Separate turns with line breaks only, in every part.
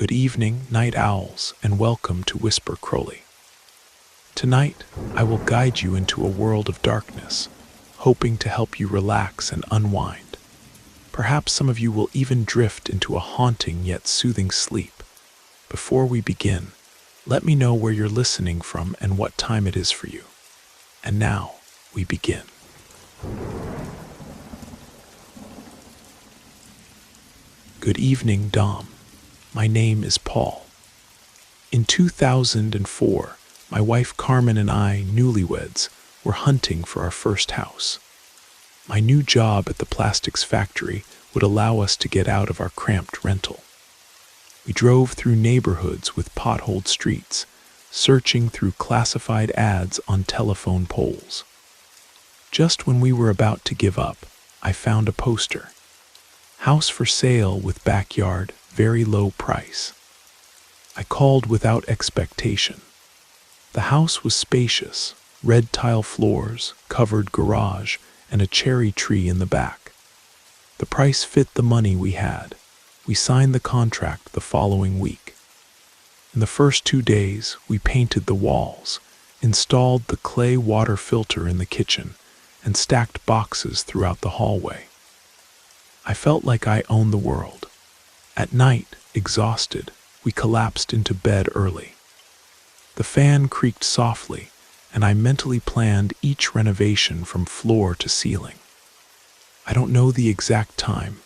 Good evening, night owls, and welcome to Whisper Crowley. Tonight, I will guide you into a world of darkness, hoping to help you relax and unwind. Perhaps some of you will even drift into a haunting yet soothing sleep. Before we begin, let me know where you're listening from and what time it is for you. And now, we begin. Good evening, Dom. My name is Paul. In 2004, my wife Carmen and I, newlyweds, were hunting for our first house. My new job at the plastics factory would allow us to get out of our cramped rental. We drove through neighborhoods with potholed streets, searching through classified ads on telephone poles. Just when we were about to give up, I found a poster. House for sale with backyard, very low price. I called without expectation. The house was spacious, red tile floors, covered garage, and a cherry tree in the back. The price fit the money we had. We signed the contract the following week. In the first 2 days, we painted the walls, installed the clay water filter in the kitchen, and stacked boxes throughout the hallway. I felt like I owned the world. At night, exhausted, we collapsed into bed early. The fan creaked softly, and I mentally planned each renovation from floor to ceiling. I don't know the exact time.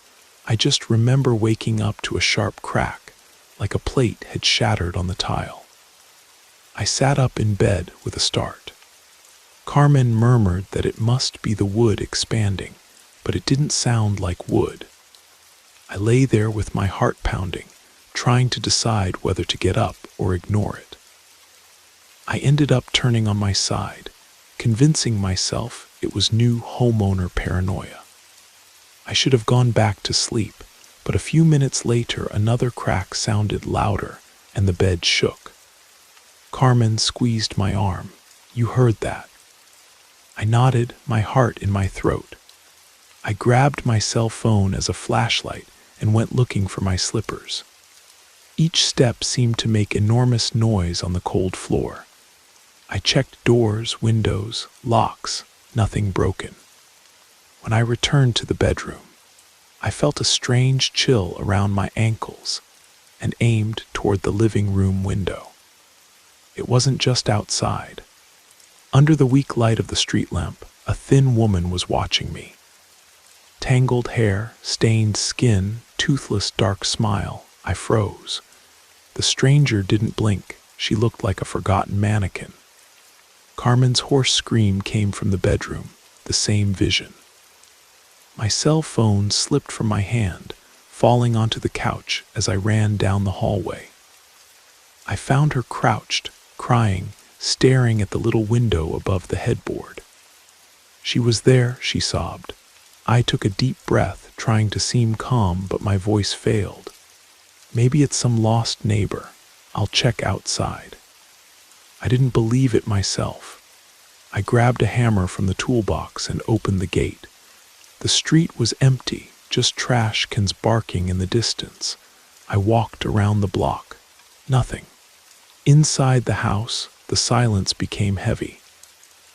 I just remember waking up to a sharp crack, like a plate had shattered on the tile. I sat up in bed with a start. Carmen murmured that it must be the wood expanding, but it didn't sound like wood. I lay there with my heart pounding, trying to decide whether to get up or ignore it. I ended up turning on my side, convincing myself it was new homeowner paranoia. I should have gone back to sleep, but a few minutes later another crack sounded louder and the bed shook. Carmen squeezed my arm. "You heard that?" I nodded, my heart in my throat. I grabbed my cell phone as a flashlight and went looking for my slippers. Each step seemed to make enormous noise on the cold floor. I checked doors, windows, locks, nothing broken. When I returned to the bedroom, I felt a strange chill around my ankles and aimed toward the living room window. It wasn't just outside. Under the weak light of the street lamp, a thin woman was watching me. Tangled hair, stained skin, toothless dark smile. I froze. The stranger didn't blink. She looked like a forgotten mannequin. Carmen's hoarse scream came from the bedroom, the same vision. My cell phone slipped from my hand, falling onto the couch as I ran down the hallway. I found her crouched, crying, staring at the little window above the headboard. "She was there," she sobbed. I took a deep breath, trying to seem calm, but my voice failed. "Maybe it's some lost neighbor. I'll check outside." I didn't believe it myself. I grabbed a hammer from the toolbox and opened the gate. The street was empty, just trash cans barking in the distance. I walked around the block. Nothing. Inside the house, the silence became heavy.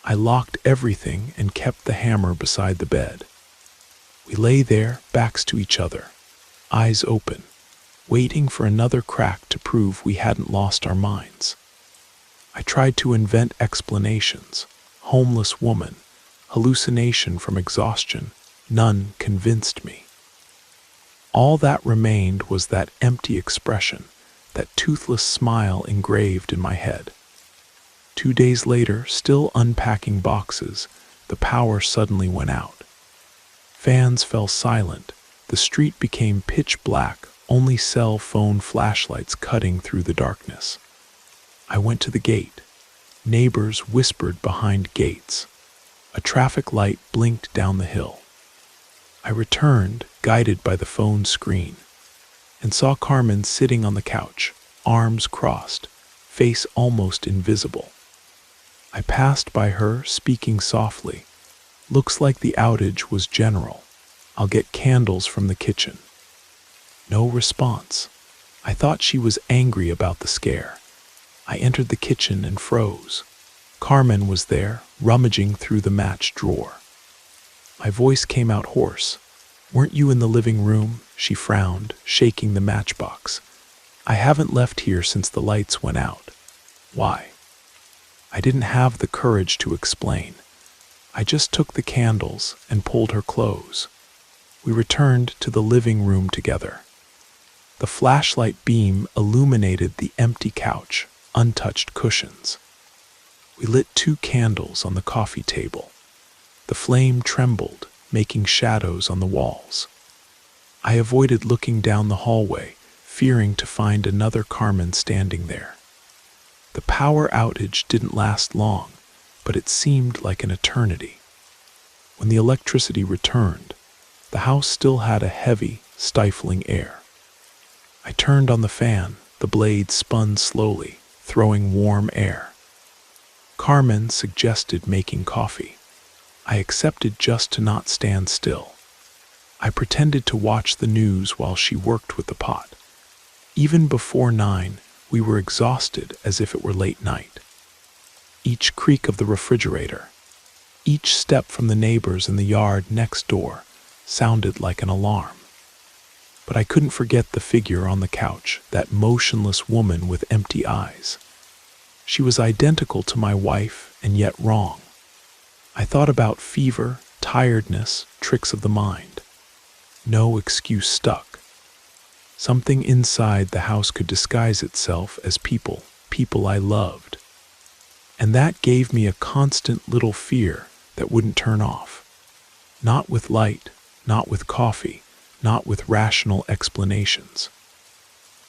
I locked everything and kept the hammer beside the bed. We lay there, backs to each other, eyes open, waiting for another crack to prove we hadn't lost our minds. I tried to invent explanations. Homeless woman, hallucination from exhaustion. None convinced me. All that remained was that empty expression, that toothless smile engraved in my head. 2 days later, still unpacking boxes, the power suddenly went out. Fans fell silent. The street became pitch black, only cell phone flashlights cutting through the darkness. I went to the gate. Neighbors whispered behind gates. A traffic light blinked down the hill. I returned, guided by the phone screen, and saw Carmen sitting on the couch, arms crossed, face almost invisible. I passed by her, speaking softly. "Looks like the outage was general. I'll get candles from the kitchen." No response. I thought she was angry about the scare. I entered the kitchen and froze. Carmen was there, rummaging through the match drawer. My voice came out hoarse. "Weren't you in the living room?" She frowned, shaking the matchbox. "I haven't left here since the lights went out." "Why?" I didn't have the courage to explain. I just took the candles and pulled her clothes. We returned to the living room together. The flashlight beam illuminated the empty couch, untouched cushions. We lit 2 candles on the coffee table. The flame trembled, making shadows on the walls. I avoided looking down the hallway, fearing to find another Carmen standing there. The power outage didn't last long, but it seemed like an eternity. When the electricity returned, the house still had a heavy, stifling air. I turned on the fan. The blade spun slowly, throwing warm air. Carmen suggested making coffee. I accepted just to not stand still. I pretended to watch the news while she worked with the pot. Even before 9, we were exhausted as if it were late night. Each creak of the refrigerator, each step from the neighbors in the yard next door sounded like an alarm. But I couldn't forget the figure on the couch, that motionless woman with empty eyes. She was identical to my wife and yet wrong. I thought about fever, tiredness, tricks of the mind. No excuse stuck. Something inside the house could disguise itself as people I loved. And that gave me a constant little fear that wouldn't turn off. Not with light, not with coffee, not with rational explanations.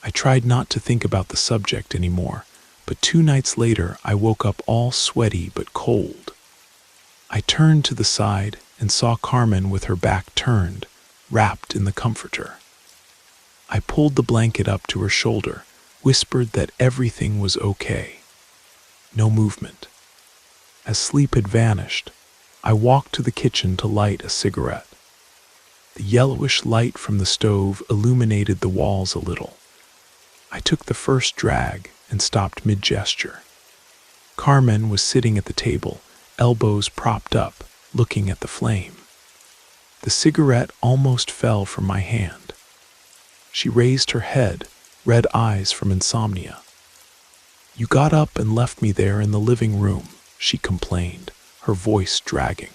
I tried not to think about the subject anymore, but 2 nights later I woke up all sweaty but cold. I turned to the side and saw Carmen with her back turned, wrapped in the comforter. I pulled the blanket up to her shoulder, whispered that everything was okay. No movement. As sleep had vanished, I walked to the kitchen to light a cigarette. The yellowish light from the stove illuminated the walls a little. I took the first drag and stopped mid-gesture. Carmen was sitting at the table, elbows propped up, looking at the flame. The cigarette almost fell from my hand. She raised her head, red eyes from insomnia. "You got up and left me there in the living room," she complained, her voice dragging.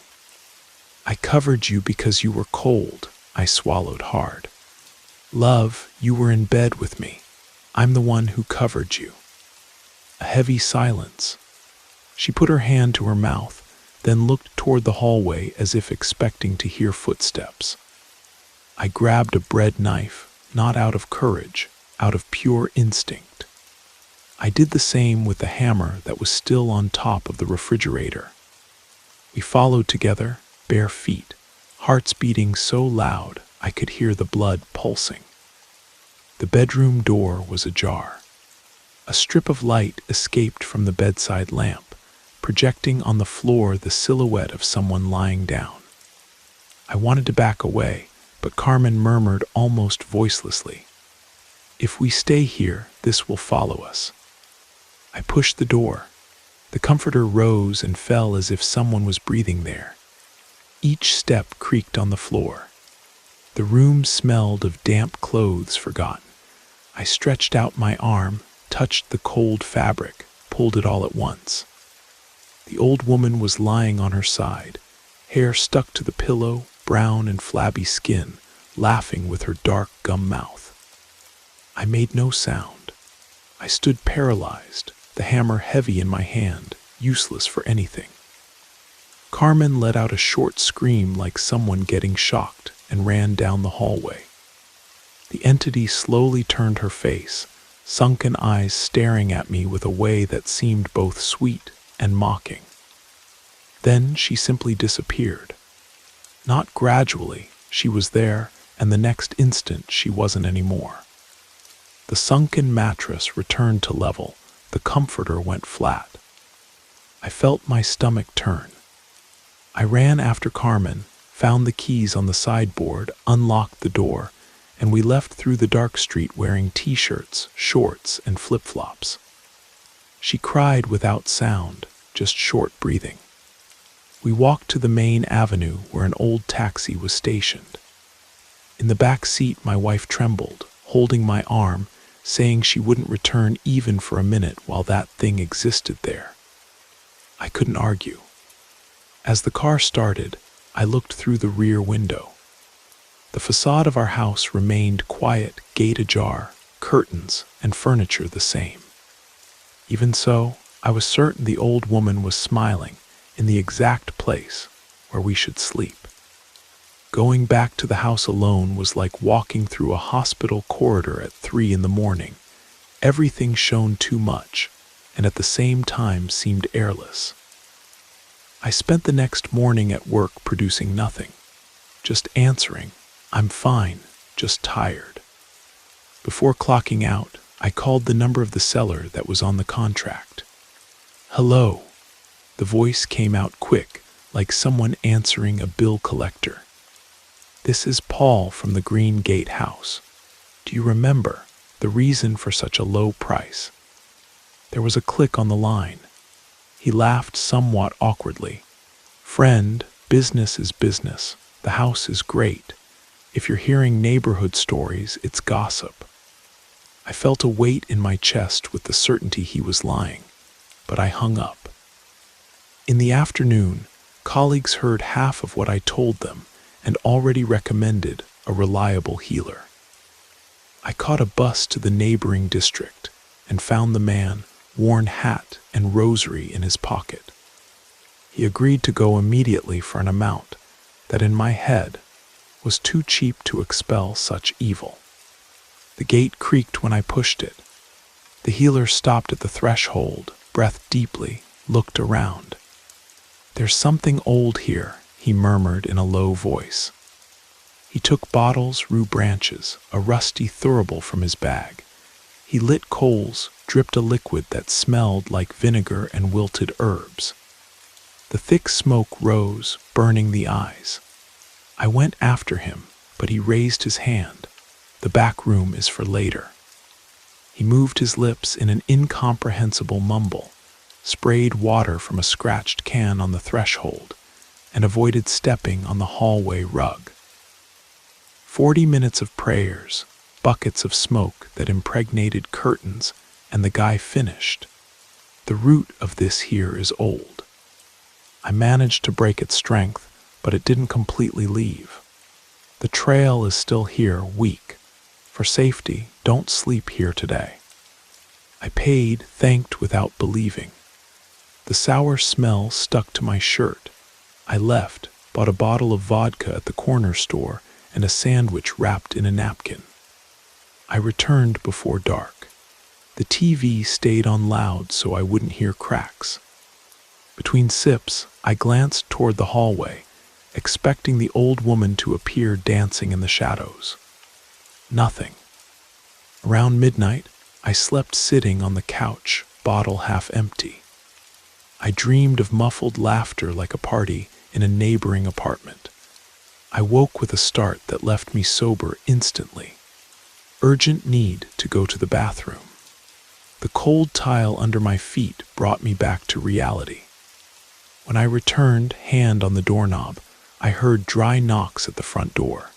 "I covered you because you were cold," I swallowed hard. "Love, you were in bed with me. I'm the one who covered you." A heavy silence. She put her hand to her mouth, then looked toward the hallway as if expecting to hear footsteps. I grabbed a bread knife, not out of courage, out of pure instinct. I did the same with the hammer that was still on top of the refrigerator. We followed together, bare feet, hearts beating so loud I could hear the blood pulsing. The bedroom door was ajar. A strip of light escaped from the bedside lamp, projecting on the floor the silhouette of someone lying down. I wanted to back away, but Carmen murmured almost voicelessly, "If we stay here, this will follow us." I pushed the door. The comforter rose and fell as if someone was breathing there. Each step creaked on the floor. The room smelled of damp clothes forgotten. I stretched out my arm, touched the cold fabric, pulled it all at once. The old woman was lying on her side, hair stuck to the pillow, brown and flabby skin, laughing with her dark gum mouth. I made no sound. I stood paralyzed, the hammer heavy in my hand, useless for anything. Carmen let out a short scream like someone getting shocked and ran down the hallway. The entity slowly turned her face, sunken eyes staring at me with a way that seemed both sweet and mocking. Then she simply disappeared. Not gradually, she was there, and the next instant she wasn't anymore. The sunken mattress returned to level, the comforter went flat. I felt my stomach turn. I ran after Carmen, found the keys on the sideboard, unlocked the door, and we left through the dark street wearing t-shirts, shorts, and flip-flops. She cried without sound, just short breathing. We walked to the main avenue where an old taxi was stationed. In the back seat, my wife trembled, holding my arm, saying she wouldn't return even for a minute while that thing existed there. I couldn't argue. As the car started, I looked through the rear window. The facade of our house remained quiet, gate ajar, curtains, and furniture the same. Even so, I was certain the old woman was smiling in the exact place where we should sleep. Going back to the house alone was like walking through a hospital corridor at 3 in the morning. Everything shone too much, and at the same time seemed airless. I spent the next morning at work producing nothing, just answering, "I'm fine, just tired." Before clocking out, I called the number of the seller that was on the contract. "Hello." The voice came out quick, like someone answering a bill collector. "This is Paul from the Green Gate House. Do you remember the reason for such a low price?" There was a click on the line. He laughed somewhat awkwardly. "Friend, business is business. The house is great. If you're hearing neighborhood stories, it's gossip." I felt a weight in my chest with the certainty he was lying, but I hung up. In the afternoon, colleagues heard half of what I told them and already recommended a reliable healer. I caught a bus to the neighboring district and found the man, worn hat and rosary in his pocket. He agreed to go immediately for an amount that in my head was too cheap to expel such evil. The gate creaked when I pushed it. The healer stopped at the threshold, breathed deeply, looked around. "There's something old here," he murmured in a low voice. He took bottles, rue branches, a rusty thurible from his bag. He lit coals, dripped a liquid that smelled like vinegar and wilted herbs. The thick smoke rose, burning the eyes. I went after him, but he raised his hand. "The back room is for later." He moved his lips in an incomprehensible mumble, sprayed water from a scratched can on the threshold, and avoided stepping on the hallway rug. 40 minutes of prayers, buckets of smoke that impregnated curtains, and the guy finished. "The root of this here is old." I managed to break its strength, but it didn't completely leave. The trail is still here, weak. For safety, don't sleep here today. I paid, thanked without believing. The sour smell stuck to my shirt. I left, bought a bottle of vodka at the corner store and a sandwich wrapped in a napkin. I returned before dark. The TV stayed on loud so I wouldn't hear cracks. Between sips, I glanced toward the hallway, expecting the old woman to appear dancing in the shadows. Nothing. Around midnight, I slept sitting on the couch, bottle half empty. I dreamed of muffled laughter like a party in a neighboring apartment. I woke with a start that left me sober instantly. Urgent need to go to the bathroom. The cold tile under my feet brought me back to reality. When I returned, hand on the doorknob, I heard dry knocks at the front door.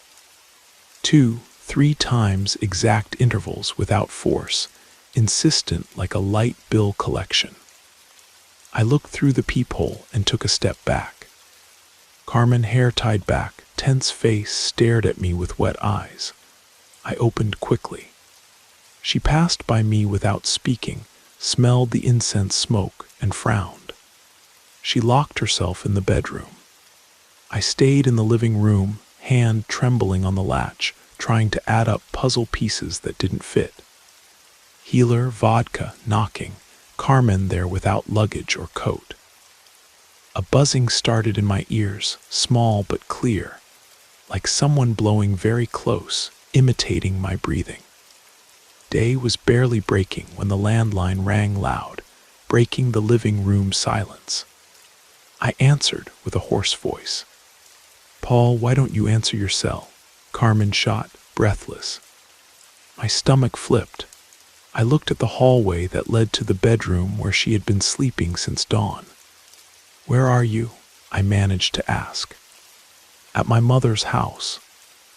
2, 3 times exact intervals without force, insistent like a light bill collection. I looked through the peephole and took a step back. Carmen, hair tied back, tense face, stared at me with wet eyes. I opened quickly. She passed by me without speaking, smelled the incense smoke, and frowned. She locked herself in the bedroom. I stayed in the living room, hand trembling on the latch, trying to add up puzzle pieces that didn't fit. Healer, vodka, knocking, Carmen there without luggage or coat. A buzzing started in my ears, small but clear, like someone blowing very close, imitating my breathing. Day was barely breaking when the landline rang loud, breaking the living room silence. I answered with a hoarse voice. "Paul, why don't you answer your cell?" Carmen shot, breathless. My stomach flipped. I looked at the hallway that led to the bedroom where she had been sleeping since dawn. "Where are you?" I managed to ask. "At my mother's house.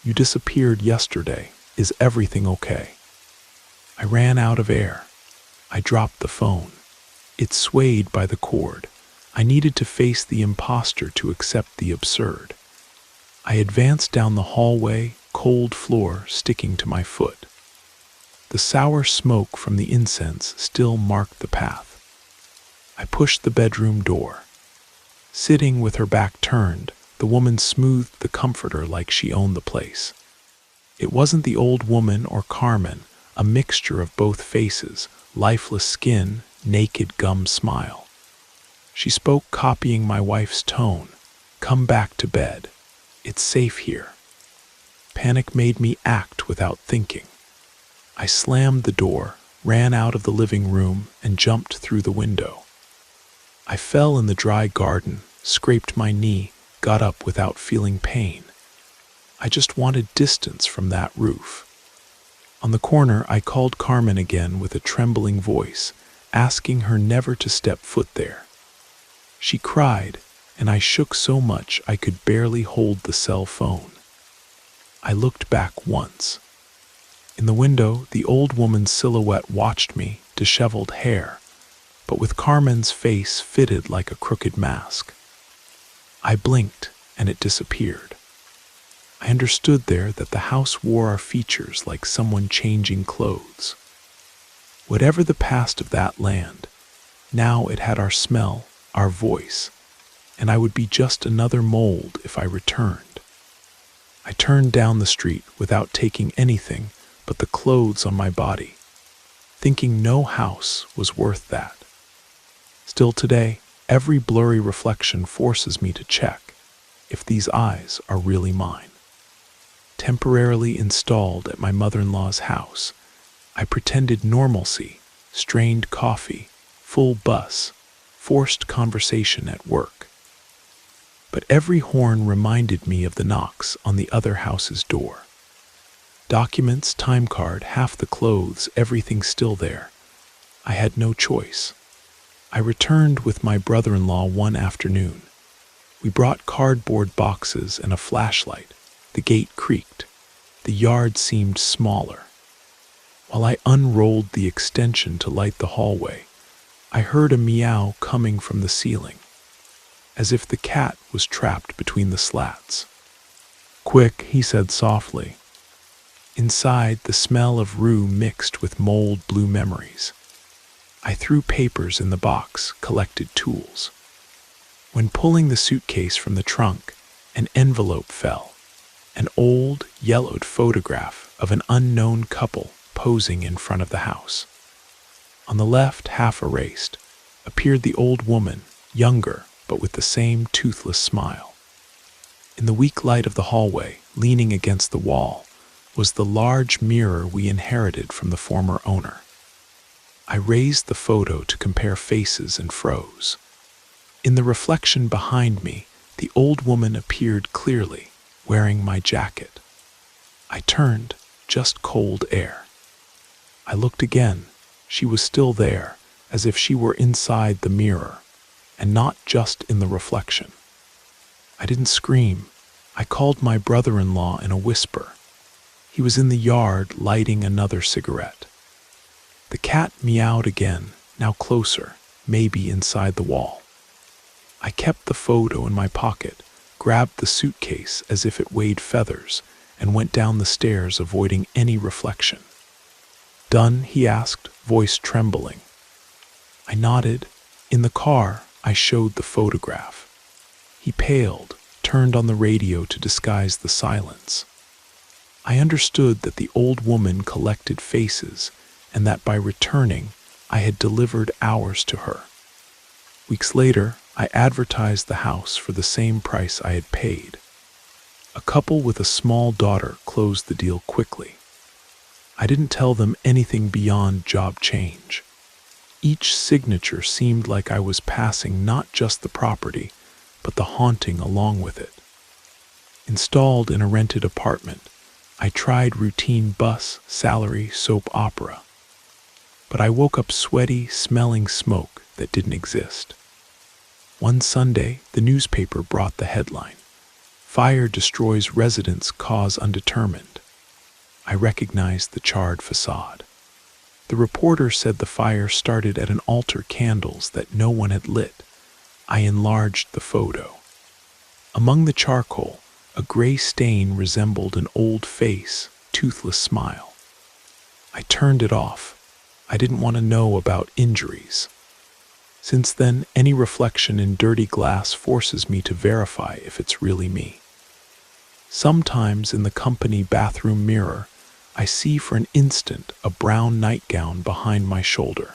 You disappeared yesterday. Is everything okay?" I ran out of air. I dropped the phone. It swayed by the cord. I needed to face the imposter to accept the absurd. I advanced down the hallway, cold floor sticking to my foot. The sour smoke from the incense still marked the path. I pushed the bedroom door. Sitting with her back turned, the woman smoothed the comforter like she owned the place. It wasn't the old woman or Carmen, a mixture of both faces, lifeless skin, naked gum smile. She spoke, copying my wife's tone. "Come back to bed. It's safe here." Panic made me act without thinking. I slammed the door, ran out of the living room, and jumped through the window. I fell in the dry garden, scraped my knee, got up without feeling pain. I just wanted distance from that roof. On the corner, I called Carmen again with a trembling voice, asking her never to step foot there. She cried, and I shook so much I could barely hold the cell phone. I looked back once. In the window, the old woman's silhouette watched me, disheveled hair, but with Carmen's face fitted like a crooked mask. I blinked, and it disappeared. I understood there that the house wore our features like someone changing clothes. Whatever the past of that land, now it had our smell, our voice, and I would be just another mold if I returned. I turned down the street without taking anything but the clothes on my body, thinking no house was worth that. Still today, every blurry reflection forces me to check if these eyes are really mine. Temporarily installed at my mother-in-law's house, I pretended normalcy, strained coffee, full bus, forced conversation at work. But every horn reminded me of the knocks on the other house's door. Documents, time card, half the clothes, everything still there. I had no choice. I returned with my brother-in-law one afternoon. We brought cardboard boxes and a flashlight. The gate creaked. The yard seemed smaller. While I unrolled the extension to light the hallway, I heard a meow coming from the ceiling, as if the cat was trapped between the slats. "Quick," he said softly. Inside, the smell of rue mixed with mold blew memories. I threw papers in the box, collected tools. When pulling the suitcase from the trunk, an envelope fell. An old, yellowed photograph of an unknown couple posing in front of the house. On the left, half erased, appeared the old woman, younger, but with the same toothless smile. In the weak light of the hallway, leaning against the wall, was the large mirror we inherited from the former owner. I raised the photo to compare faces and froze. In the reflection behind me, the old woman appeared clearly, wearing my jacket. I turned, just cold air. I looked again. She was still there, as if she were inside the mirror, and not just in the reflection. I didn't scream. I called my brother-in-law in a whisper. He was in the yard lighting another cigarette. The cat meowed again, now closer, maybe inside the wall. I kept the photo in my pocket, grabbed the suitcase as if it weighed feathers, and went down the stairs, avoiding any reflection. "Done?" he asked, voice trembling. I nodded. In the car, I showed the photograph. He paled, turned on the radio to disguise the silence. I understood that the old woman collected faces, and that by returning, I had delivered ours to her. Weeks later, I advertised the house for the same price I had paid. A couple with a small daughter closed the deal quickly. I didn't tell them anything beyond job change. Each signature seemed like I was passing not just the property, but the haunting along with it. Installed in a rented apartment, I tried routine bus, salary, soap opera. But I woke up sweaty, smelling smoke that didn't exist. One Sunday, the newspaper brought the headline, "Fire destroys residence, cause undetermined." I recognized the charred facade. The reporter said the fire started at an altar candles that no one had lit. I enlarged the photo. Among the charcoal, a gray stain resembled an old face, toothless smile. I turned it off. I didn't want to know about injuries. Since then, any reflection in dirty glass forces me to verify if it's really me. Sometimes in the company bathroom mirror, I see for an instant a brown nightgown behind my shoulder.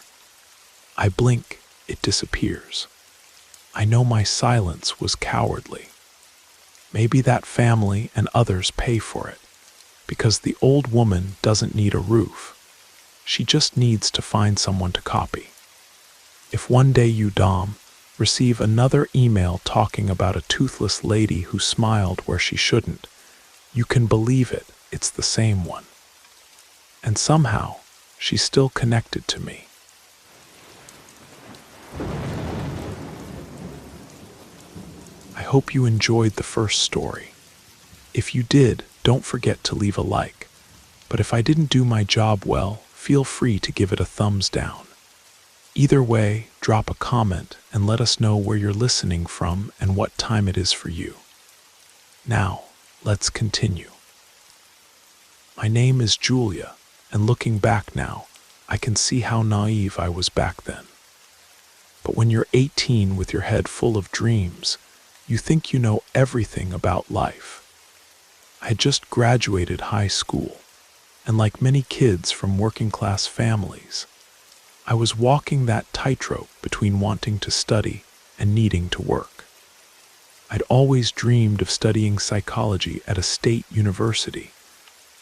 I blink, it disappears. I know my silence was cowardly. Maybe that family and others pay for it, because the old woman doesn't need a roof. She just needs to find someone to copy. If one day you, Dom, receive another email talking about a toothless lady who smiled where she shouldn't, you can believe it, it's the same one. And somehow, she's still connected to me. I hope you enjoyed the first story. If you did, don't forget to leave a like. But if I didn't do my job well, feel free to give it a thumbs down. Either way, drop a comment and let us know where you're listening from and what time it is for you. Now, let's continue. My name is Julia, and looking back now, I can see how naive I was back then. But when you're 18 with your head full of dreams, you think you know everything about life. I had just graduated high school, and like many kids from working-class families, I was walking that tightrope between wanting to study and needing to work. I'd always dreamed of studying psychology at a state university,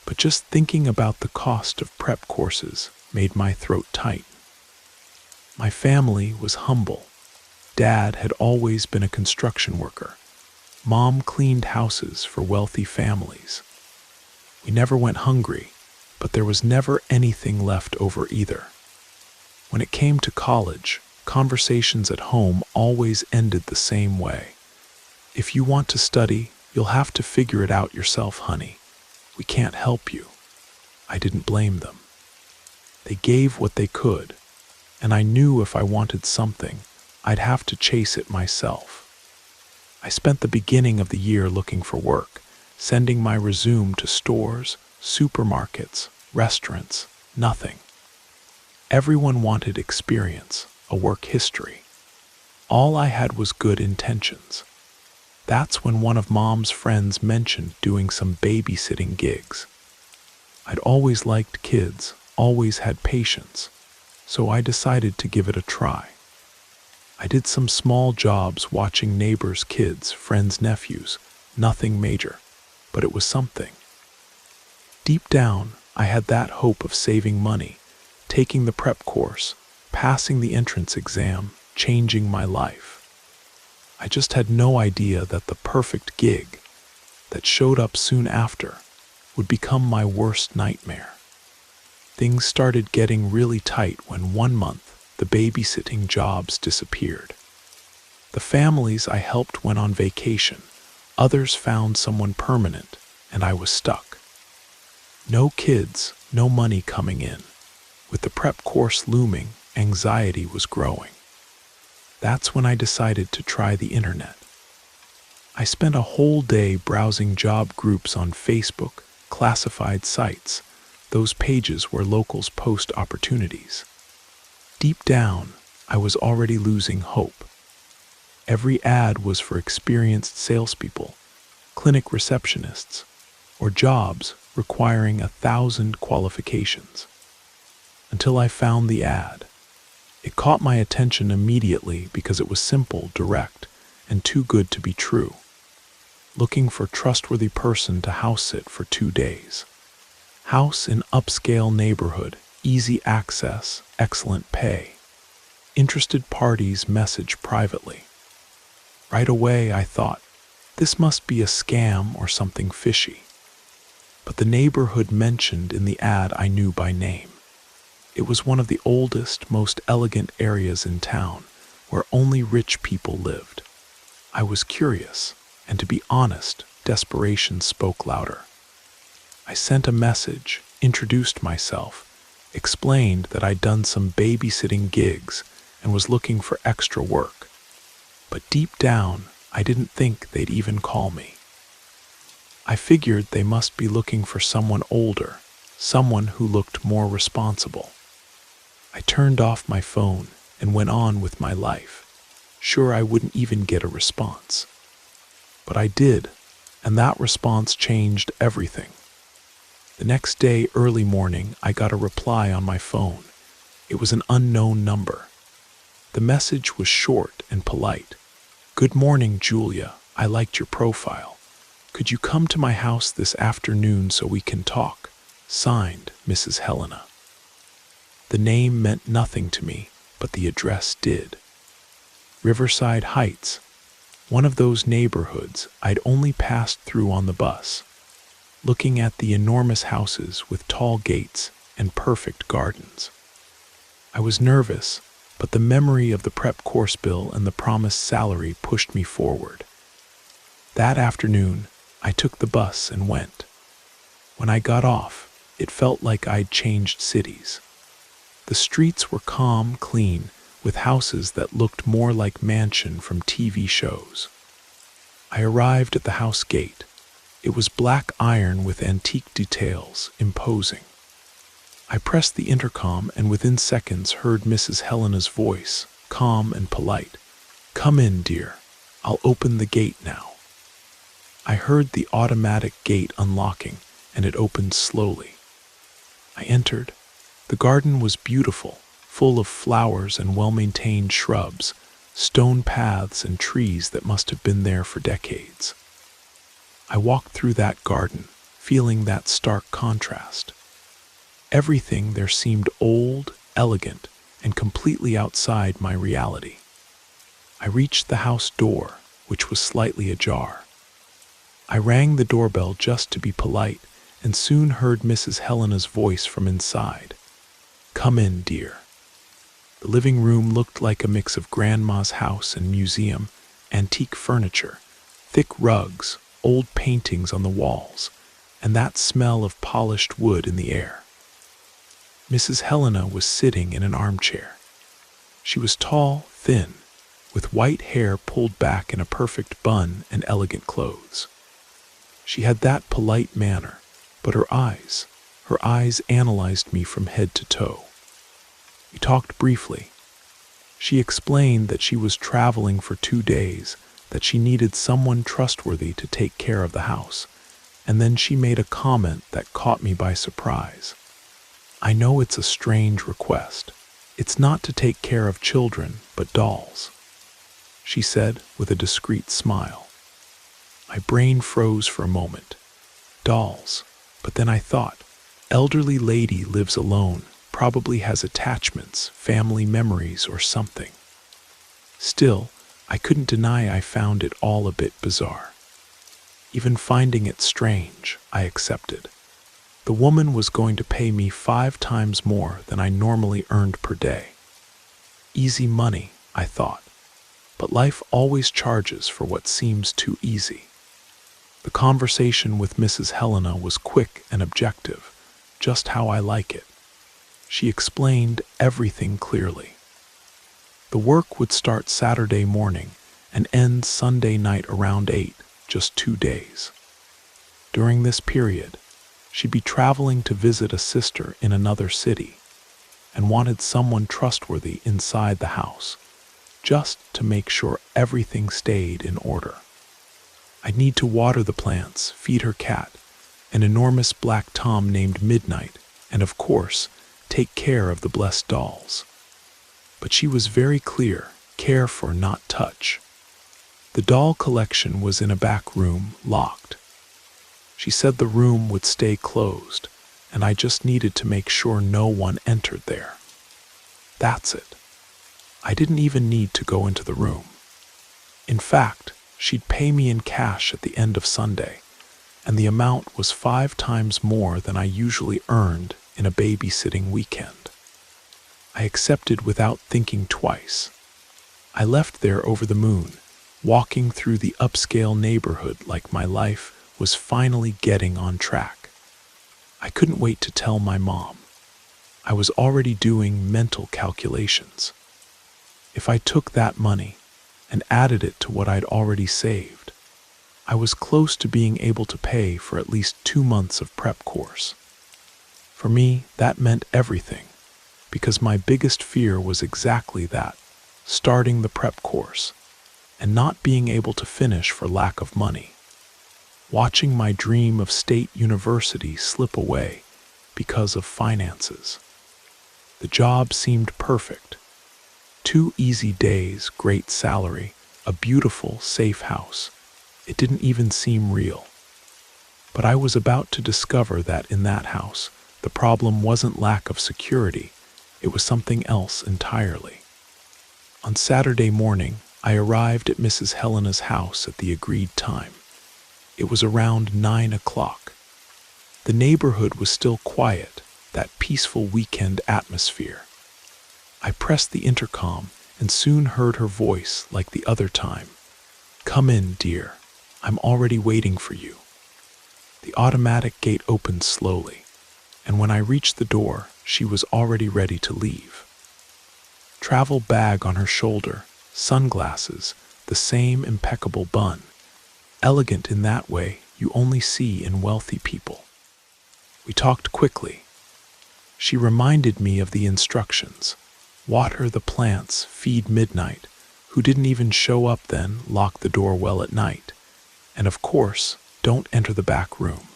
but just thinking about the cost of prep courses made my throat tight. My family was humble. Dad had always been a construction worker. Mom cleaned houses for wealthy families. We never went hungry, but there was never anything left over either. When it came to college, conversations at home always ended the same way. If you want to study, you'll have to figure it out yourself, honey. We can't help you. I didn't blame them. They gave what they could, and I knew if I wanted something, I'd have to chase it myself. I spent the beginning of the year looking for work, sending my resume to stores, supermarkets, restaurants, nothing. Everyone wanted experience, a work history. All I had was good intentions. That's when one of Mom's friends mentioned doing some babysitting gigs. I'd always liked kids, always had patience, so I decided to give it a try. I did some small jobs watching neighbors' kids, friends' nephews, nothing major, but it was something. Deep down, I had that hope of saving money, taking the prep course, passing the entrance exam, changing my life. I just had no idea that the perfect gig that showed up soon after would become my worst nightmare. Things started getting really tight when one month the babysitting jobs disappeared. The families I helped went on vacation, others found someone permanent, and I was stuck. No kids, no money coming in. With the prep course looming, anxiety was growing. That's when I decided to try the internet. I spent a whole day browsing job groups on Facebook, classified sites, those pages where locals post opportunities. Deep down, I was already losing hope. Every ad was for experienced salespeople, clinic receptionists, or jobs requiring 1,000 qualifications. Until I found the ad. It caught my attention immediately because it was simple, direct, and too good to be true. Looking for trustworthy person to house sit for 2 days. House in upscale neighborhood, easy access, excellent pay. Interested parties message privately. Right away I thought, this must be a scam or something fishy. but the neighborhood mentioned in the ad I knew by name. It was one of the oldest, most elegant areas in town, where only rich people lived. I was curious, and to be honest, desperation spoke louder. I sent a message, introduced myself, explained that I'd done some babysitting gigs and was looking for extra work. But deep down, I didn't think they'd even call me. I figured they must be looking for someone older, someone who looked more responsible. I turned off my phone and went on with my life, sure I wouldn't even get a response. But I did, and that response changed everything. The next day, early morning, I got a reply on my phone. It was an unknown number. The message was short and polite. "Good morning, Julia. I liked your profile. Could you come to my house this afternoon so we can talk? Signed, Mrs. Helena." The name meant nothing to me, but the address did. Riverside Heights, one of those neighborhoods I'd only passed through on the bus, looking at the enormous houses with tall gates and perfect gardens. I was nervous, but the memory of the prep course bill and the promised salary pushed me forward. That afternoon, I took the bus and went. When I got off, it felt like I'd changed cities. The streets were calm, clean, with houses that looked more like mansion from TV shows. I arrived at the house gate. It was black iron with antique details, imposing. I pressed the intercom and within seconds heard Mrs. Helena's voice, calm and polite. "Come in, dear. I'll open the gate now." I heard the automatic gate unlocking, and it opened slowly. I entered. The garden was beautiful, full of flowers and well-maintained shrubs, stone paths and trees that must have been there for decades. I walked through that garden, feeling that stark contrast. Everything there seemed old, elegant, and completely outside my reality. I reached the house door, which was slightly ajar. I rang the doorbell just to be polite, and soon heard Mrs. Helena's voice from inside. "Come in, dear." The living room looked like a mix of Grandma's house and museum, antique furniture, thick rugs, old paintings on the walls, and that smell of polished wood in the air. Mrs. Helena was sitting in an armchair. She was tall, thin, with white hair pulled back in a perfect bun and elegant clothes. She had that polite manner, but her eyes analyzed me from head to toe. We talked briefly. She explained that she was traveling for 2 days, that she needed someone trustworthy to take care of the house, and then she made a comment that caught me by surprise. "I know it's a strange request. It's not to take care of children, but dolls," she said with a discreet smile. My brain froze for a moment. Dolls. But then I thought, elderly lady lives alone, probably has attachments, family memories or something. Still, I couldn't deny I found it all a bit bizarre. Even finding it strange, I accepted. The woman was going to pay me 5 times more than I normally earned per day. Easy money, I thought. But life always charges for what seems too easy. The conversation with Mrs. Helena was quick and objective, just how I like it. She explained everything clearly. The work would start Saturday morning and end Sunday night around 8, just 2 days. During this period, she'd be traveling to visit a sister in another city and wanted someone trustworthy inside the house, just to make sure everything stayed in order. I'd need to water the plants, feed her cat, an enormous black tom named Midnight, and of course, take care of the blessed dolls. But she was very clear, care for, not touch. The doll collection was in a back room, locked. She said the room would stay closed, and I just needed to make sure no one entered there. That's it. I didn't even need to go into the room. In fact, she'd pay me in cash at the end of Sunday, and the amount was 5 times more than I usually earned in a babysitting weekend. I accepted without thinking twice. I left there over the moon, walking through the upscale neighborhood like my life was finally getting on track. I couldn't wait to tell my mom. I was already doing mental calculations. If I took that money and added it to what I'd already saved, I was close to being able to pay for at least 2 months of prep course. For me, that meant everything, because my biggest fear was exactly that, starting the prep course and not being able to finish for lack of money. Watching my dream of state university slip away because of finances. The job seemed perfect. 2 easy days, great salary, a beautiful, safe house. It didn't even seem real. But I was about to discover that in that house, the problem wasn't lack of security, it was something else entirely. On Saturday morning, I arrived at Mrs. Helena's house at the agreed time. It was around 9 o'clock. The neighborhood was still quiet, that peaceful weekend atmosphere. I pressed the intercom and soon heard her voice like the other time. "Come in, dear. I'm already waiting for you." The automatic gate opened slowly, and when I reached the door, she was already ready to leave. Travel bag on her shoulder, sunglasses, the same impeccable bun. Elegant in that way you only see in wealthy people. We talked quickly. She reminded me of the instructions. Water the plants, feed midnight, who didn't even show up then, lock the door well at night. And of course, don't enter the back room.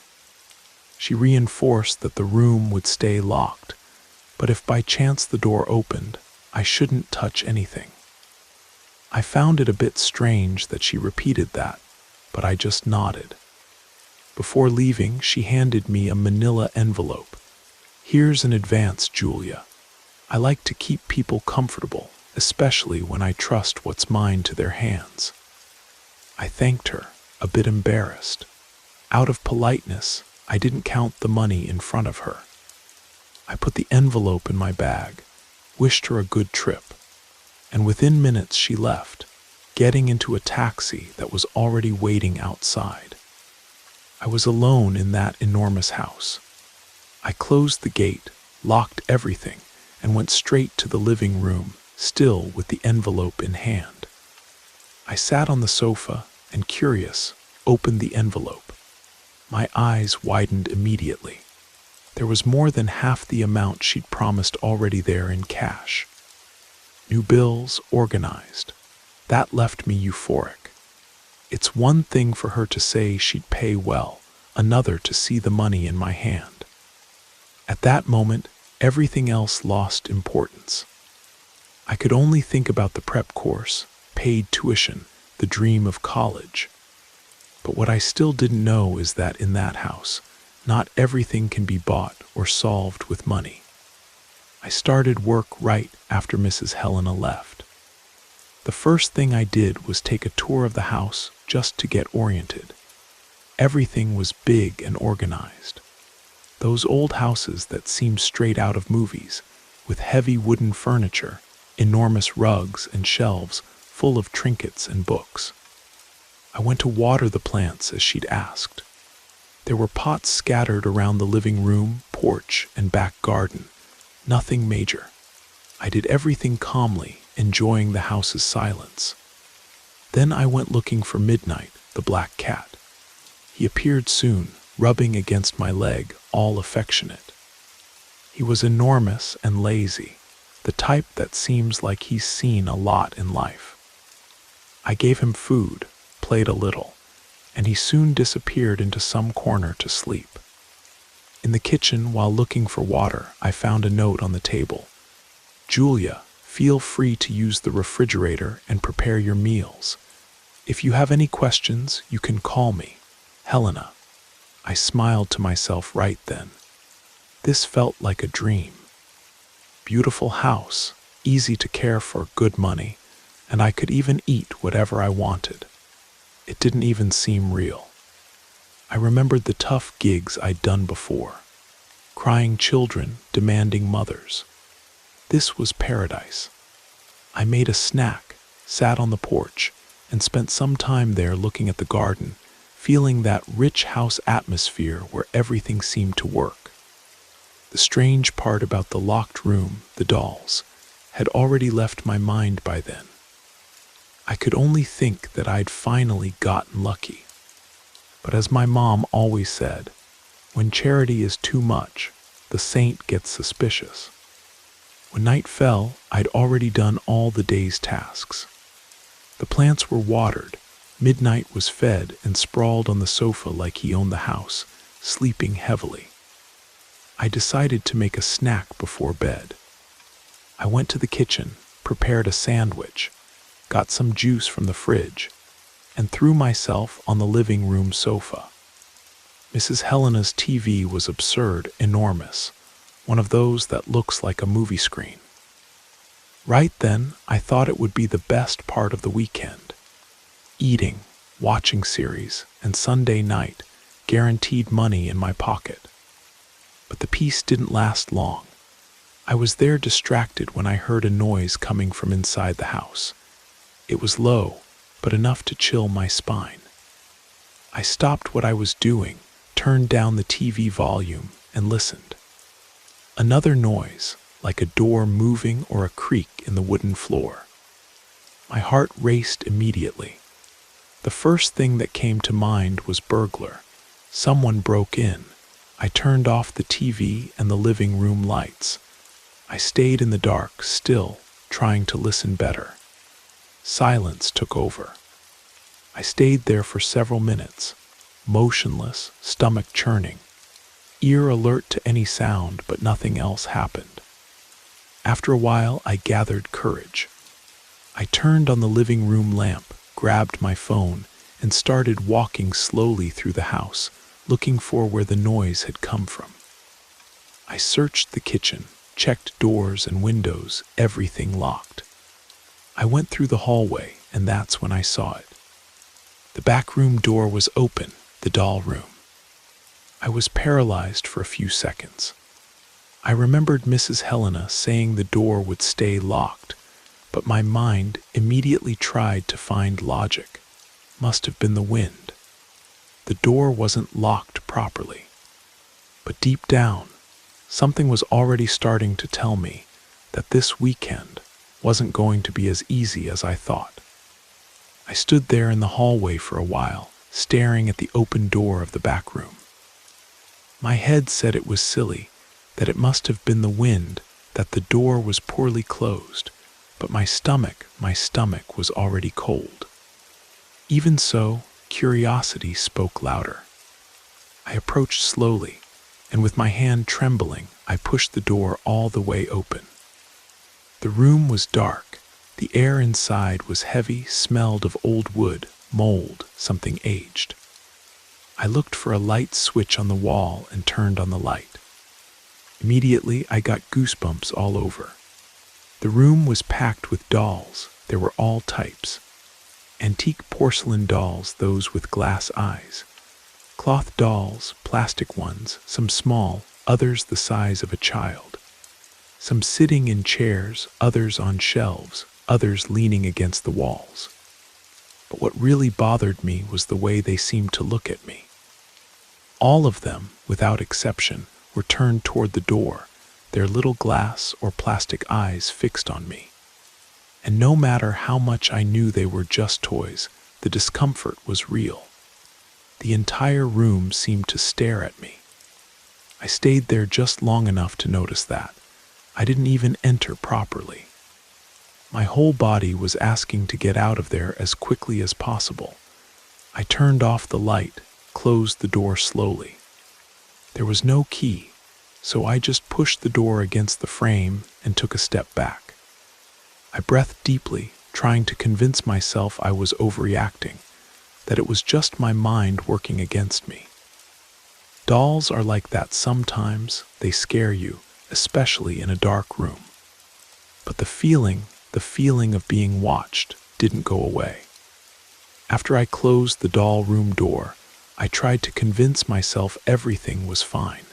She reinforced that the room would stay locked, but if by chance the door opened, I shouldn't touch anything. I found it a bit strange that she repeated that, but I just nodded. Before leaving, she handed me a manila envelope. "Here's an advance, Julia. I like to keep people comfortable, especially when I trust what's mine to their hands." I thanked her, a bit embarrassed. Out of politeness, I didn't count the money in front of her. I put the envelope in my bag, wished her a good trip, and within minutes she left, getting into a taxi that was already waiting outside. I was alone in that enormous house. I closed the gate, locked everything, and went straight to the living room, still with the envelope in hand. I sat on the sofa and, curious, opened the envelope. My eyes widened immediately. There was more than half the amount she'd promised already there in cash. New bills, organized. That left me euphoric. It's one thing for her to say she'd pay well, another to see the money in my hand. At that moment, everything else lost importance. I could only think about the prep course, paid tuition, the dream of college. But what I still didn't know is that in that house, not everything can be bought or solved with money. I started work right after Mrs. Helena left. The first thing I did was take a tour of the house just to get oriented. Everything was big and organized. Those old houses that seemed straight out of movies, with heavy wooden furniture, enormous rugs and shelves full of trinkets and books. I went to water the plants as she'd asked. There were pots scattered around the living room, porch, and back garden. Nothing major. I did everything calmly, enjoying the house's silence. Then I went looking for Midnight, the black cat. He appeared soon, rubbing against my leg, all affectionate. He was enormous and lazy, the type that seems like he's seen a lot in life. I gave him food, played a little, and he soon disappeared into some corner to sleep. In the kitchen, while looking for water, I found a note on the table. "Julia, feel free to use the refrigerator and prepare your meals. If you have any questions, you can call me, Helena." I smiled to myself right then. This felt like a dream. Beautiful house, easy to care for, good money, and I could even eat whatever I wanted. It didn't even seem real. I remembered the tough gigs I'd done before. Crying children, demanding mothers. This was paradise. I made a snack, sat on the porch, and spent some time there looking at the garden, feeling that rich house atmosphere where everything seemed to work. The strange part about the locked room, the dolls, had already left my mind by then. I could only think that I'd finally gotten lucky. But as my mom always said, when charity is too much, the saint gets suspicious. When night fell, I'd already done all the day's tasks. The plants were watered, Midnight was fed and sprawled on the sofa like he owned the house, sleeping heavily. I decided to make a snack before bed. I went to the kitchen, prepared a sandwich, got some juice from the fridge, and threw myself on the living room sofa. Mrs. Helena's TV was absurd, enormous, one of those that looks like a movie screen. Right then, I thought it would be the best part of the weekend. Eating, watching series, and Sunday night, guaranteed money in my pocket. But the peace didn't last long. I was there distracted when I heard a noise coming from inside the house. It was low, but enough to chill my spine. I stopped what I was doing, turned down the TV volume, and listened. Another noise, like a door moving or a creak in the wooden floor. My heart raced immediately. The first thing that came to mind was burglar. Someone broke in. I turned off the TV and the living room lights. I stayed in the dark, still, trying to listen better. Silence took over. I stayed there for several minutes, motionless, stomach churning, ear alert to any sound, but nothing else happened. After a while, I gathered courage. I turned on the living room lamp, grabbed my phone, and started walking slowly through the house, looking for where the noise had come from. I searched the kitchen, checked doors and windows, everything locked. I went through the hallway, and that's when I saw it. The back room door was open, the doll room. I was paralyzed for a few seconds. I remembered Mrs. Helena saying the door would stay locked, but my mind immediately tried to find logic. Must have been the wind. The door wasn't locked properly. But deep down, something was already starting to tell me that this weekend wasn't going to be as easy as I thought. I stood there in the hallway for a while, staring at the open door of the back room. My head said it was silly, that it must have been the wind, that the door was poorly closed, but my stomach was already cold. Even so, curiosity spoke louder. I approached slowly, and with my hand trembling, I pushed the door all the way open. The room was dark. The air inside was heavy, smelled of old wood, mold, something aged. I looked for a light switch on the wall and turned on the light. Immediately, I got goosebumps all over. The room was packed with dolls. There were all types. Antique porcelain dolls, those with glass eyes. Cloth dolls, plastic ones, some small, others the size of a child. Some sitting in chairs, others on shelves, others leaning against the walls. But what really bothered me was the way they seemed to look at me. All of them, without exception, were turned toward the door, their little glass or plastic eyes fixed on me. And no matter how much I knew they were just toys, the discomfort was real. The entire room seemed to stare at me. I stayed there just long enough to notice that. I didn't even enter properly. My whole body was asking to get out of there as quickly as possible. I turned off the light, closed the door slowly. There was no key, so I just pushed the door against the frame and took a step back. I breathed deeply, trying to convince myself I was overreacting, that it was just my mind working against me. Dolls are like that sometimes. They scare you, especially in a dark room. But the feeling of being watched didn't go away. After I closed the doll room door, I tried to convince myself everything was fine.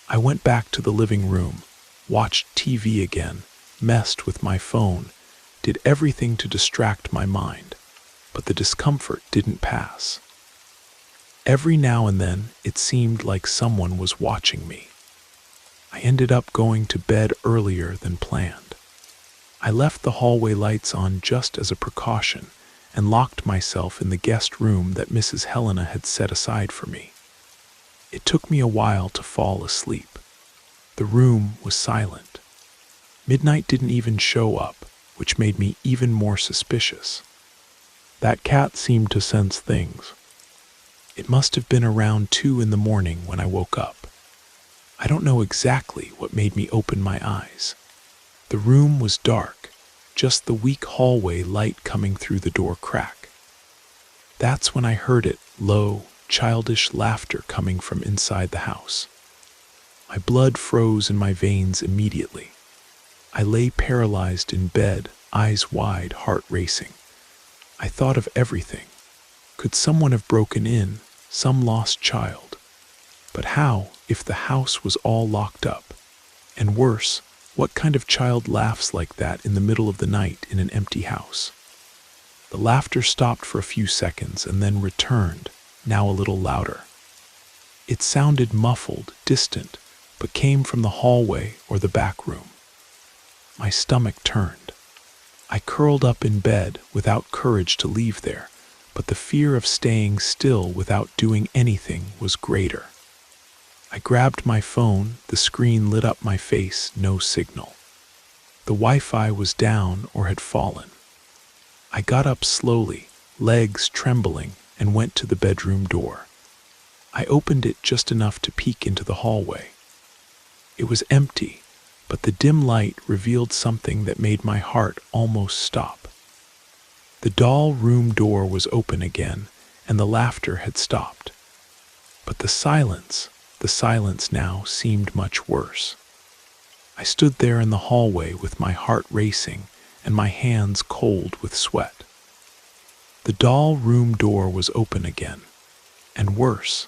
I went back to the living room, watched TV again, messed with my phone, did everything to distract my mind, but the discomfort didn't pass. Every now and then, it seemed like someone was watching me. I ended up going to bed earlier than planned. I left the hallway lights on just as a precaution and locked myself in the guest room that Mrs. Helena had set aside for me. It took me a while to fall asleep. The room was silent. Midnight didn't even show up, which made me even more suspicious. That cat seemed to sense things. It must have been around 2 in the morning when I woke up. I don't know exactly what made me open my eyes. The room was dark, just the weak hallway light coming through the door crack. That's when I heard it, low, childish laughter coming from inside the house. My blood froze in my veins immediately. I lay paralyzed in bed, eyes wide, heart racing. I thought of everything. Could someone have broken in, some lost child? But how if the house was all locked up? And worse, what kind of child laughs like that in the middle of the night in an empty house? The laughter stopped for a few seconds and then returned, now a little louder. It sounded muffled, distant, but came from the hallway or the back room. My stomach turned. I curled up in bed without courage to leave there, but the fear of staying still without doing anything was greater. I grabbed my phone, the screen lit up my face, no signal. The Wi-Fi was down or had fallen. I got up slowly, legs trembling, and went to the bedroom door. I opened it just enough to peek into the hallway. It was empty, but the dim light revealed something that made my heart almost stop. The doll room door was open again, and the laughter had stopped. But the silence now seemed much worse. I stood there in the hallway with my heart racing and my hands cold with sweat. The doll room door was open again, and worse,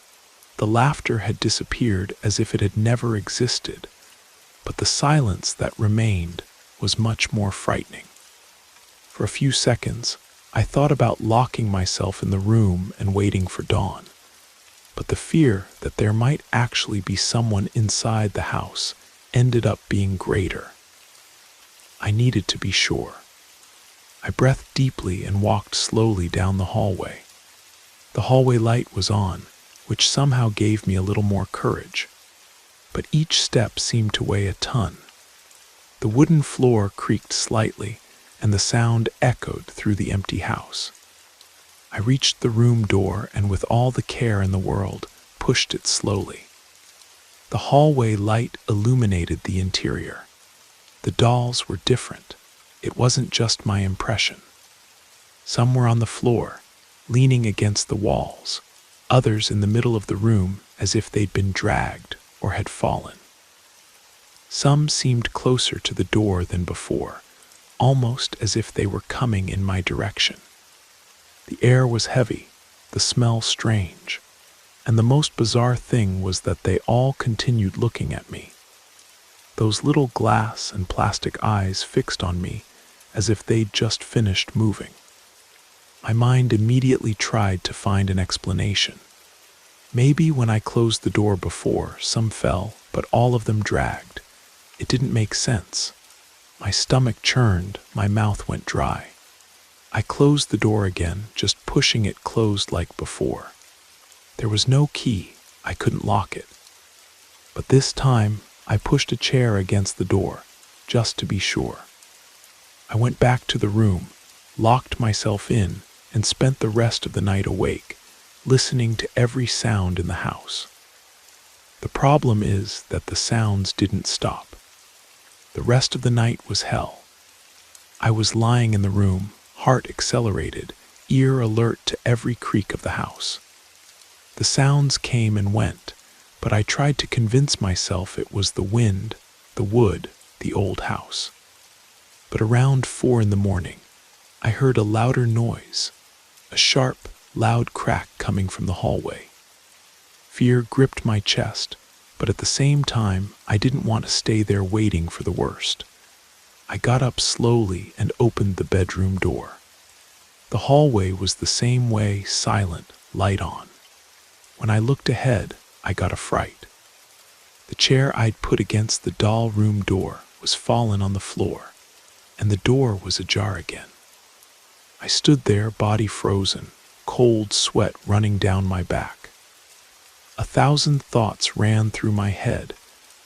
the laughter had disappeared as if it had never existed, but the silence that remained was much more frightening. For a few seconds, I thought about locking myself in the room and waiting for dawn. But the fear that there might actually be someone inside the house ended up being greater. I needed to be sure. I breathed deeply and walked slowly down the hallway. The hallway light was on, which somehow gave me a little more courage. But each step seemed to weigh a ton. The wooden floor creaked slightly, and the sound echoed through the empty house. I reached the room door and with all the care in the world, pushed it slowly. The hallway light illuminated the interior. The dolls were different. It wasn't just my impression. Some were on the floor, leaning against the walls, others in the middle of the room as if they'd been dragged or had fallen. Some seemed closer to the door than before, almost as if they were coming in my direction. The air was heavy, the smell strange, and the most bizarre thing was that they all continued looking at me. Those little glass and plastic eyes fixed on me as if they'd just finished moving. My mind immediately tried to find an explanation. Maybe when I closed the door before, some fell, but all of them dragged. It didn't make sense. My stomach churned, my mouth went dry. I closed the door again, just pushing it closed like before. There was no key, I couldn't lock it. But this time, I pushed a chair against the door, just to be sure. I went back to the room, locked myself in, and spent the rest of the night awake, listening to every sound in the house. The problem is that the sounds didn't stop. The rest of the night was hell. I was lying in the room, heart accelerated, ear alert to every creak of the house. The sounds came and went, but I tried to convince myself it was the wind, the wood, the old house. But around 4 in the morning, I heard a louder noise, a sharp, loud crack coming from the hallway. Fear gripped my chest, but at the same time, I didn't want to stay there waiting for the worst. I got up slowly and opened the bedroom door. The hallway was the same way, silent, light on. When I looked ahead, I got a fright. The chair I'd put against the doll room door was fallen on the floor, and the door was ajar again. I stood there, body frozen, cold sweat running down my back. 1,000 thoughts ran through my head,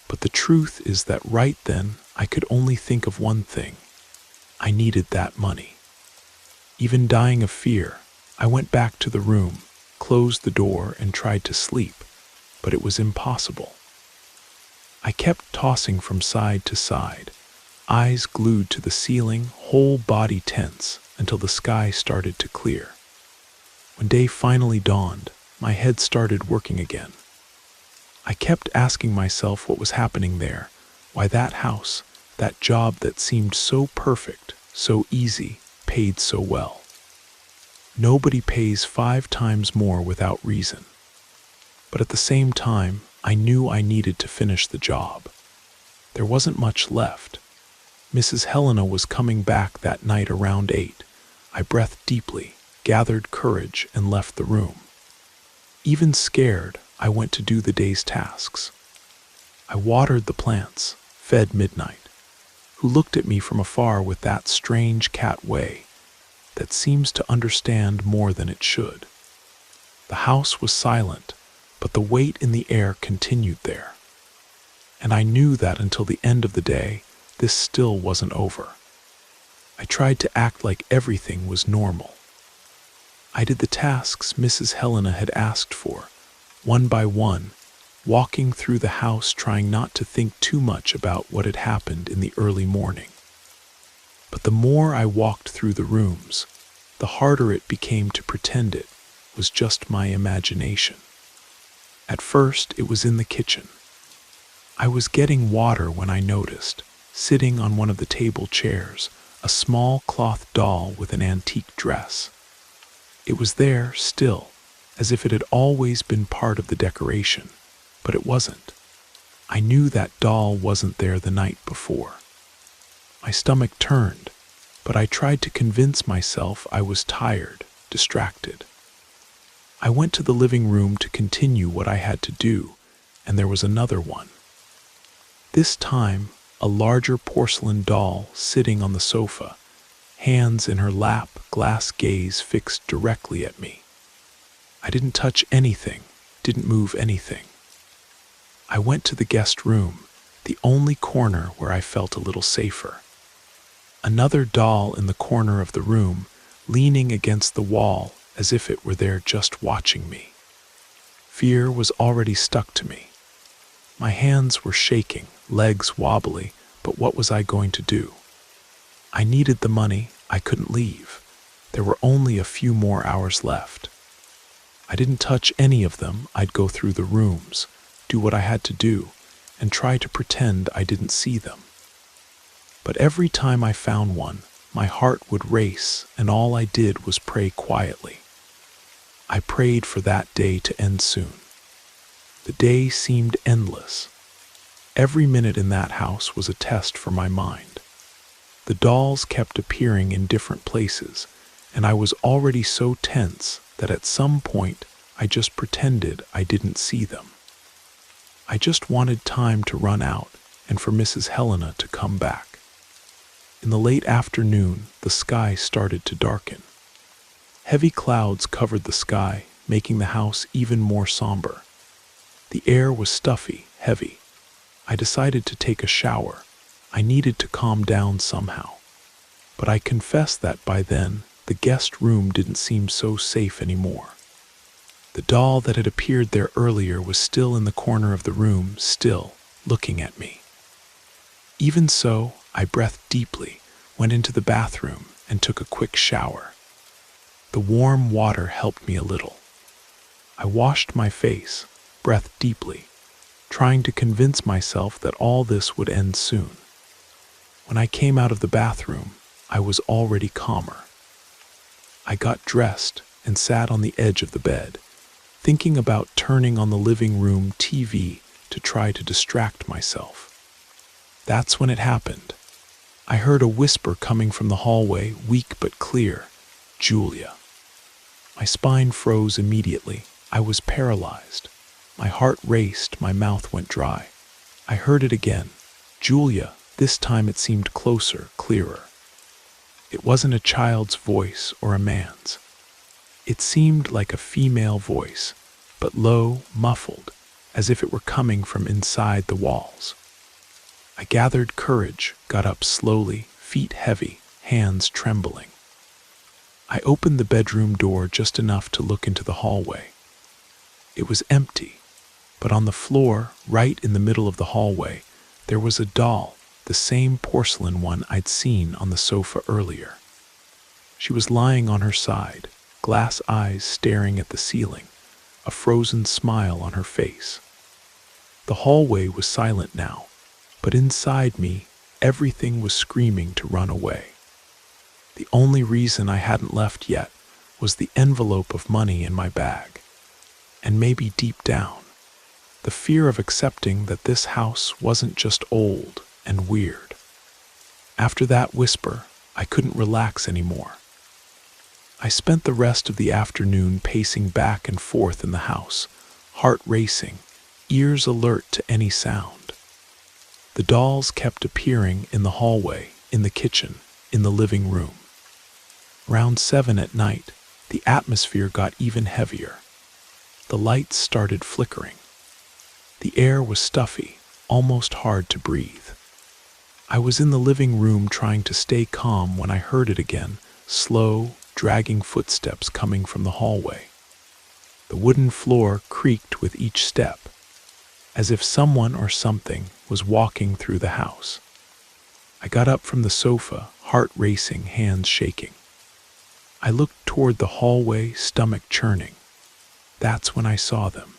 but the truth is that right then I could only think of one thing. I needed that money. Even dying of fear, I went back to the room, closed the door, and tried to sleep, but it was impossible. I kept tossing from side to side, eyes glued to the ceiling, whole body tense, until the sky started to clear. When day finally dawned, my head started working again. I kept asking myself what was happening there, why that house, that job that seemed so perfect, so easy, paid so well. Nobody pays 5 times more without reason. But at the same time, I knew I needed to finish the job. There wasn't much left. Mrs. Helena was coming back that night around 8. I breathed deeply, gathered courage, and left the room. Even scared, I went to do the day's tasks. I watered the plants, fed Midnight, who looked at me from afar with that strange cat way that seems to understand more than it should. The house was silent, but the weight in the air continued there. And I knew that until the end of the day, this still wasn't over. I tried to act like everything was normal. I did the tasks Mrs. Helena had asked for, one by one, walking through the house trying not to think too much about what had happened in the early morning. But the more I walked through the rooms, the harder it became to pretend it was just my imagination. At first, it was in the kitchen. I was getting water when I noticed, sitting on one of the table chairs, a small cloth doll with an antique dress. It was there, still, as if it had always been part of the decoration, but it wasn't. I knew that doll wasn't there the night before. My stomach turned, but I tried to convince myself I was tired, distracted. I went to the living room to continue what I had to do, and there was another one. This time, a larger porcelain doll sitting on the sofa, hands in her lap, glass gaze fixed directly at me. I didn't touch anything, didn't move anything. I went to the guest room, the only corner where I felt a little safer. Another doll in the corner of the room, leaning against the wall as if it were there just watching me. Fear was already stuck to me. My hands were shaking, legs wobbly, but what was I going to do? I needed the money, I couldn't leave. There were only a few more hours left. I didn't touch any of them. I'd go through the rooms, do what I had to do, and try to pretend I didn't see them. But every time I found one, my heart would race, and all I did was pray quietly. I prayed for that day to end soon. The day seemed endless. Every minute in that house was a test for my mind. The dolls kept appearing in different places, and I was already so tense that at some point I just pretended I didn't see them. I just wanted time to run out and for Mrs. Helena to come back. In the late afternoon, the sky started to darken. Heavy clouds covered the sky, making the house even more somber. The air was stuffy, heavy. I decided to take a shower. I needed to calm down somehow. But I confess that by then, the guest room didn't seem so safe anymore. The doll that had appeared there earlier was still in the corner of the room, still looking at me. Even so, I breathed deeply, went into the bathroom, and took a quick shower. The warm water helped me a little. I washed my face, breathed deeply, trying to convince myself that all this would end soon. When I came out of the bathroom, I was already calmer. I got dressed, and sat on the edge of the bed, thinking about turning on the living room TV to try to distract myself. That's when it happened. I heard a whisper coming from the hallway, weak but clear. "Julia." My spine froze immediately. I was paralyzed. My heart raced, my mouth went dry. I heard it again. "Julia." This time it seemed closer, clearer. It wasn't a child's voice or a man's. It seemed like a female voice, but low, muffled, as if it were coming from inside the walls. I gathered courage, got up slowly, feet heavy, hands trembling. I opened the bedroom door just enough to look into the hallway. It was empty, but on the floor, right in the middle of the hallway, there was a doll, the same porcelain one I'd seen on the sofa earlier. She was lying on her side, glass eyes staring at the ceiling, a frozen smile on her face. The hallway was silent now, but inside me, everything was screaming to run away. The only reason I hadn't left yet was the envelope of money in my bag. And maybe deep down, the fear of accepting that this house wasn't just old and weird. After that whisper, I couldn't relax anymore. I spent the rest of the afternoon pacing back and forth in the house, heart racing, ears alert to any sound. The dolls kept appearing in the hallway, in the kitchen, in the living room. Around 7 at night, the atmosphere got even heavier. The lights started flickering. The air was stuffy, almost hard to breathe. I was in the living room trying to stay calm when I heard it again, slow, dragging footsteps coming from the hallway. The wooden floor creaked with each step, as if someone or something was walking through the house. I got up from the sofa, heart racing, hands shaking. I looked toward the hallway, stomach churning. That's when I saw them.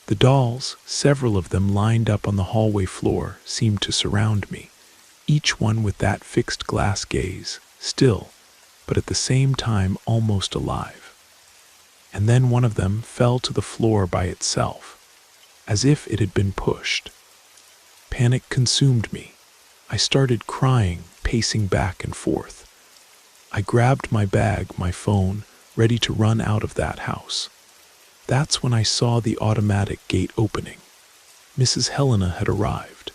The dolls, several of them lined up on the hallway floor, seemed to surround me, each one with that fixed glass gaze, still, but at the same time almost alive. And then one of them fell to the floor by itself, as if it had been pushed. Panic consumed me. I started crying, pacing back and forth. I grabbed my bag, my phone, ready to run out of that house. That's when I saw the automatic gate opening. Mrs. Helena had arrived.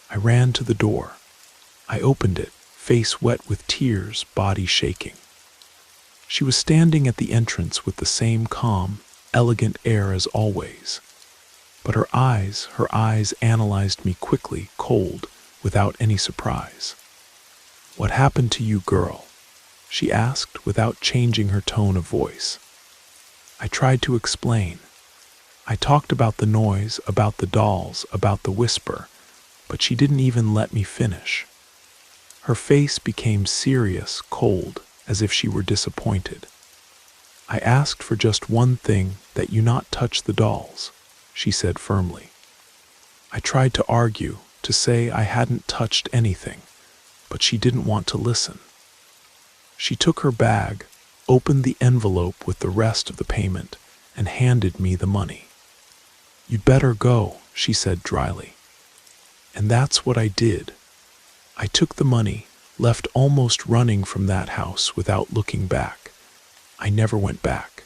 I ran to the door. I opened it, face wet with tears, body shaking. She was standing at the entrance with the same calm, elegant air as always. But her eyes analyzed me quickly, cold, without any surprise. "What happened to you, girl?" she asked without changing her tone of voice. I tried to explain. I talked about the noise, about the dolls, about the whisper, but she didn't even let me finish. Her face became serious, cold, as if she were disappointed. "I asked for just one thing, that you not touch the dolls," she said firmly. I tried to argue, to say I hadn't touched anything, but she didn't want to listen. She took her bag, opened the envelope with the rest of the payment, and handed me the money. "You'd better go," she said dryly. And that's what I did. I took the money, left almost running from that house without looking back. I never went back.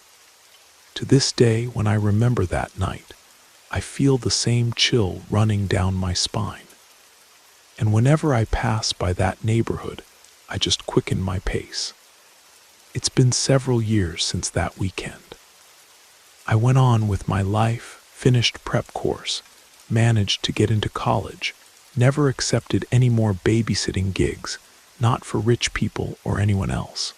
To this day, when I remember that night, I feel the same chill running down my spine. And whenever I pass by that neighborhood, I just quicken my pace. It's been several years since that weekend. I went on with my life, finished prep course, managed to get into college, never accepted any more babysitting gigs, not for rich people or anyone else.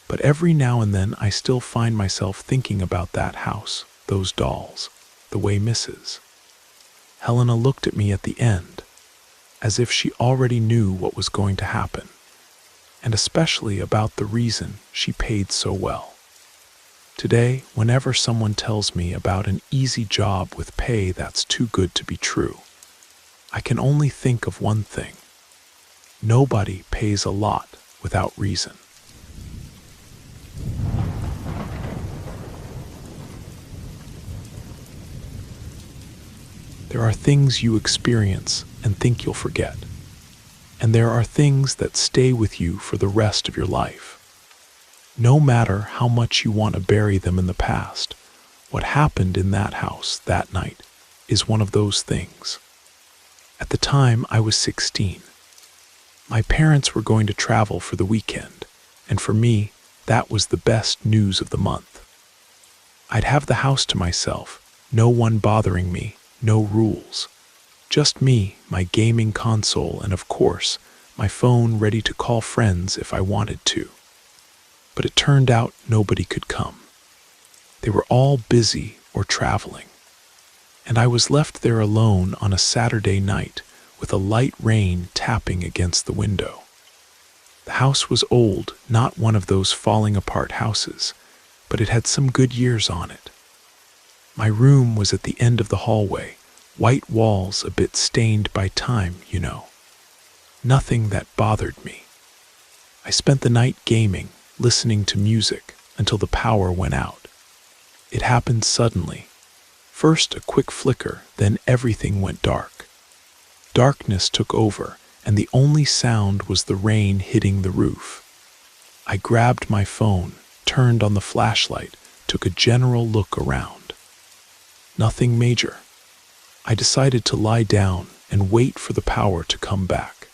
But every now and then I still find myself thinking about that house, those dolls, the way Mrs. Helena looked at me at the end, as if she already knew what was going to happen, and especially about the reason she paid so well. Today, whenever someone tells me about an easy job with pay that's too good to be true, I can only think of one thing. Nobody pays a lot without reason. There are things you experience and think you'll forget. And there are things that stay with you for the rest of your life. No matter how much you want to bury them in the past, what happened in that house that night is one of those things. At the time, I was 16. My parents were going to travel for the weekend, and for me, that was the best news of the month. I'd have the house to myself, no one bothering me, no rules. Just me, my gaming console, and of course, my phone ready to call friends if I wanted to. But it turned out nobody could come. They were all busy or traveling. And I was left there alone on a Saturday night with a light rain tapping against the window. The house was old, not one of those falling apart houses, but it had some good years on it. My room was at the end of the hallway, white walls a bit stained by time, you know. Nothing that bothered me. I spent the night gaming, listening to music, until the power went out. It happened suddenly. First a quick flicker, then everything went dark. Darkness took over, and the only sound was the rain hitting the roof. I grabbed my phone, turned on the flashlight, took a general look around. Nothing major. I decided to lie down and wait for the power to come back.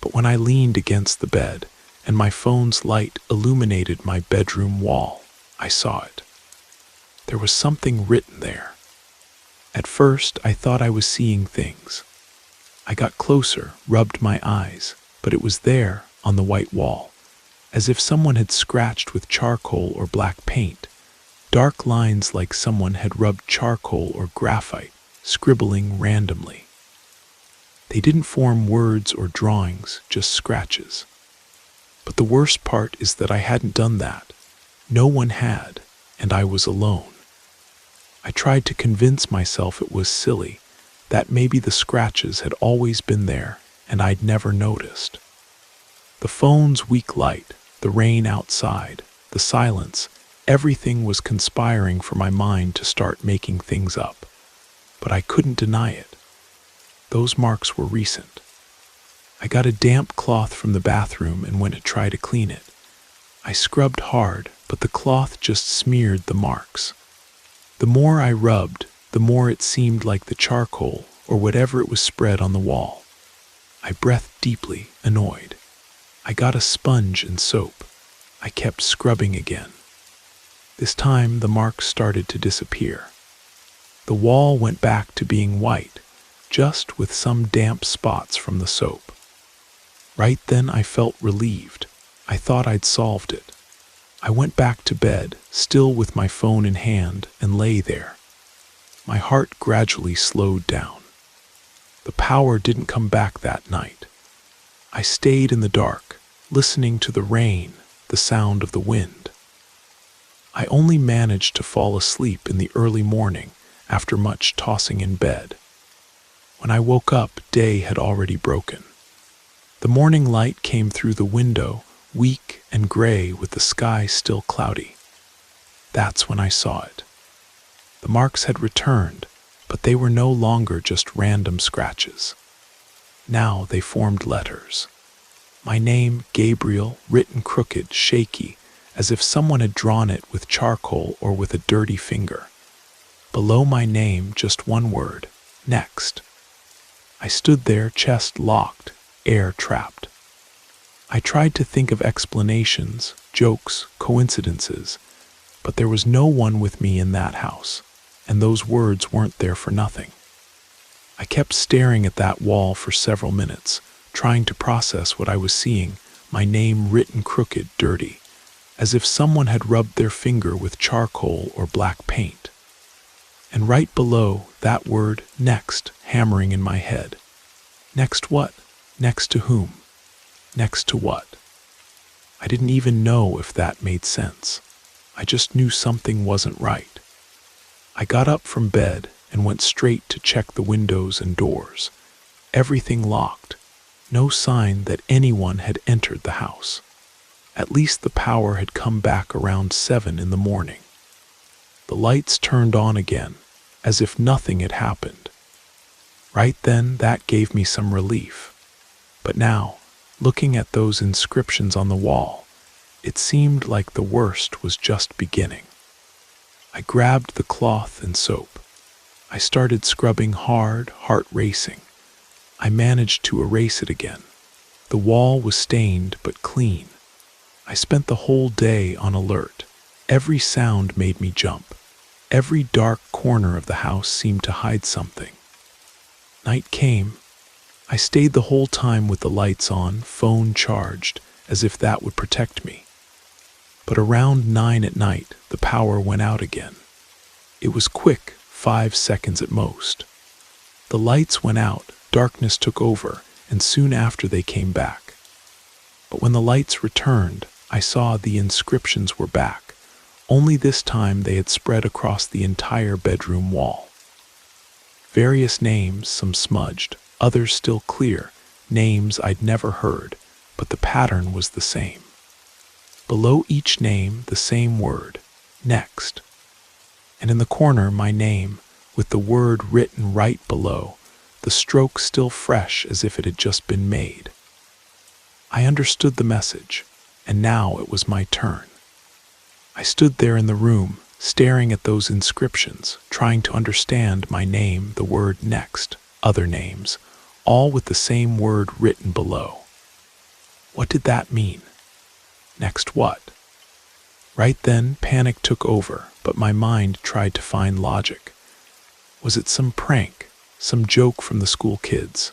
But when I leaned against the bed and my phone's light illuminated my bedroom wall, I saw it. There was something written there. At first, I thought I was seeing things. I got closer, rubbed my eyes, but it was there on the white wall, as if someone had scratched with charcoal or black paint, dark lines like someone had rubbed charcoal or graphite, scribbling randomly. They didn't form words or drawings, just scratches. But the worst part is that I hadn't done that. No one had, and I was alone. I tried to convince myself it was silly, that maybe the scratches had always been there and I'd never noticed. The phone's weak light, the rain outside, the silence, everything was conspiring for my mind to start making things up. But I couldn't deny it. Those marks were recent. I got a damp cloth from the bathroom and went to try to clean it. I scrubbed hard, but the cloth just smeared the marks. The more I rubbed, the more it seemed like the charcoal or whatever it was spread on the wall. I breathed deeply, annoyed. I got a sponge and soap. I kept scrubbing again. This time the marks started to disappear. The wall went back to being white, just with some damp spots from the soap. Right then I felt relieved. I thought I'd solved it. I went back to bed, still with my phone in hand, and lay there. My heart gradually slowed down. The power didn't come back that night. I stayed in the dark, listening to the rain, the sound of the wind. I only managed to fall asleep in the early morning after much tossing in bed. When I woke up, day had already broken. The morning light came through the window, weak and gray with the sky still cloudy. That's when I saw it. The marks had returned, but they were no longer just random scratches. Now they formed letters. My name, Gabriel, written crooked, shaky, as if someone had drawn it with charcoal or with a dirty finger. Below my name, just one word, next. I stood there, chest locked, air trapped. I tried to think of explanations, jokes, coincidences, but there was no one with me in that house, and those words weren't there for nothing. I kept staring at that wall for several minutes, trying to process what I was seeing, my name written crooked, dirty, as if someone had rubbed their finger with charcoal or black paint. And right below, that word, next, hammering in my head. Next what? Next to whom? Next to what? I didn't even know if that made sense. I just knew something wasn't right. I got up from bed and went straight to check the windows and doors. Everything locked. No sign that anyone had entered the house. At least the power had come back around 7 in the morning. The lights turned on again, as if nothing had happened. Right then, that gave me some relief. But now, looking at those inscriptions on the wall, it seemed like the worst was just beginning. I grabbed the cloth and soap. I started scrubbing hard, heart racing. I managed to erase it again. The wall was stained but clean. I spent the whole day on alert. Every sound made me jump. Every dark corner of the house seemed to hide something. Night came. I stayed the whole time with the lights on, phone charged, as if that would protect me. But around 9 at night, the power went out again. It was quick, 5 seconds at most. The lights went out, darkness took over, and soon after they came back. But when the lights returned, I saw the inscriptions were back. Only this time they had spread across the entire bedroom wall. Various names, some smudged, others still clear, names I'd never heard, but the pattern was the same. Below each name, the same word, next. And in the corner, my name, with the word written right below, the stroke still fresh as if it had just been made. I understood the message, and now it was my turn. I stood there in the room, staring at those inscriptions, trying to understand my name, the word next, other names, all with the same word written below. What did that mean? Next what? Right then, panic took over, but my mind tried to find logic. Was it some prank, some joke from the school kids?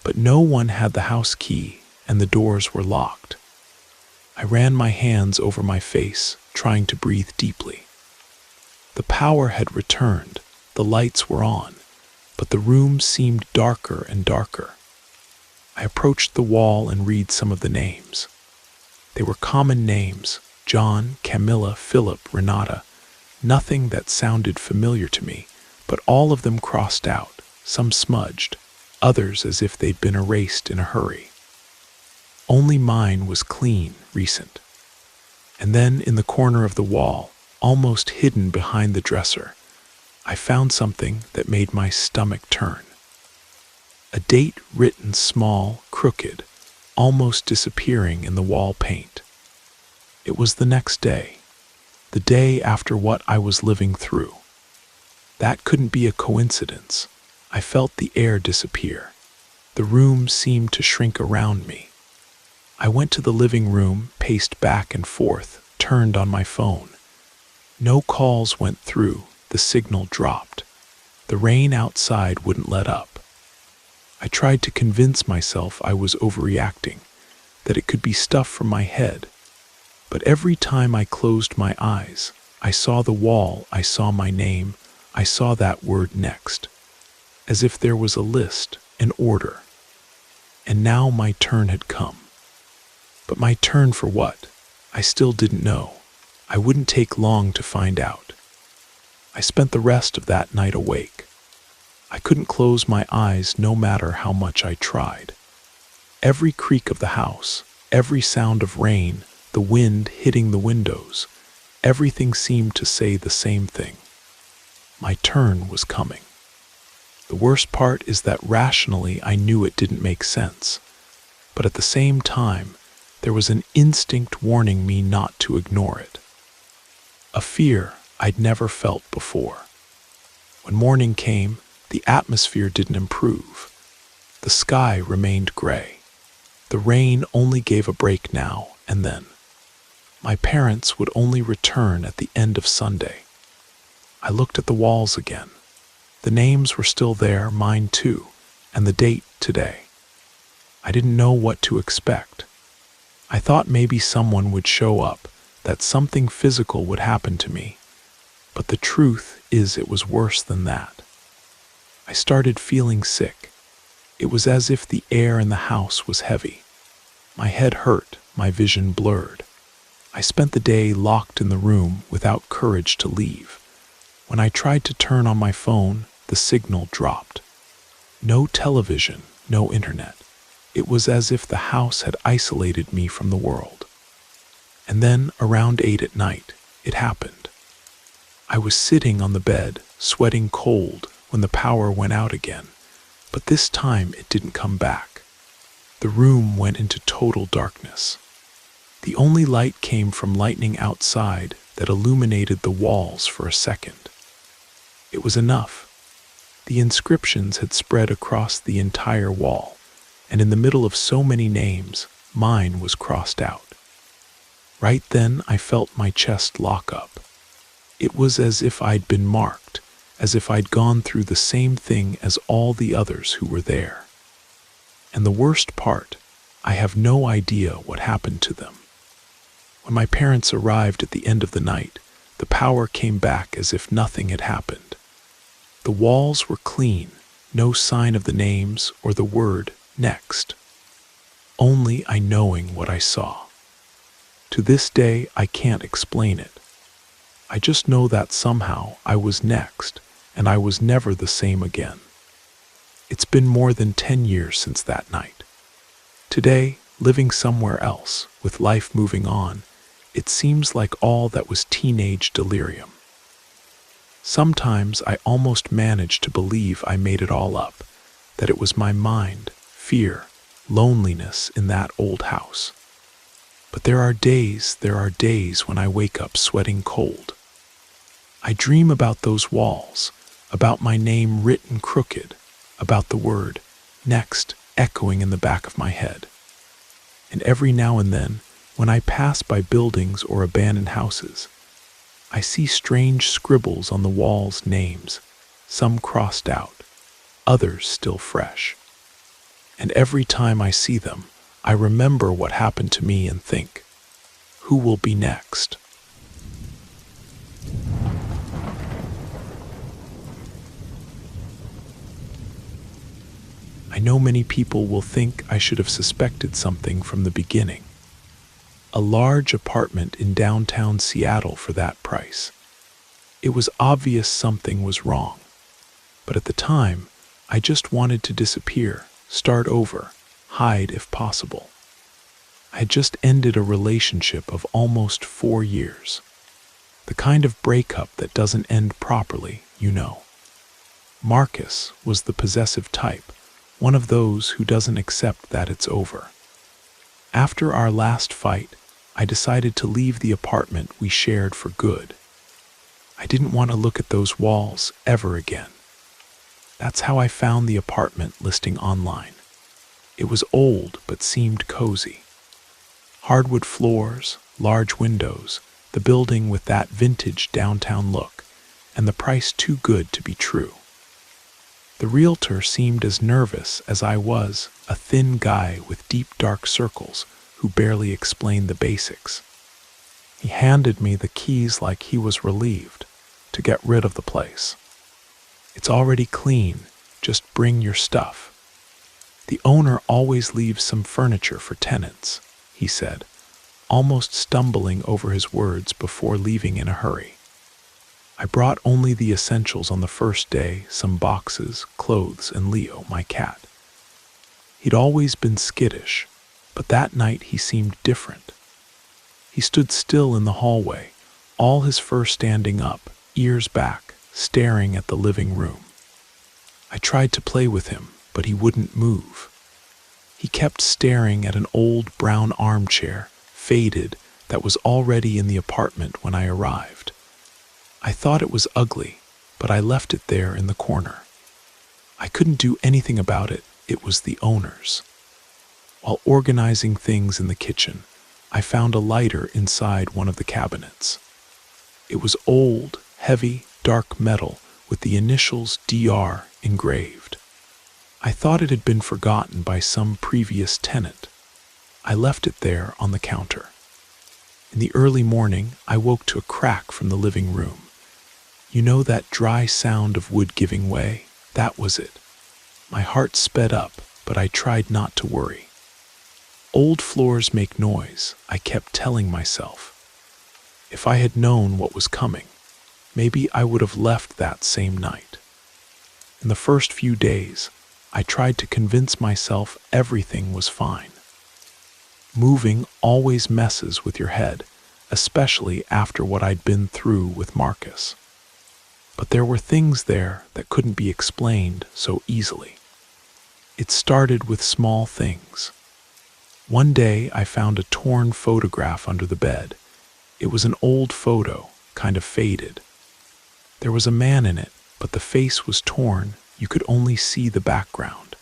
But no one had the house key, and the doors were locked. I ran my hands over my face, trying to breathe deeply. The power had returned, the lights were on, but the room seemed darker and darker. I approached the wall and read some of the names. They were common names: John, Camilla, Philip, Renata. Nothing that sounded familiar to me, but all of them crossed out, some smudged, others as if they'd been erased in a hurry. Only mine was clean, recent. And then in the corner of the wall, almost hidden behind the dresser, I found something that made my stomach turn. A date written small, crooked, almost disappearing in the wall paint. It was the next day, the day after what I was living through. That couldn't be a coincidence. I felt the air disappear. The room seemed to shrink around me. I went to the living room, paced back and forth, turned on my phone. No calls went through, the signal dropped. The rain outside wouldn't let up. I tried to convince myself I was overreacting, that it could be stuff from my head. But every time I closed my eyes, I saw the wall, I saw my name, I saw that word next. As if there was a list, an order. And now my turn had come. But my turn for what? I still didn't know. I wouldn't take long to find out. I spent the rest of that night awake. I couldn't close my eyes no matter how much I tried. Every creak of the house, every sound of rain, the wind hitting the windows, everything seemed to say the same thing. My turn was coming. The worst part is that rationally I knew it didn't make sense. But at the same time, there was an instinct warning me not to ignore it. A fear I'd never felt before. When morning came, the atmosphere didn't improve. The sky remained gray. The rain only gave a break now and then. My parents would only return at the end of Sunday. I looked at the walls again. The names were still there, mine too, and the date today. I didn't know what to expect. I thought maybe someone would show up, that something physical would happen to me. But the truth is it was worse than that. I started feeling sick. It was as if the air in the house was heavy. My head hurt, my vision blurred. I spent the day locked in the room without courage to leave. When I tried to turn on my phone, the signal dropped. No television, no internet. It was as if the house had isolated me from the world. And then, around 8 at night, it happened. I was sitting on the bed, sweating cold, when the power went out again. But this time it didn't come back. The room went into total darkness. The only light came from lightning outside that illuminated the walls for a second. It was enough. The inscriptions had spread across the entire wall, and in the middle of so many names, mine was crossed out. Right then, I felt my chest lock up. It was as if I'd been marked, as if I'd gone through the same thing as all the others who were there. And the worst part, I have no idea what happened to them. When my parents arrived at the end of the night, the power came back as if nothing had happened. The walls were clean, no sign of the names or the word next. Only I knowing what I saw. To this day, I can't explain it. I just know that somehow I was next, and I was never the same again. It's been more than 10 years since that night. Today, living somewhere else, with life moving on, it seems like all that was teenage delirium. Sometimes I almost manage to believe I made it all up, that it was my mind, fear, loneliness in that old house. But there are days when I wake up sweating cold. I dream about those walls, about my name written crooked, about the word next echoing in the back of my head. And every now and then, when I pass by buildings or abandoned houses, I see strange scribbles on the walls' names, some crossed out, others still fresh. And every time I see them, I remember what happened to me and think, who will be next? I know many people will think I should have suspected something from the beginning. A large apartment in downtown Seattle for that price. It was obvious something was wrong. But at the time, I just wanted to disappear, start over, hide if possible. I had just ended a relationship of almost 4 years. The kind of breakup that doesn't end properly, you know. Marcus was the possessive type, one of those who doesn't accept that it's over. After our last fight, I decided to leave the apartment we shared for good. I didn't want to look at those walls ever again. That's how I found the apartment listing online. It was old but seemed cozy. Hardwood floors, large windows, the building with that vintage downtown look, and the price too good to be true. The realtor seemed as nervous as I was, a thin guy with deep dark circles who barely explained the basics. He handed me the keys like he was relieved to get rid of the place. It's already clean, just bring your stuff. The owner always leaves some furniture for tenants, he said, almost stumbling over his words before leaving in a hurry. I brought only the essentials on the first day, some boxes, clothes, and Leo, my cat. He'd always been skittish, but that night he seemed different. He stood still in the hallway, all his fur standing up, ears back, staring at the living room. I tried to play with him, but he wouldn't move. He kept staring at an old brown armchair, faded, that was already in the apartment when I arrived. I thought it was ugly, but I left it there in the corner. I couldn't do anything about it, it was the owner's. While organizing things in the kitchen, I found a lighter inside one of the cabinets. It was old, heavy, dark metal with the initials DR engraved. I thought it had been forgotten by some previous tenant. I left it there on the counter. In the early morning, I woke to a crack from the living room. You know that dry sound of wood giving way? That was it. My heart sped up, but I tried not to worry. Old floors make noise, I kept telling myself. If I had known what was coming, maybe I would have left that same night. In the first few days, I tried to convince myself everything was fine. Moving always messes with your head, especially after what I'd been through with Marcus. But there were things there that couldn't be explained so easily. It started with small things. One day I found a torn photograph under the bed. It was an old photo, kind of faded. There was a man in it, but the face was torn. You could only see the background.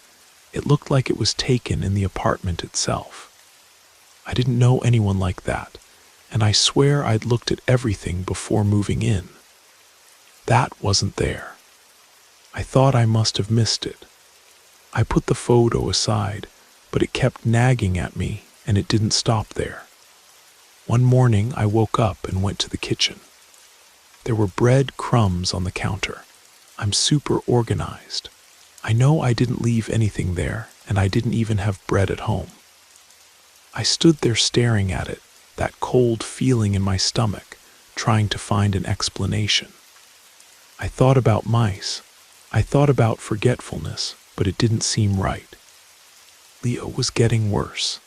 It looked like it was taken in the apartment itself. I didn't know anyone like that, and I swear I'd looked at everything before moving in. That wasn't there. I thought I must have missed it. I put the photo aside, but it kept nagging at me, and it didn't stop there. One morning I woke up and went to the kitchen. There were bread crumbs on the counter. I'm super organized. I know I didn't leave anything there, and I didn't even have bread at home. I stood there staring at it, that cold feeling in my stomach, trying to find an explanation. I thought about mice. I thought about forgetfulness, but it didn't seem right. Leo was getting worse.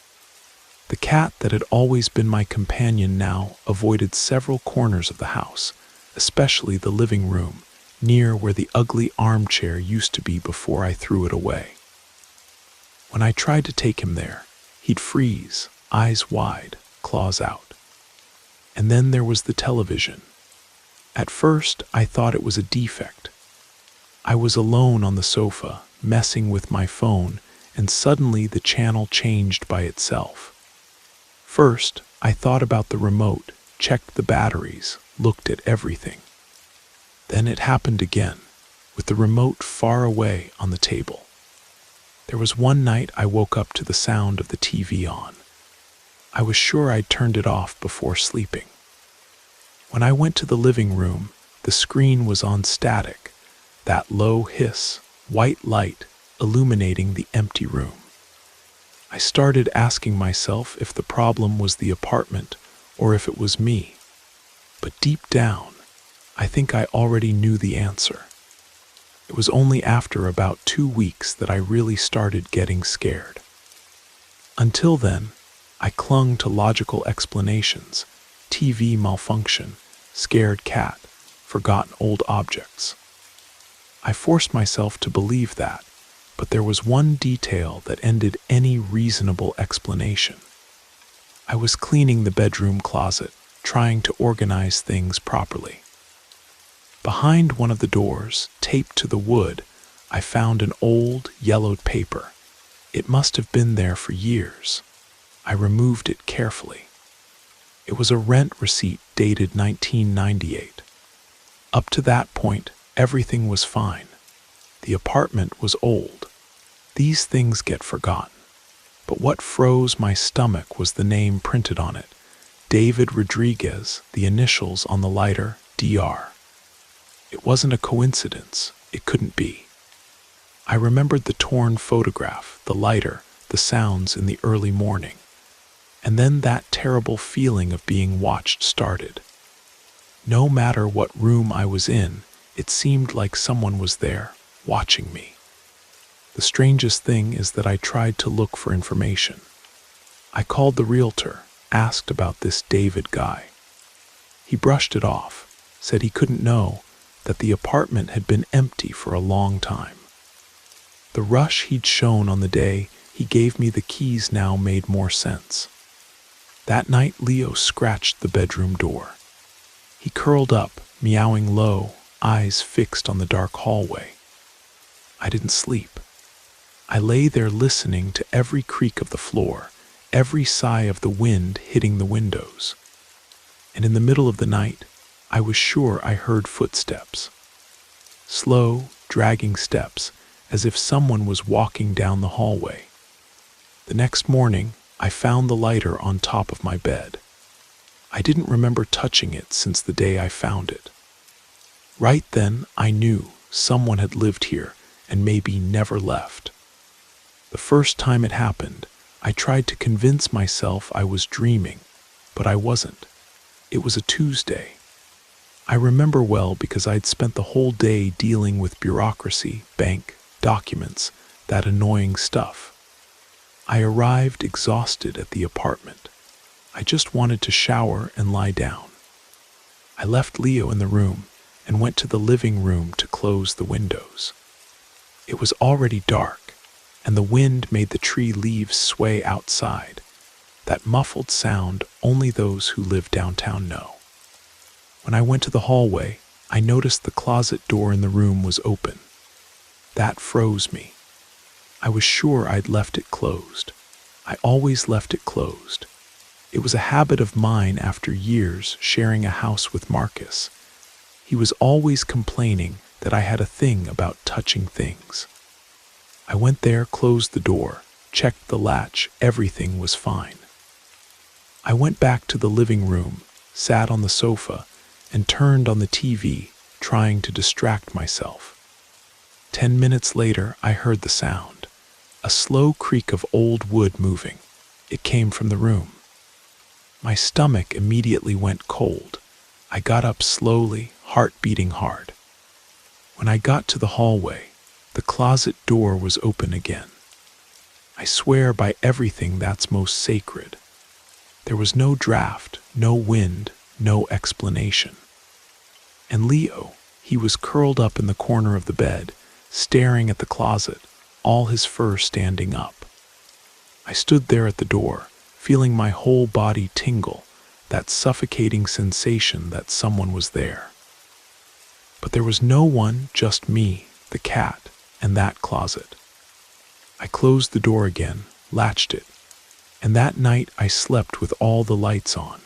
The cat that had always been my companion now avoided several corners of the house, especially the living room, near where the ugly armchair used to be before I threw it away. When I tried to take him there, he'd freeze, eyes wide, claws out. And then there was the television. At first, I thought it was a defect. I was alone on the sofa, messing with my phone, and suddenly the channel changed by itself. First, I thought about the remote, checked the batteries, looked at everything. Then it happened again, with the remote far away on the table. There was one night I woke up to the sound of the TV on. I was sure I'd turned it off before sleeping. When I went to the living room, the screen was on static, that low hiss, white light illuminating the empty room. I started asking myself if the problem was the apartment or if it was me. But deep down, I think I already knew the answer. It was only after about 2 weeks that I really started getting scared. Until then, I clung to logical explanations: TV malfunction, scared cat, forgotten old objects. I forced myself to believe that, but there was one detail that ended any reasonable explanation. I was cleaning the bedroom closet, trying to organize things properly. Behind one of the doors, taped to the wood, I found an old, yellowed paper. It must have been there for years. I removed it carefully. It was a rent receipt dated 1998. Up to that point, everything was fine. The apartment was old. These things get forgotten. But what froze my stomach was the name printed on it: David Rodriguez, the initials on the lighter, DR. It wasn't a coincidence. It couldn't be. I remembered the torn photograph, the lighter, the sounds in the early morning. And then that terrible feeling of being watched started. No matter what room I was in, it seemed like someone was there, watching me. The strangest thing is that I tried to look for information. I called the realtor, asked about this David guy. He brushed it off, said he couldn't know, that the apartment had been empty for a long time. The rush he'd shown on the day he gave me the keys now made more sense. That night Leo scratched the bedroom door. He curled up, meowing low, eyes fixed on the dark hallway. I didn't sleep. I lay there listening to every creak of the floor, every sigh of the wind hitting the windows. And in the middle of the night, I was sure I heard footsteps. Slow, dragging steps, as if someone was walking down the hallway. The next morning, I found the lighter on top of my bed. I didn't remember touching it since the day I found it. Right then, I knew someone had lived here and maybe never left. The first time it happened, I tried to convince myself I was dreaming, but I wasn't. It was a Tuesday. I remember well because I'd spent the whole day dealing with bureaucracy, bank, documents, that annoying stuff. I arrived exhausted at the apartment. I just wanted to shower and lie down. I left Leo in the room and went to the living room to close the windows. It was already dark, and the wind made the tree leaves sway outside. That muffled sound only those who live downtown know. When I went to the hallway, I noticed the closet door in the room was open. That froze me. I was sure I'd left it closed. I always left it closed. It was a habit of mine after years sharing a house with Marcus. He was always complaining that I had a thing about touching things. I went there, closed the door, checked the latch, everything was fine. I went back to the living room, sat on the sofa, and turned on the TV, trying to distract myself. 10 minutes later, I heard the sound, a slow creak of old wood moving. It came from the room. My stomach immediately went cold. I got up slowly, heart beating hard. When I got to the hallway, the closet door was open again. I swear by everything that's most sacred. There was no draft, no wind, no explanation. And Leo, he was curled up in the corner of the bed, staring at the closet, all his fur standing up. I stood there at the door, feeling my whole body tingle, that suffocating sensation that someone was there. But there was no one, just me, the cat, and that closet. I closed the door again, latched it, and that night I slept with all the lights on.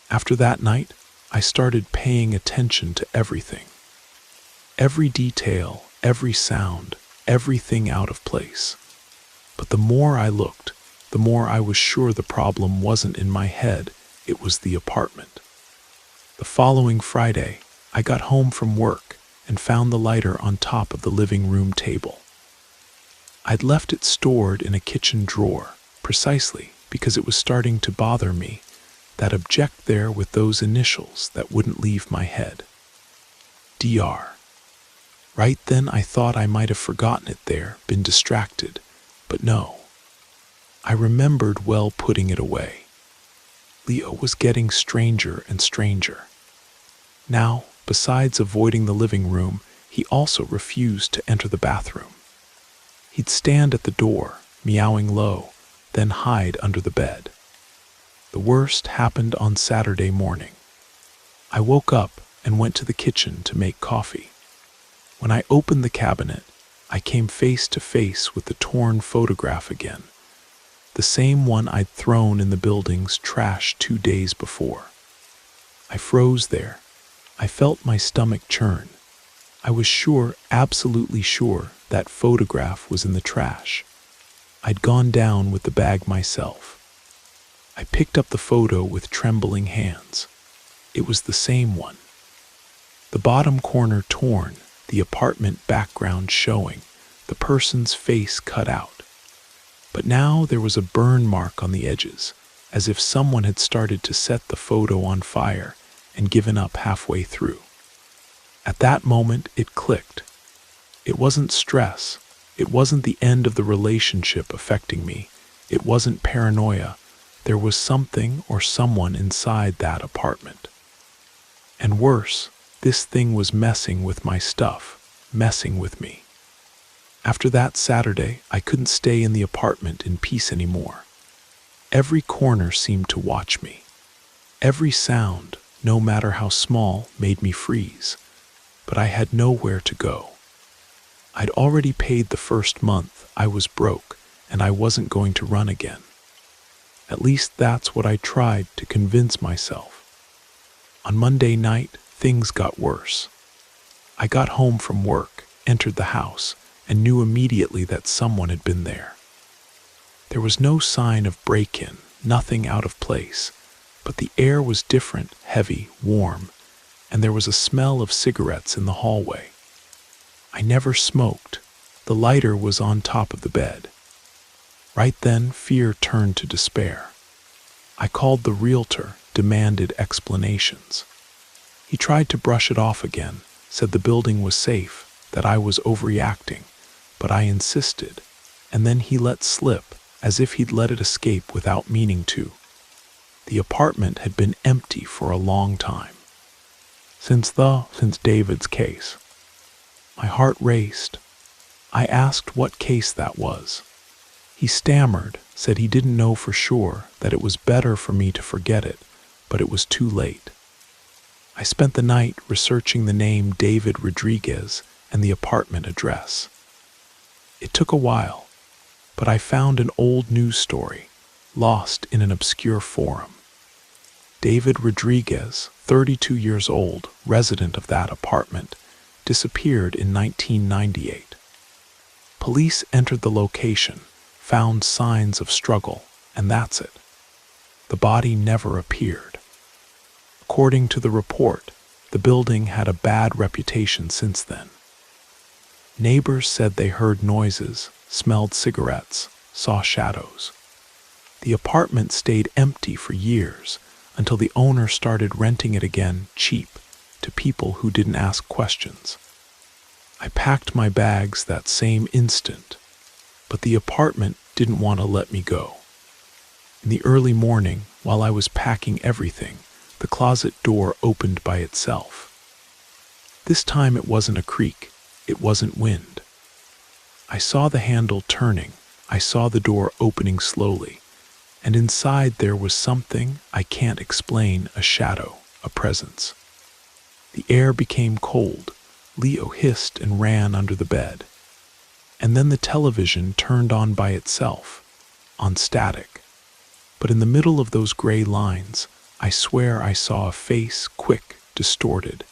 After that night, I started paying attention to everything. Every detail, every sound, everything out of place. But the more I looked, the more I was sure the problem wasn't in my head, it was the apartment. The following Friday, I got home from work and found the lighter on top of the living room table. I'd left it stored in a kitchen drawer, precisely because it was starting to bother me, that object there with those initials that wouldn't leave my head. DR. Right then I thought I might have forgotten it there, been distracted, but no. I remembered well putting it away. Leo was getting stranger and stranger. Now, besides avoiding the living room, he also refused to enter the bathroom. He'd stand at the door, meowing low, then hide under the bed. The worst happened on Saturday morning. I woke up and went to the kitchen to make coffee. When I opened the cabinet, I came face to face with the torn photograph again, the same one I'd thrown in the building's trash 2 days before. I froze there. I felt my stomach churn. I was sure, absolutely sure, that photograph was in the trash. I'd gone down with the bag myself. I picked up the photo with trembling hands. It was the same one. The bottom corner torn, the apartment background showing, the person's face cut out. But now there was a burn mark on the edges, as if someone had started to set the photo on fire and given up halfway through. At that moment, it clicked. It wasn't stress. It wasn't the end of the relationship affecting me. It wasn't paranoia. There was something or someone inside that apartment. And worse, this thing was messing with my stuff, messing with me. After that Saturday, I couldn't stay in the apartment in peace anymore. Every corner seemed to watch me. Every sound, no matter how small, made me freeze. But I had nowhere to go. I'd already paid the first month, I was broke, and I wasn't going to run again. At least that's what I tried to convince myself. On Monday night, things got worse. I got home from work, entered the house, and knew immediately that someone had been there. There was no sign of break-in, nothing out of place, but the air was different, heavy, warm, and there was a smell of cigarettes in the hallway. I never smoked. The lighter was on top of the bed. Right then, fear turned to despair. I called the realtor, demanded explanations. He tried to brush it off again, said the building was safe, that I was overreacting, but I insisted, and then he let slip, as if he'd let it escape without meaning to. The apartment had been empty for a long time. Since David's case. My heart raced. I asked what case that was. He stammered, said he didn't know for sure, that it was better for me to forget it, but it was too late. I spent the night researching the name David Rodriguez and the apartment address. It took a while, but I found an old news story, lost in an obscure forum. David Rodriguez, 32 years old, resident of that apartment, disappeared in 1998. Police entered the location, found signs of struggle, and that's it. The body never appeared. According to the report, the building had a bad reputation since then. Neighbors said they heard noises, smelled cigarettes, saw shadows. The apartment stayed empty for years until the owner started renting it again cheap to people who didn't ask questions. I packed my bags that same instant, but the apartment didn't want to let me go. In the early morning, while I was packing everything, the closet door opened by itself. This time it wasn't a creak, it wasn't wind. I saw the handle turning, I saw the door opening slowly, and inside there was something I can't explain, a shadow, a presence. The air became cold, Leo hissed and ran under the bed. And then the television turned on by itself, on static. But in the middle of those gray lines, I swear I saw a face, quick, distorted,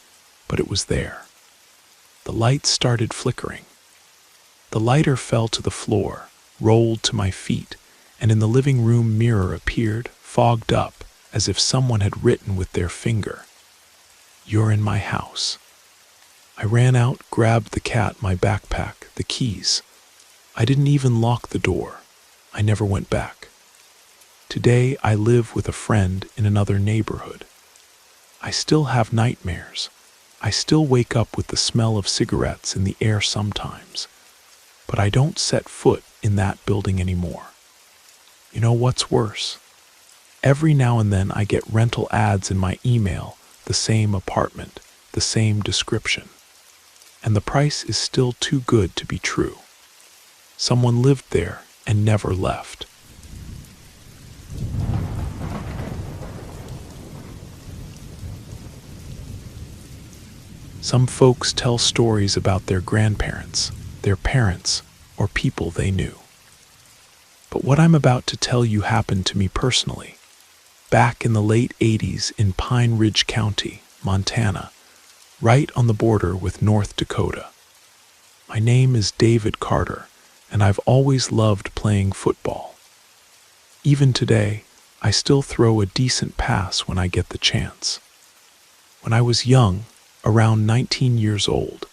but it was there. The lights started flickering. The lighter fell to the floor, rolled to my feet, and in the living room mirror appeared, fogged up, as if someone had written with their finger, "You're in my house." I ran out, grabbed the cat, my backpack, the keys. I didn't even lock the door. I never went back. Today I live with a friend in another neighborhood. I still have nightmares. I still wake up with the smell of cigarettes in the air sometimes. But I don't set foot in that building anymore. You know what's worse? Every now and then I get rental ads in my email, the same apartment, the same description. And the price is still too good to be true. Someone lived there and never left. Some folks tell stories about their grandparents, their parents, or people they knew. But what I'm about to tell you happened to me personally. Back in the late 80s in Pine Ridge County, Montana, right on the border with North Dakota. My name is David Carter, and I've always loved playing football. Even today, I still throw a decent pass when I get the chance. When I was young, around 19 years old,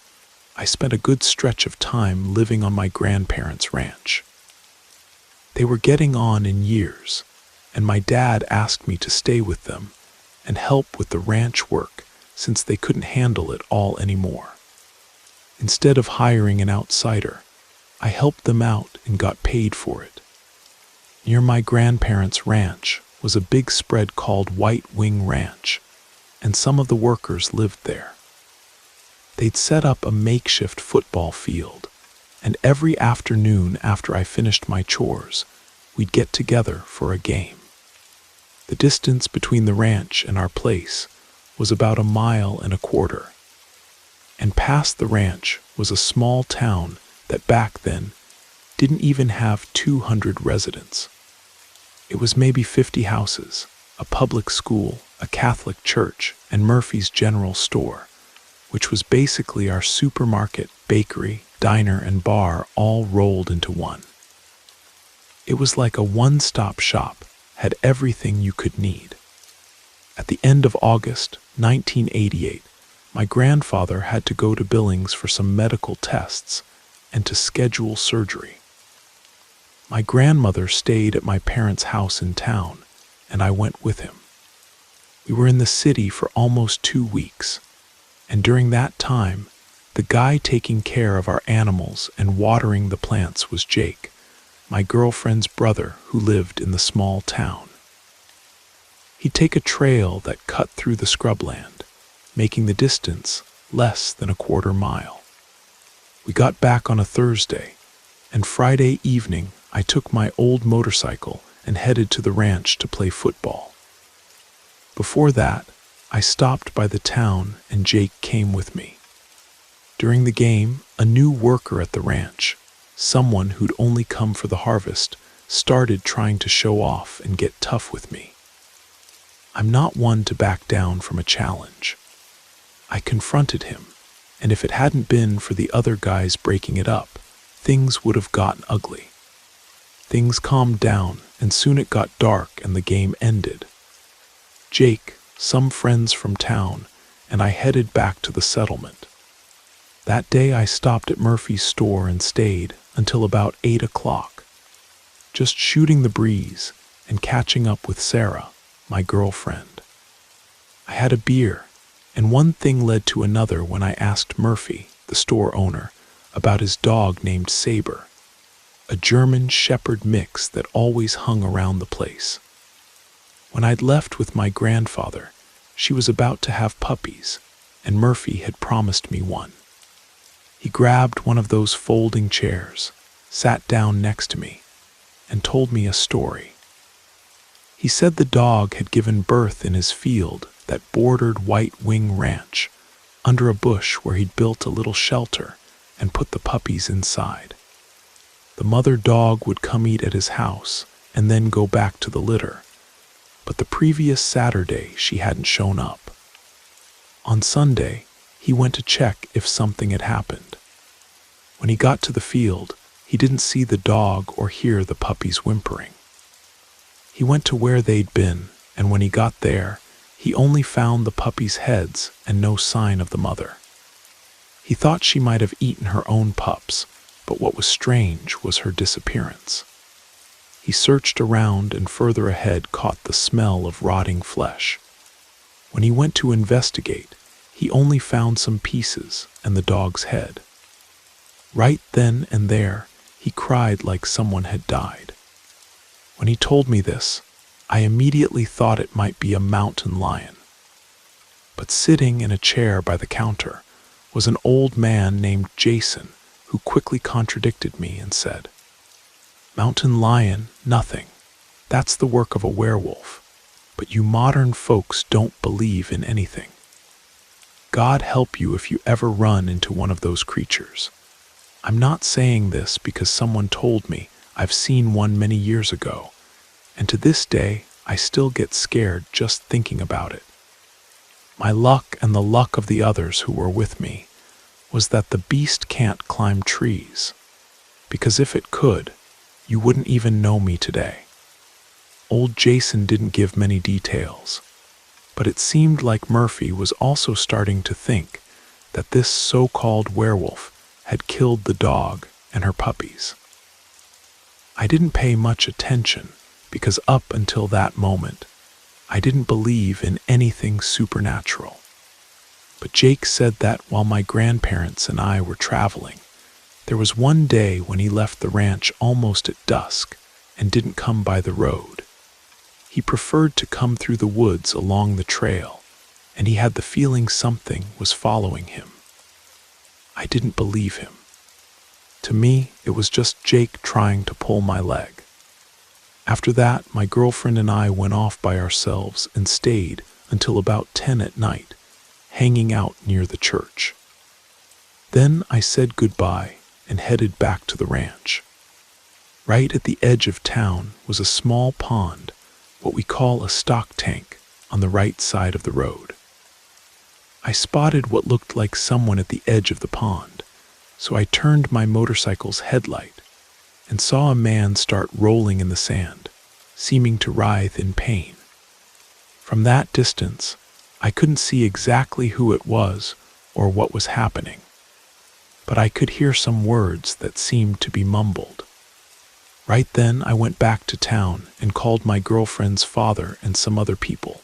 I spent a good stretch of time living on my grandparents' ranch. They were getting on in years, and my dad asked me to stay with them and help with the ranch work since they couldn't handle it all anymore. Instead of hiring an outsider, I helped them out and got paid for it. Near my grandparents' ranch was a big spread called White Wing Ranch, and some of the workers lived there. They'd set up a makeshift football field, and every afternoon after I finished my chores, we'd get together for a game. The distance between the ranch and our place was about 1.25 miles, and past the ranch was a small town that back then didn't even have 200 residents. It was maybe 50 houses, a public school, a Catholic church, and Murphy's General Store, which was basically our supermarket, bakery, diner, and bar all rolled into one. It was like a one-stop shop, had everything you could need. At the end of August 1988, my grandfather had to go to Billings for some medical tests and to schedule surgery. My grandmother stayed at my parents' house in town, and I went with him. We were in the city for almost 2 weeks, and during that time, the guy taking care of our animals and watering the plants was Jake, my girlfriend's brother who lived in the small town. He'd take a trail that cut through the scrubland, making the distance less than 1/4 mile. We got back on a Thursday, and Friday evening I took my old motorcycle and headed to the ranch to play football. Before that, I stopped by the town and Jake came with me. During the game, a new worker at the ranch, someone who'd only come for the harvest, started trying to show off and get tough with me. I'm not one to back down from a challenge. I confronted him, and if it hadn't been for the other guys breaking it up, things would have gotten ugly. Things calmed down, and soon it got dark and the game ended. Jake, some friends from town, and I headed back to the settlement. That day I stopped at Murphy's store and stayed until about 8 o'clock, just shooting the breeze and catching up with Sarah, my girlfriend. I had a beer, and one thing led to another when I asked Murphy, the store owner, about his dog named Saber, a German Shepherd mix that always hung around the place. When I'd left with my grandfather, she was about to have puppies, and Murphy had promised me one. He grabbed one of those folding chairs, sat down next to me, and told me a story. He said the dog had given birth in his field that bordered White Wing Ranch, under a bush where he'd built a little shelter and put the puppies inside. The mother dog would come eat at his house and then go back to the litter, but the previous Saturday she hadn't shown up. On Sunday, he went to check if something had happened. When he got to the field, he didn't see the dog or hear the puppies whimpering. He went to where they'd been, and when he got there, he only found the puppies' heads and no sign of the mother. He thought she might have eaten her own pups, but what was strange was her disappearance. He searched around and further ahead caught the smell of rotting flesh. When he went to investigate, he only found some pieces and the dog's head. Right then and there, he cried like someone had died. When he told me this, I immediately thought it might be a mountain lion. But sitting in a chair by the counter was an old man named Jason, who quickly contradicted me and said, "Mountain lion, nothing. That's the work of a werewolf. But you modern folks don't believe in anything. God help you if you ever run into one of those creatures. I'm not saying this because someone told me I've seen one many years ago, and to this day I still get scared just thinking about it. My luck and the luck of the others who were with me was that the beast can't climb trees, because if it could, you wouldn't even know me today." Old Jason didn't give many details, but it seemed like Murphy was also starting to think that this so-called werewolf had killed the dog and her puppies. I didn't pay much attention because up until that moment, I didn't believe in anything supernatural. But Jake said that while my grandparents and I were traveling, there was one day when he left the ranch almost at dusk and didn't come by the road. He preferred to come through the woods along the trail, and he had the feeling something was following him. I didn't believe him. To me, it was just Jake trying to pull my leg. After that, my girlfriend and I went off by ourselves and stayed until about 10 at night, hanging out near the church. Then I said goodbye and headed back to the ranch. Right at the edge of town was a small pond, what we call a stock tank, on the right side of the road. I spotted what looked like someone at the edge of the pond, so I turned my motorcycle's headlight and saw a man start rolling in the sand, seeming to writhe in pain. From that distance, I couldn't see exactly who it was or what was happening, but I could hear some words that seemed to be mumbled. Right then, I went back to town and called my girlfriend's father and some other people,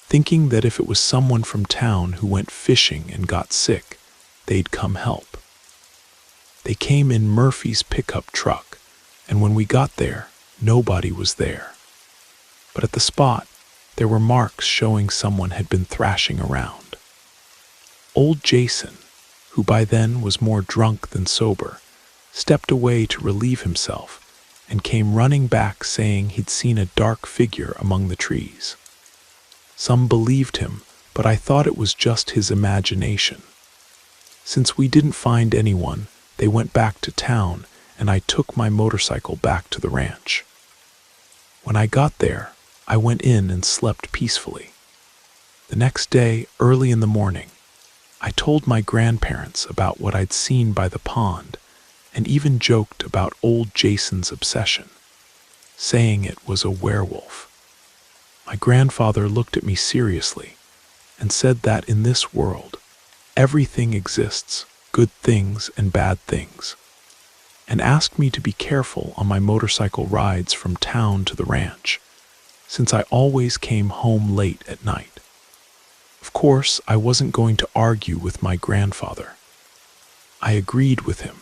thinking that if it was someone from town who went fishing and got sick, they'd come help. They came in Murphy's pickup truck, and when we got there, nobody was there. But at the spot, there were marks showing someone had been thrashing around. Old Jason, who by then was more drunk than sober, stepped away to relieve himself and came running back saying he'd seen a dark figure among the trees. Some believed him, but I thought it was just his imagination. Since we didn't find anyone, they went back to town and I took my motorcycle back to the ranch. When I got there, I went in and slept peacefully. The next day, early in the morning, I told my grandparents about what I'd seen by the pond and even joked about old Jason's obsession, saying it was a werewolf. My grandfather looked at me seriously and said that in this world, everything exists, good things and bad things, and asked me to be careful on my motorcycle rides from town to the ranch, since I always came home late at night. Of course, I wasn't going to argue with my grandfather. I agreed with him,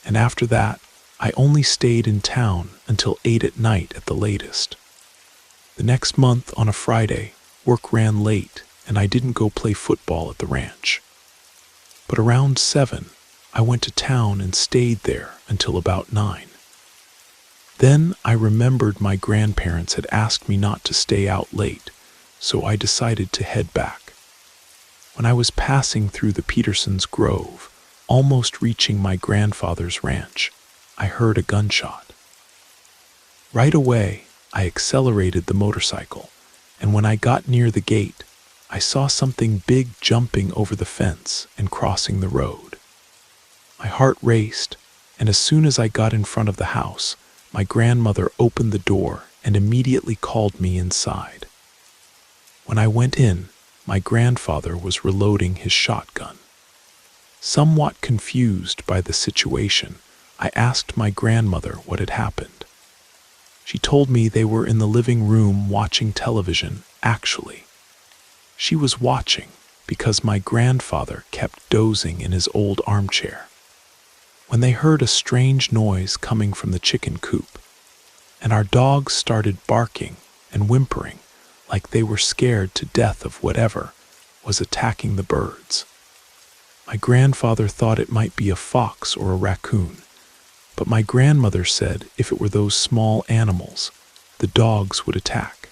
and after that, I only stayed in town until 8 at night at the latest. The next month on a Friday, work ran late and I didn't go play football at the ranch. But around 7, I went to town and stayed there until about 9. Then I remembered my grandparents had asked me not to stay out late, so I decided to head back. When I was passing through the Petersons' grove, almost reaching my grandfather's ranch, I heard a gunshot. Right away, I accelerated the motorcycle, and when I got near the gate, I saw something big jumping over the fence and crossing the road. My heart raced, and as soon as I got in front of the house, my grandmother opened the door and immediately called me inside. When I went in, my grandfather was reloading his shotgun. Somewhat confused by the situation, I asked my grandmother what had happened. She told me they were in the living room watching television, actually. She was watching because my grandfather kept dozing in his old armchair, when they heard a strange noise coming from the chicken coop, and our dogs started barking and whimpering like they were scared to death of whatever was attacking the birds. My grandfather thought it might be a fox or a raccoon, but my grandmother said if it were those small animals, the dogs would attack.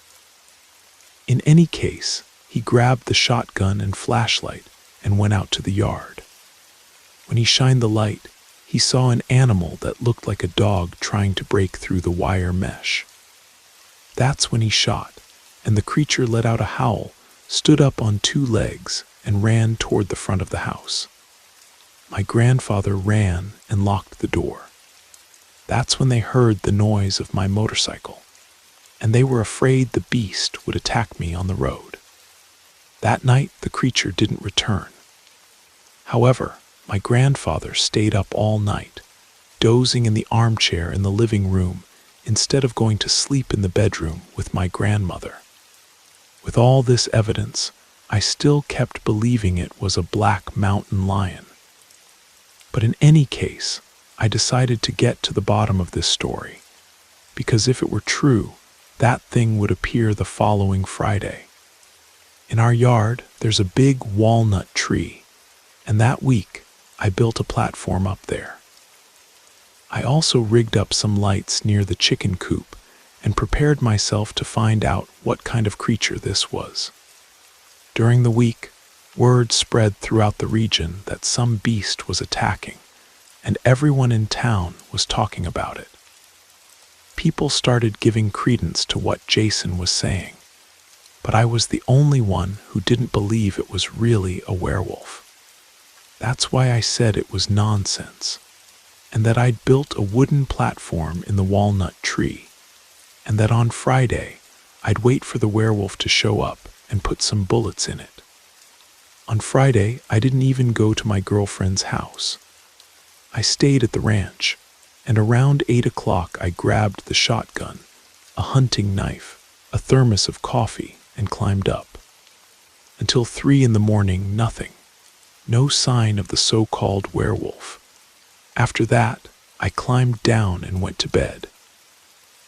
In any case, he grabbed the shotgun and flashlight and went out to the yard. When he shined the light, he saw an animal that looked like a dog trying to break through the wire mesh. That's when he shot, and the creature let out a howl, stood up on 2 legs, and ran toward the front of the house. My grandfather ran and locked the door. That's when they heard the noise of my motorcycle, and they were afraid the beast would attack me on the road. That night, the creature didn't return. However, my grandfather stayed up all night, dozing in the armchair in the living room instead of going to sleep in the bedroom with my grandmother. With all this evidence, I still kept believing it was a black mountain lion. But in any case, I decided to get to the bottom of this story, because if it were true, that thing would appear the following Friday. In our yard, there's a big walnut tree, and that week, I built a platform up there. I also rigged up some lights near the chicken coop and prepared myself to find out what kind of creature this was. During the week, word spread throughout the region that some beast was attacking, and everyone in town was talking about it. People started giving credence to what Jason was saying, but I was the only one who didn't believe it was really a werewolf. That's why I said it was nonsense, and that I'd built a wooden platform in the walnut tree, and that on Friday I'd wait for the werewolf to show up and put some bullets in it. On Friday, I didn't even go to my girlfriend's house. I stayed at the ranch, and around 8 o'clock I grabbed the shotgun, a hunting knife, a thermos of coffee, and climbed up. Until 3 in the morning, nothing. No sign of the so-called werewolf. After that, I climbed down and went to bed.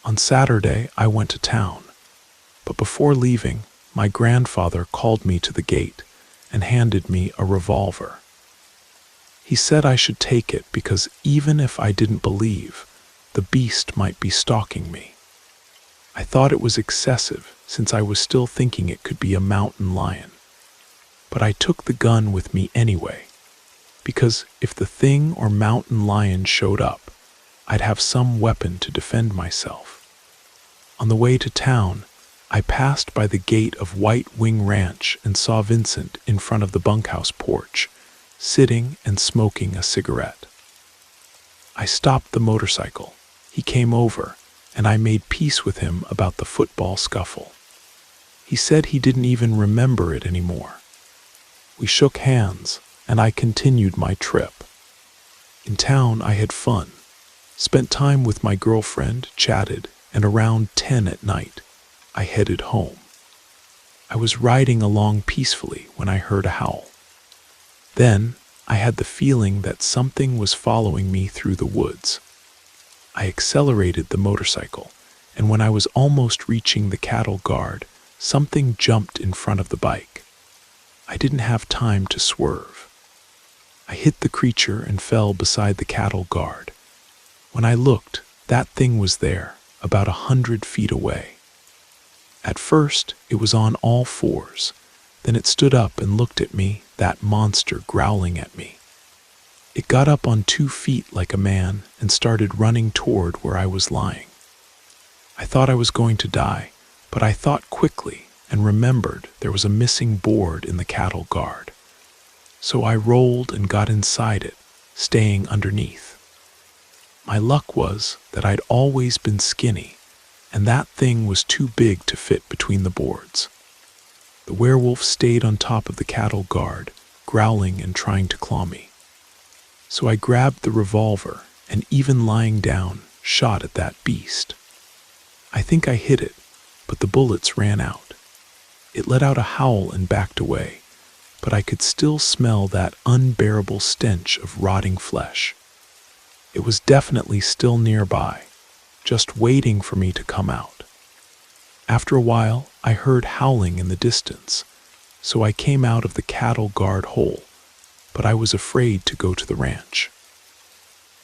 On Saturday, I went to town, but before leaving, my grandfather called me to the gate and handed me a revolver. He said I should take it because even if I didn't believe, the beast might be stalking me. I thought it was excessive since I was still thinking it could be a mountain lion. But I took the gun with me anyway, because if the thing or mountain lion showed up, I'd have some weapon to defend myself. On the way to town, I passed by the gate of White Wing Ranch and saw Vincent in front of the bunkhouse porch, sitting and smoking a cigarette. I stopped the motorcycle. He came over, and I made peace with him about the football scuffle. He said he didn't even remember it anymore. We shook hands, and I continued my trip. In town, I had fun, spent time with my girlfriend, chatted, and around 10 at night, I headed home. I was riding along peacefully when I heard a howl. Then, I had the feeling that something was following me through the woods. I accelerated the motorcycle, and when I was almost reaching the cattle guard, something jumped in front of the bike. I didn't have time to swerve. I hit the creature and fell beside the cattle guard. When I looked, that thing was there, about 100 feet away. At first, it was on all fours. Then it stood up and looked at me, that monster growling at me. It got up on 2 feet like a man and started running toward where I was lying. I thought I was going to die, but I thought quickly and remembered there was a missing board in the cattle guard. So I rolled and got inside it, staying underneath. My luck was that I'd always been skinny, and that thing was too big to fit between the boards. The werewolf stayed on top of the cattle guard, growling and trying to claw me. So I grabbed the revolver and, even lying down, shot at that beast. I think I hit it, but the bullets ran out. It let out a howl and backed away, but I could still smell that unbearable stench of rotting flesh. It was definitely still nearby, just waiting for me to come out. After a while, I heard howling in the distance, so I came out of the cattle guard hole, but I was afraid to go to the ranch.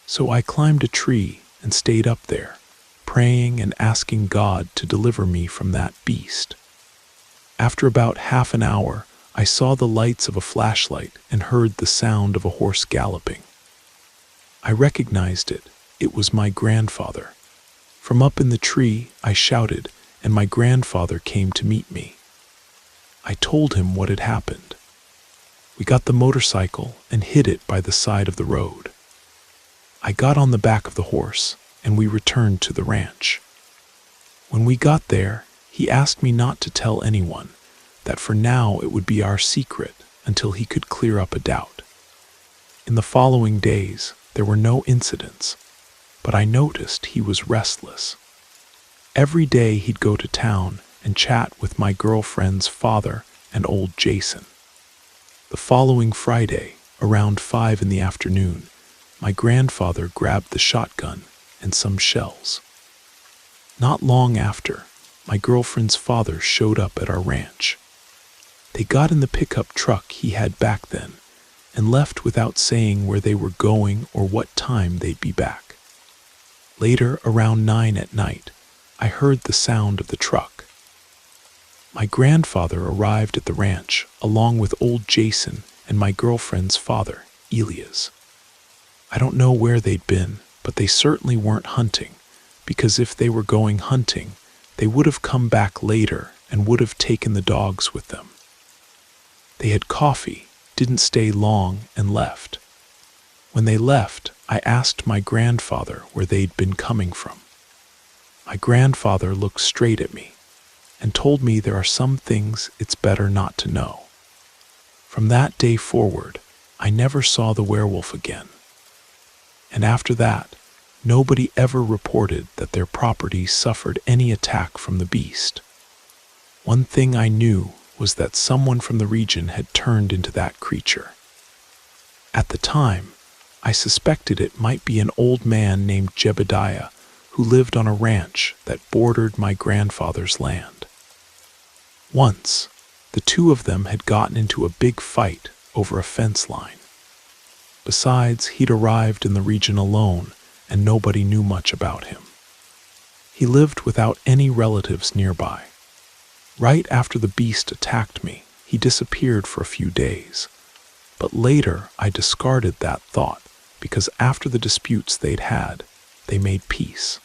So I climbed a tree and stayed up there, praying and asking God to deliver me from that beast. After about half an hour, I saw the lights of a flashlight and heard the sound of a horse galloping. I recognized it. It was my grandfather. From up in the tree, I shouted, and my grandfather came to meet me. I told him what had happened. We got the motorcycle and hid it by the side of the road. I got on the back of the horse, and we returned to the ranch. When we got there, he asked me not to tell anyone, that for now it would be our secret until he could clear up a doubt. In the following days, there were no incidents, but I noticed he was restless. Every day he'd go to town and chat with my girlfriend's father and old Jason. The following Friday, around 5 in the afternoon, my grandfather grabbed the shotgun and some shells. Not long after, my girlfriend's father showed up at our ranch. They got in the pickup truck he had back then and left without saying where they were going or what time they'd be back. Later, around 9 at night, I heard the sound of the truck. My grandfather arrived at the ranch along with old Jason and my girlfriend's father, Elias. I don't know where they'd been, but they certainly weren't hunting, because if they were going hunting, they would have come back later and would have taken the dogs with them. They had coffee, didn't stay long, and left. When they left, I asked my grandfather where they'd been coming from. My grandfather looked straight at me and told me there are some things it's better not to know. From that day forward, I never saw the werewolf again. And after that, nobody ever reported that their property suffered any attack from the beast. One thing I knew was that someone from the region had turned into that creature. At the time, I suspected it might be an old man named Jebediah who lived on a ranch that bordered my grandfather's land. Once, the two of them had gotten into a big fight over a fence line. Besides, he'd arrived in the region alone, and nobody knew much about him. He lived without any relatives nearby. Right after the beast attacked me, he disappeared for a few days. But later, I discarded that thought, because after the disputes they'd had, they made peace.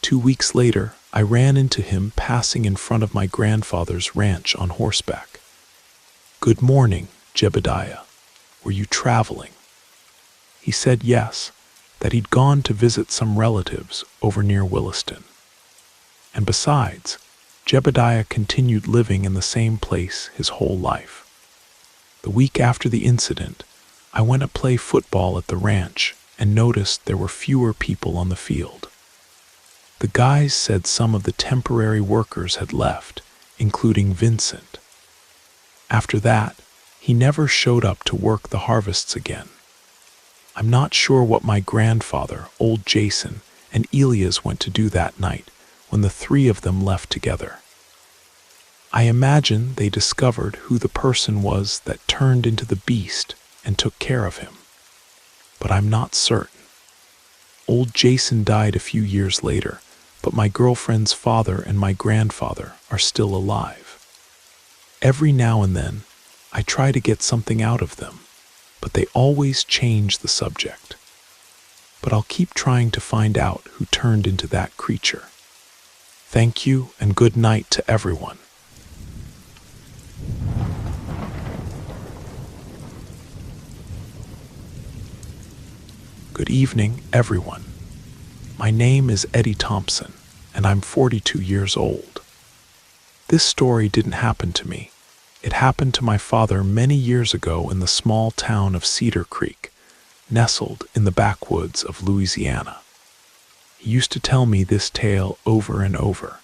2 weeks later, I ran into him passing in front of my grandfather's ranch on horseback. "Good morning, Jebediah. Were you traveling?" He said yes, that he'd gone to visit some relatives over near Williston. And besides, Jebediah continued living in the same place his whole life. The week after the incident, I went to play football at the ranch and noticed there were fewer people on the field. The guys said some of the temporary workers had left, including Vincent. After that, he never showed up to work the harvests again. I'm not sure what my grandfather, old Jason, and Elias went to do that night when the three of them left together. I imagine they discovered who the person was that turned into the beast and took care of him. But I'm not certain. Old Jason died a few years later, but my girlfriend's father and my grandfather are still alive. Every now and then, I try to get something out of them, but they always change the subject. But I'll keep trying to find out who turned into that creature. Thank you and good night to everyone. Good evening, everyone. My name is Eddie Thompson, and I'm 42 years old. This story didn't happen to me. It happened to my father many years ago in the small town of Cedar Creek, nestled in the backwoods of Louisiana. He used to tell me this tale over and over,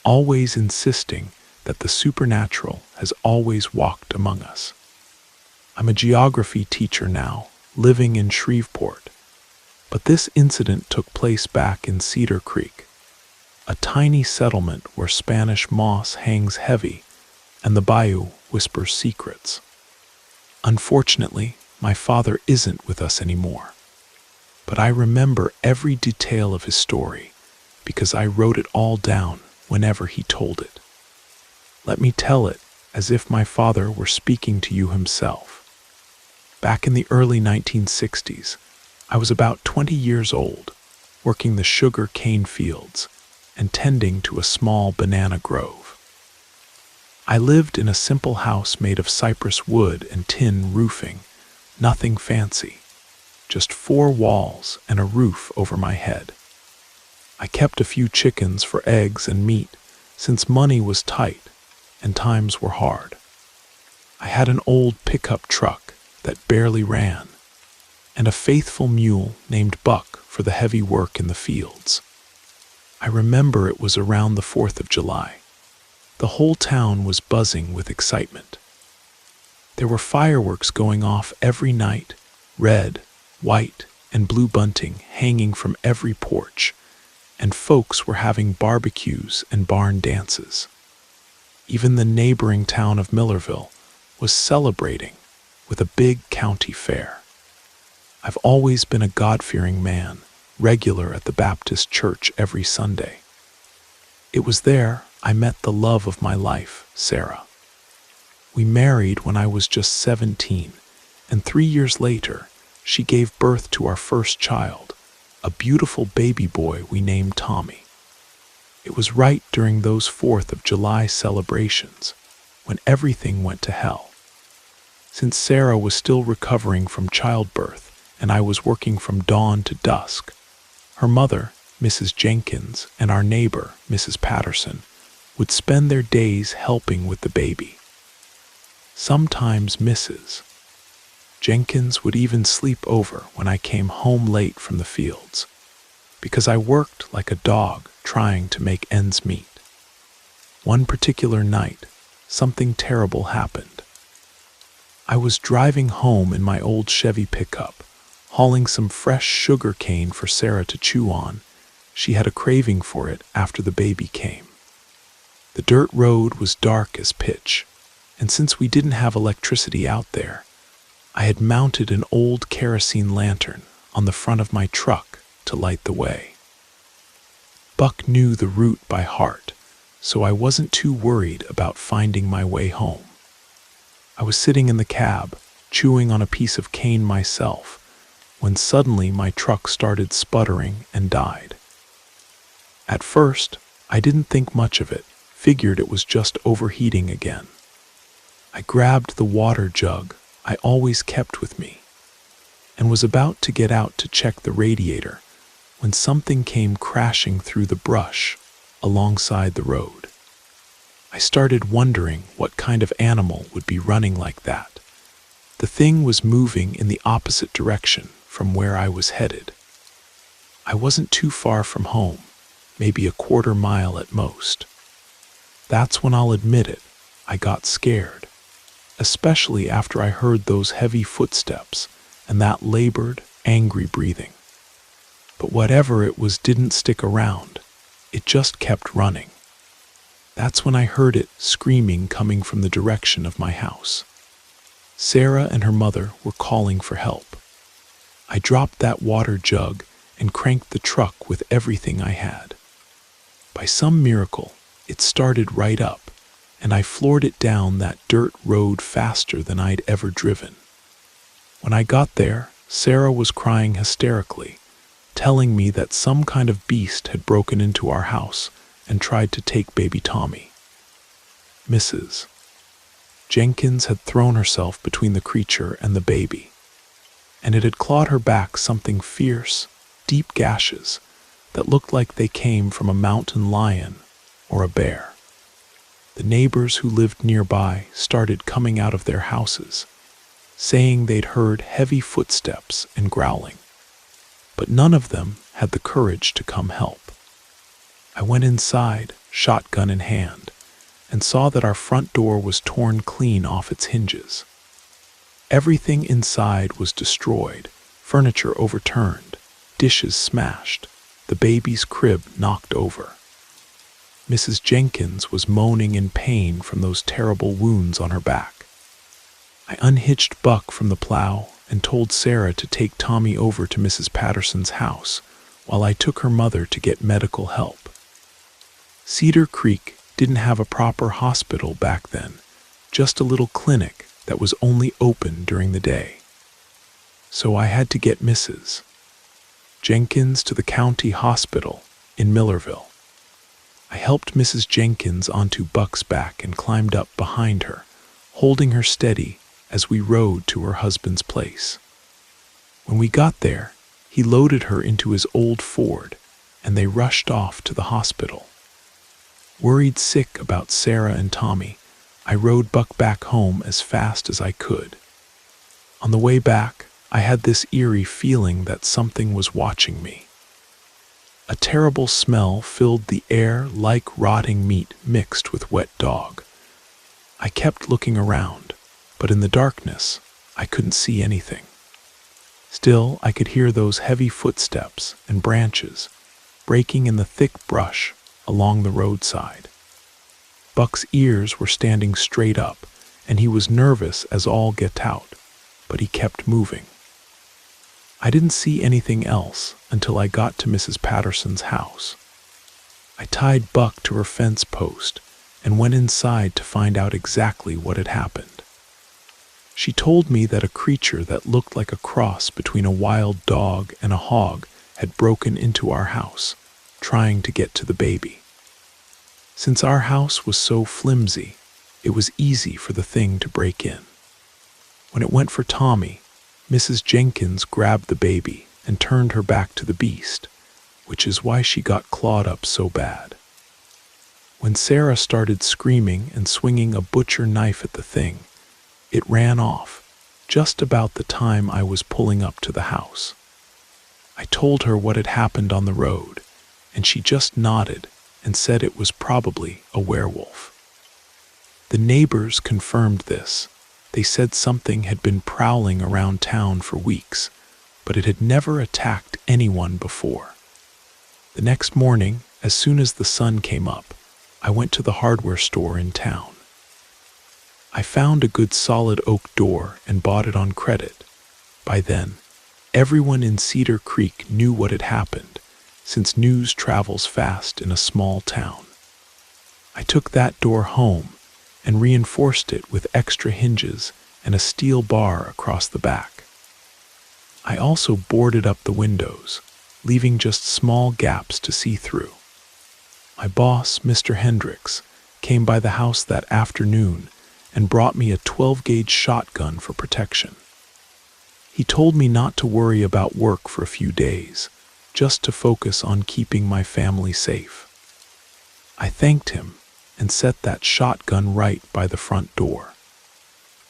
always insisting that the supernatural has always walked among us. I'm a geography teacher now, living in Shreveport, but this incident took place back in Cedar Creek, a tiny settlement where Spanish moss hangs heavy and the bayou whispers secrets. Unfortunately, my father isn't with us anymore, but I remember every detail of his story because I wrote it all down whenever he told it. Let me tell it as if my father were speaking to you himself. Back in the early 1960s, I was about 20 years old, working the sugar cane fields and tending to a small banana grove. I lived in a simple house made of cypress wood and tin roofing, nothing fancy, just 4 walls and a roof over my head. I kept a few chickens for eggs and meat, since money was tight and times were hard. I had an old pickup truck that barely ran, and a faithful mule named Buck for the heavy work in the fields. I remember it was around the 4th of July. The whole town was buzzing with excitement. There were fireworks going off every night, red, white, and blue bunting hanging from every porch, and folks were having barbecues and barn dances. Even the neighboring town of Millerville was celebrating with a big county fair. I've always been a God-fearing man, regular at the Baptist church every Sunday. It was there I met the love of my life, Sarah. We married when I was just 17, and 3 years later, she gave birth to our first child, a beautiful baby boy we named Tommy. It was right during those 4th of July celebrations, when everything went to hell. Since Sarah was still recovering from childbirth, and I was working from dawn to dusk, her mother, Mrs. Jenkins, and our neighbor, Mrs. Patterson, would spend their days helping with the baby. Sometimes Mrs. Jenkins would even sleep over when I came home late from the fields, because I worked like a dog trying to make ends meet. One particular night, something terrible happened. I was driving home in my old Chevy pickup, hauling some fresh sugar cane for Sarah to chew on. She had a craving for it after the baby came. The dirt road was dark as pitch, and since we didn't have electricity out there, I had mounted an old kerosene lantern on the front of my truck to light the way. Buck knew the route by heart, so I wasn't too worried about finding my way home. I was sitting in the cab, chewing on a piece of cane myself, when suddenly my truck started sputtering and died. At first, I didn't think much of it, figured it was just overheating again. I grabbed the water jug I always kept with me and was about to get out to check the radiator when something came crashing through the brush alongside the road. I started wondering what kind of animal would be running like that. The thing was moving in the opposite direction from where I was headed. I wasn't too far from home, maybe a quarter mile at most. That's when I'll admit it, I got scared, especially after I heard those heavy footsteps and that labored, angry breathing. But whatever it was didn't stick around. It just kept running. That's when I heard it screaming coming from the direction of my house. Sarah and her mother were calling for help. I dropped that water jug and cranked the truck with everything I had. By some miracle, it started right up, and I floored it down that dirt road faster than I'd ever driven. When I got there, Sarah was crying hysterically, telling me that some kind of beast had broken into our house and tried to take baby Tommy. Mrs. Jenkins had thrown herself between the creature and the baby, and it had clawed her back something fierce, deep gashes that looked like they came from a mountain lion or a bear. The neighbors who lived nearby started coming out of their houses, saying they'd heard heavy footsteps and growling, but none of them had the courage to come help. I went inside, shotgun in hand, and saw that our front door was torn clean off its hinges. Everything inside was destroyed, furniture overturned, dishes smashed, the baby's crib knocked over. Mrs. Jenkins was moaning in pain from those terrible wounds on her back. I unhitched Buck from the plow and told Sarah to take Tommy over to Mrs. Patterson's house while I took her mother to get medical help. Cedar Creek didn't have a proper hospital back then, just a little clinic that was only open during the day. So I had to get Mrs. Jenkins to the county hospital in Millerville. I helped Mrs. Jenkins onto Buck's back and climbed up behind her, holding her steady as we rode to her husband's place. When we got there, he loaded her into his old Ford, and they rushed off to the hospital. Worried sick about Sarah and Tommy, I rode Buck back home as fast as I could. On the way back, I had this eerie feeling that something was watching me. A terrible smell filled the air like rotting meat mixed with wet dog. I kept looking around, but in the darkness, I couldn't see anything. Still, I could hear those heavy footsteps and branches breaking in the thick brush along the roadside. Buck's ears were standing straight up, and he was nervous as all get out, but he kept moving. I didn't see anything else until I got to Mrs. Patterson's house. I tied Buck to her fence post and went inside to find out exactly what had happened. She told me that a creature that looked like a cross between a wild dog and a hog had broken into our house, trying to get to the baby. Since our house was so flimsy, it was easy for the thing to break in. When it went for Tommy, Mrs. Jenkins grabbed the baby and turned her back to the beast, which is why she got clawed up so bad. When Sarah started screaming and swinging a butcher knife at the thing, it ran off, just about the time I was pulling up to the house. I told her what had happened on the road, and she just nodded and said it was probably a werewolf. The neighbors confirmed this. They said something had been prowling around town for weeks, but it had never attacked anyone before. The next morning, as soon as the sun came up, I went to the hardware store in town. I found a good solid oak door and bought it on credit. By then, everyone in Cedar Creek knew what had happened, since news travels fast in a small town. I took that door home and reinforced it with extra hinges and a steel bar across the back. I also boarded up the windows, leaving just small gaps to see through. My boss, Mr. Hendricks, came by the house that afternoon and brought me a 12-gauge shotgun for protection. He told me not to worry about work for a few days, just to focus on keeping my family safe. I thanked him and set that shotgun right by the front door.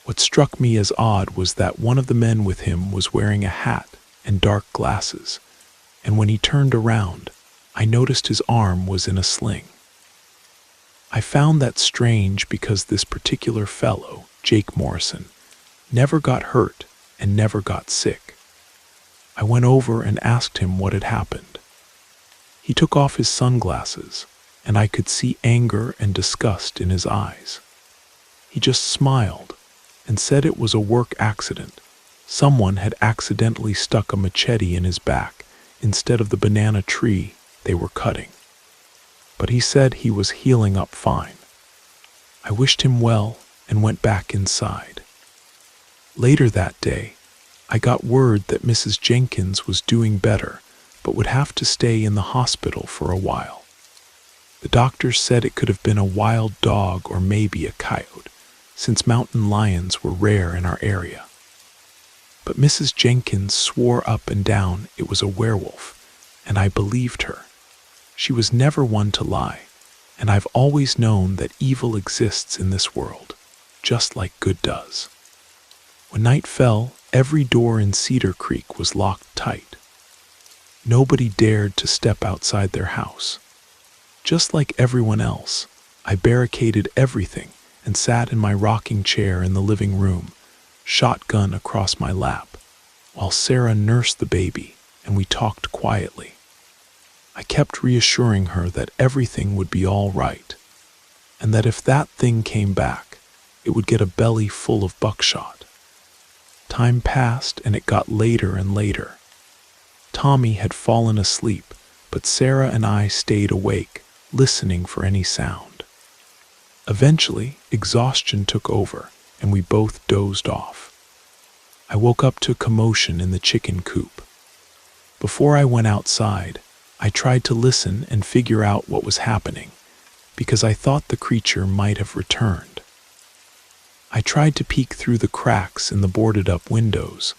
What struck me as odd was that one of the men with him was wearing a hat and dark glasses, and when he turned around, I noticed his arm was in a sling. I found that strange because this particular fellow, Jake Morrison, never got hurt and never got sick. I went over and asked him what had happened. He took off his sunglasses, and I could see anger and disgust in his eyes. He just smiled and said it was a work accident. Someone had accidentally stuck a machete in his back instead of the banana tree they were cutting. But he said he was healing up fine. I wished him well and went back inside. Later that day, I got word that Mrs. Jenkins was doing better, but would have to stay in the hospital for a while. The doctors said it could have been a wild dog or maybe a coyote, since mountain lions were rare in our area. But Mrs. Jenkins swore up and down it was a werewolf, and I believed her. She was never one to lie, and I've always known that evil exists in this world, just like good does. When night fell, every door in Cedar Creek was locked tight. Nobody dared to step outside their house. Just like everyone else, I barricaded everything and sat in my rocking chair in the living room, shotgun across my lap, while Sarah nursed the baby and we talked quietly. I kept reassuring her that everything would be all right, and that if that thing came back, it would get a belly full of buckshot. Time passed and it got later and later. Tommy had fallen asleep, but Sarah and I stayed awake, listening for any sound. Eventually, exhaustion took over, and we both dozed off. I woke up to commotion in the chicken coop. Before I went outside, I tried to listen and figure out what was happening, because I thought the creature might have returned. I tried to peek through the cracks in the boarded-up windows,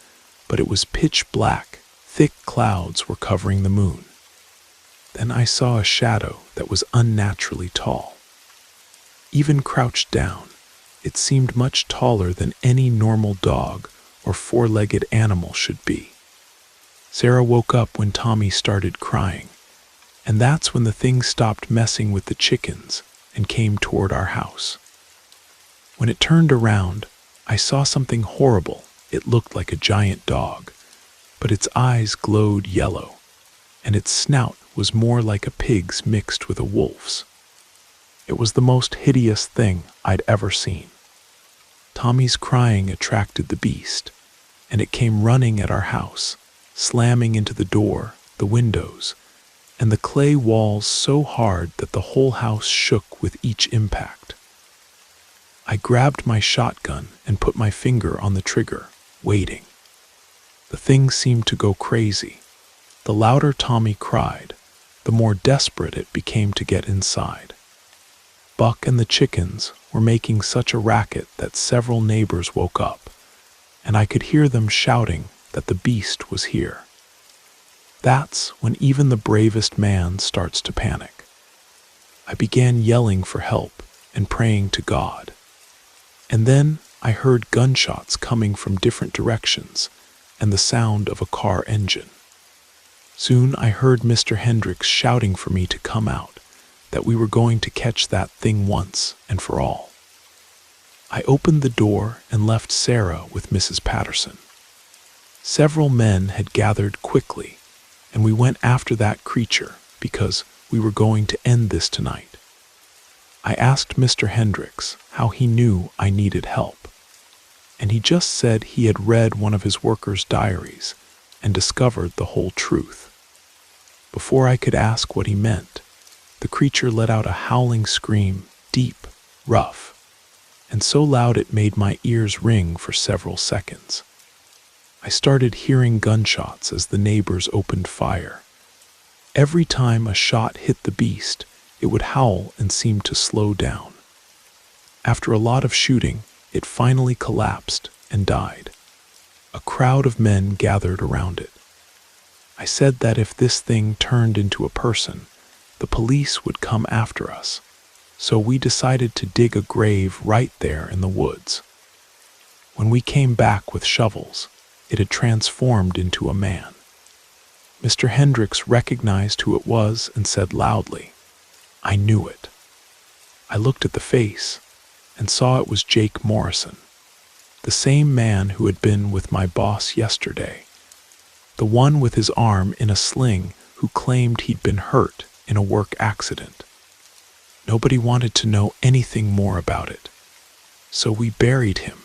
but it was pitch black. Thick clouds were covering the moon. Then I saw a shadow that was unnaturally tall. Even crouched down, it seemed much taller than any normal dog or four-legged animal should be. Sarah woke up when Tommy started crying, and that's when the thing stopped messing with the chickens and came toward our house. When it turned around, I saw something horrible. It looked like a giant dog, but its eyes glowed yellow, and its snout was more like a pig's mixed with a wolf's. It was the most hideous thing I'd ever seen. Tommy's crying attracted the beast, and it came running at our house, slamming into the door, the windows, and the clay walls so hard that the whole house shook with each impact. I grabbed my shotgun and put my finger on the trigger, waiting. The thing seemed to go crazy. The louder Tommy cried, the more desperate it became to get inside. Buck and the chickens were making such a racket that several neighbors woke up, and I could hear them shouting that the beast was here. That's when even the bravest man starts to panic. I began yelling for help and praying to God. And then I heard gunshots coming from different directions and the sound of a car engine. Soon I heard Mr. Hendricks shouting for me to come out, that we were going to catch that thing once and for all. I opened the door and left Sarah with Mrs. Patterson. Several men had gathered quickly, and we went after that creature because we were going to end this tonight. I asked Mr. Hendricks how he knew I needed help, and he just said he had read one of his workers' diaries and discovered the whole truth. Before I could ask what he meant, the creature let out a howling scream, deep, rough, and so loud it made my ears ring for several seconds. I started hearing gunshots as the neighbors opened fire. Every time a shot hit the beast, it would howl and seem to slow down. After a lot of shooting, it finally collapsed and died. A crowd of men gathered around it. I said that if this thing turned into a person, the police would come after us, so we decided to dig a grave right there in the woods. When we came back with shovels, it had transformed into a man. Mr. Hendricks recognized who it was and said loudly, "I knew it." I looked at the face and saw it was Jake Morrison, the same man who had been with my boss yesterday, the one with his arm in a sling who claimed he'd been hurt in a work accident. Nobody wanted to know anything more about it, so we buried him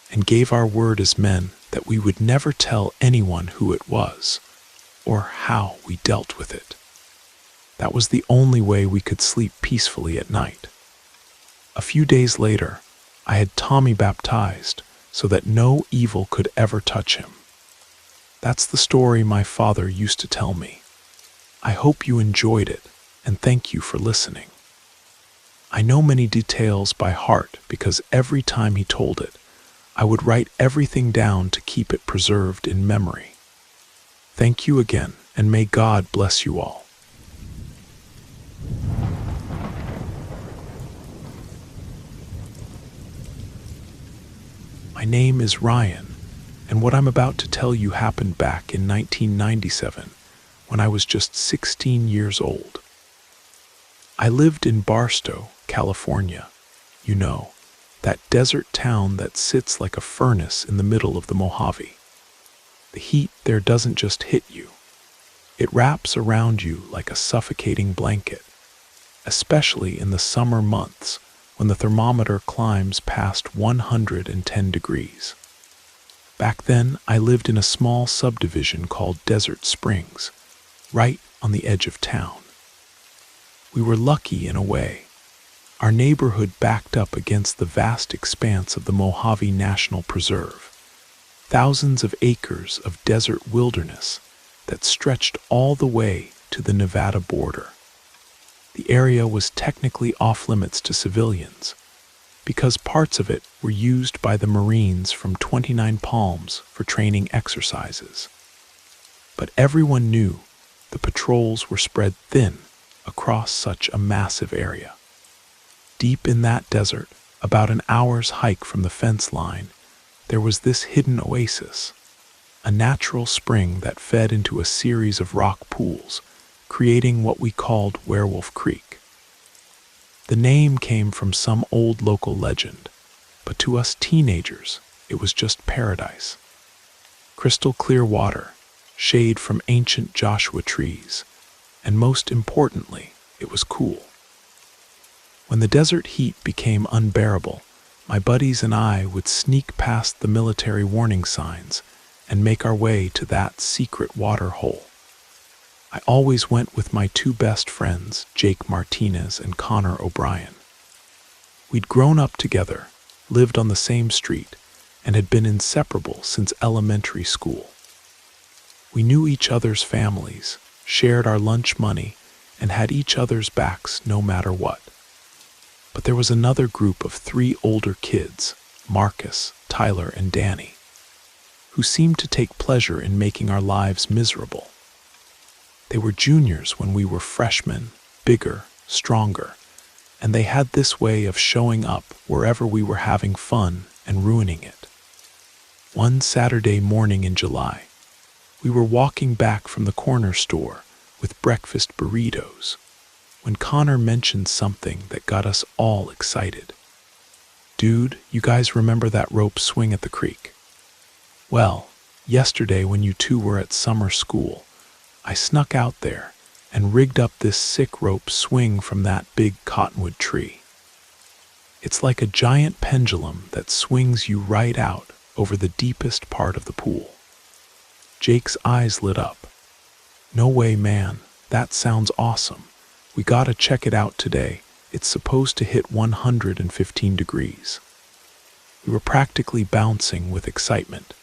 and gave our word as men that we would never tell anyone who it was or how we dealt with it. That was the only way we could sleep peacefully at night. A few days later, I had Tommy baptized so that no evil could ever touch him. That's the story my father used to tell me. I hope you enjoyed it, and thank you for listening. I know many details by heart because every time he told it, I would write everything down to keep it preserved in memory. Thank you again, and may God bless you all. My name is Ryan, and what I'm about to tell you happened back in 1997, when I was just 16 years old. I lived in Barstow, California. You know, that desert town that sits like a furnace in the middle of the Mojave. The heat there doesn't just hit you. It wraps around you like a suffocating blanket, especially in the summer months when the thermometer climbs past 110 degrees. Back then, I lived in a small subdivision called Desert Springs, right on the edge of town. We were lucky in a way. Our neighborhood backed up against the vast expanse of the Mojave National Preserve, thousands of acres of desert wilderness that stretched all the way to the Nevada border. The area was technically off-limits to civilians because parts of it were used by the Marines from 29 Palms for training exercises. But everyone knew the patrols were spread thin across such a massive area. Deep in that desert, about an hour's hike from the fence line, there was this hidden oasis, a natural spring that fed into a series of rock pools, creating what we called Werewolf Creek. The name came from some old local legend, but to us teenagers, it was just paradise. Crystal clear water, shade from ancient Joshua trees, and most importantly, it was cool. When the desert heat became unbearable, my buddies and I would sneak past the military warning signs and make our way to that secret water hole. I always went with my two best friends, Jake Martinez and Connor O'Brien. We'd grown up together, lived on the same street, and had been inseparable since elementary school. We knew each other's families, shared our lunch money, and had each other's backs no matter what. But there was another group of 3 older kids, Marcus, Tyler, and Danny, who seemed to take pleasure in making our lives miserable. They were juniors when we were freshmen, bigger, stronger, and they had this way of showing up wherever we were having fun and ruining it. One Saturday morning in July, we were walking back from the corner store with breakfast burritos when Connor mentioned something that got us all excited. "Dude, you guys remember that rope swing at the creek? Well, yesterday when you two were at summer school, I snuck out there and rigged up this sick rope swing from that big cottonwood tree. It's like a giant pendulum that swings you right out over the deepest part of the pool. Jake's eyes lit up. No way, man. That sounds awesome. We gotta check it out today. It's supposed to hit 115 degrees. We were practically bouncing with excitement,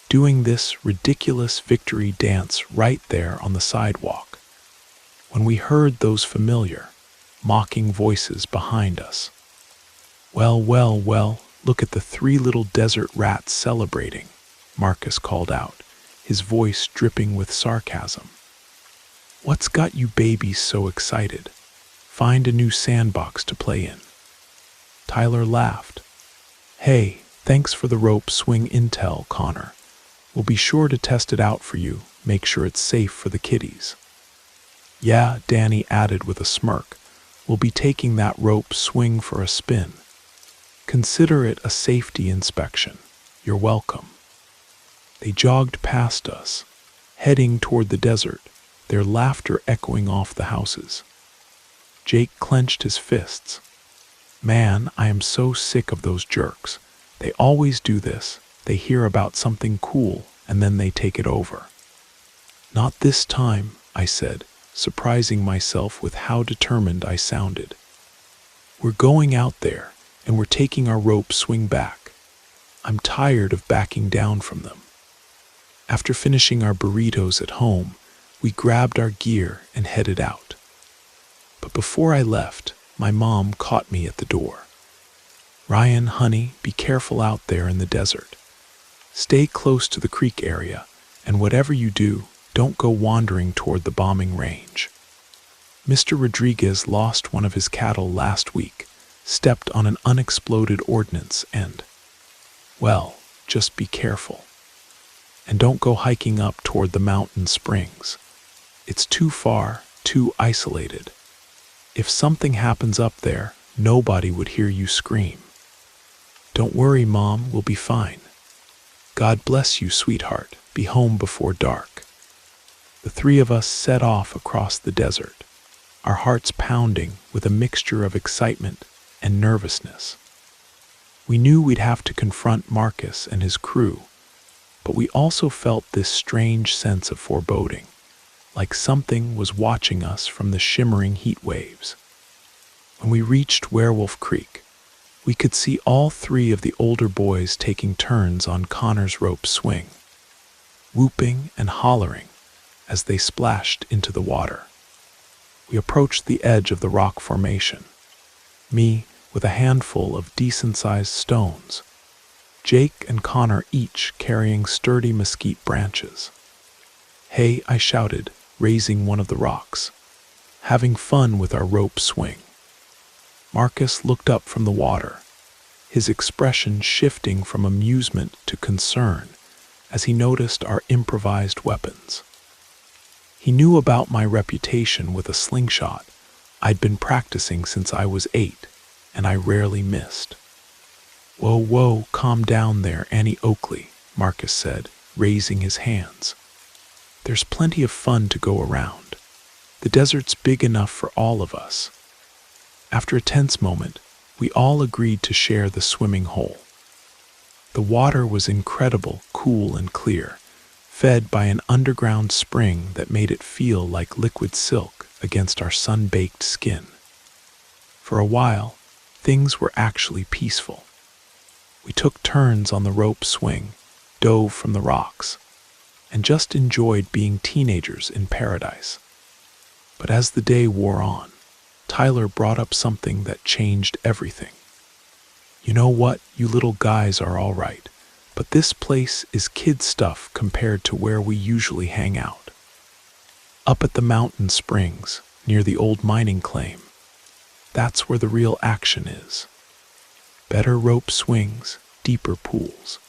doing this ridiculous victory dance right there on the sidewalk, when we heard those familiar, mocking voices behind us. Well, well, well, look at the three little desert rats celebrating, Marcus called out, his voice dripping with sarcasm. What's got you babies so excited? Find a new sandbox to play in. Tyler laughed. Hey, thanks for the rope swing intel, Connor. We'll be sure to test it out for you, make sure it's safe for the kiddies. Yeah, Danny added with a smirk. We'll be taking that rope swing for a spin. Consider it a safety inspection. You're welcome. They jogged past us, heading toward the desert, their laughter echoing off the houses. Jake clenched his fists. Man, I am so sick of those jerks. They always do this. They hear about something cool, and then they take it over. Not this time, I said, surprising myself with how determined I sounded. We're going out there, and we're taking our rope swing back. I'm tired of backing down from them. After finishing our burritos at home, we grabbed our gear and headed out. But before I left, my mom caught me at the door. Ryan, honey, be careful out there in the desert. Stay close to the creek area, and whatever you do, don't go wandering toward the bombing range. Mr. Rodriguez lost one of his cattle last week, stepped on an unexploded ordnance and, well, just be careful. And don't go hiking up toward the mountain springs. It's too far, too isolated. If something happens up there, nobody would hear you scream. Don't worry, Mom, we'll be fine. God bless you, sweetheart. Be home before dark. The three of us set off across the desert, our hearts pounding with a mixture of excitement and nervousness. We knew we'd have to confront Marcus and his crew, but we also felt this strange sense of foreboding, like something was watching us from the shimmering heat waves. When we reached Werewolf Creek, we could see all three of the older boys taking turns on Connor's rope swing, whooping and hollering as they splashed into the water. We approached the edge of the rock formation, me with a handful of decent-sized stones, Jake and Connor each carrying sturdy mesquite branches. Hey, I shouted, raising one of the rocks, having fun with our rope swing. Marcus looked up from the water, his expression shifting from amusement to concern as he noticed our improvised weapons. He knew about my reputation with a slingshot. I'd been practicing since I was 8, and I rarely missed. Whoa, whoa, calm down there, Annie Oakley, Marcus said, raising his hands. There's plenty of fun to go around. The desert's big enough for all of us. After a tense moment, we all agreed to share the swimming hole. The water was incredible, cool and clear, fed by an underground spring that made it feel like liquid silk against our sun-baked skin. For a while, things were actually peaceful. We took turns on the rope swing, dove from the rocks, and just enjoyed being teenagers in paradise. But as the day wore on, Tyler brought up something that changed everything. You know what, you little guys are all right, but this place is kid stuff compared to where we usually hang out. Up at the mountain springs, near the old mining claim, that's where the real action is. Better rope swings, deeper pools.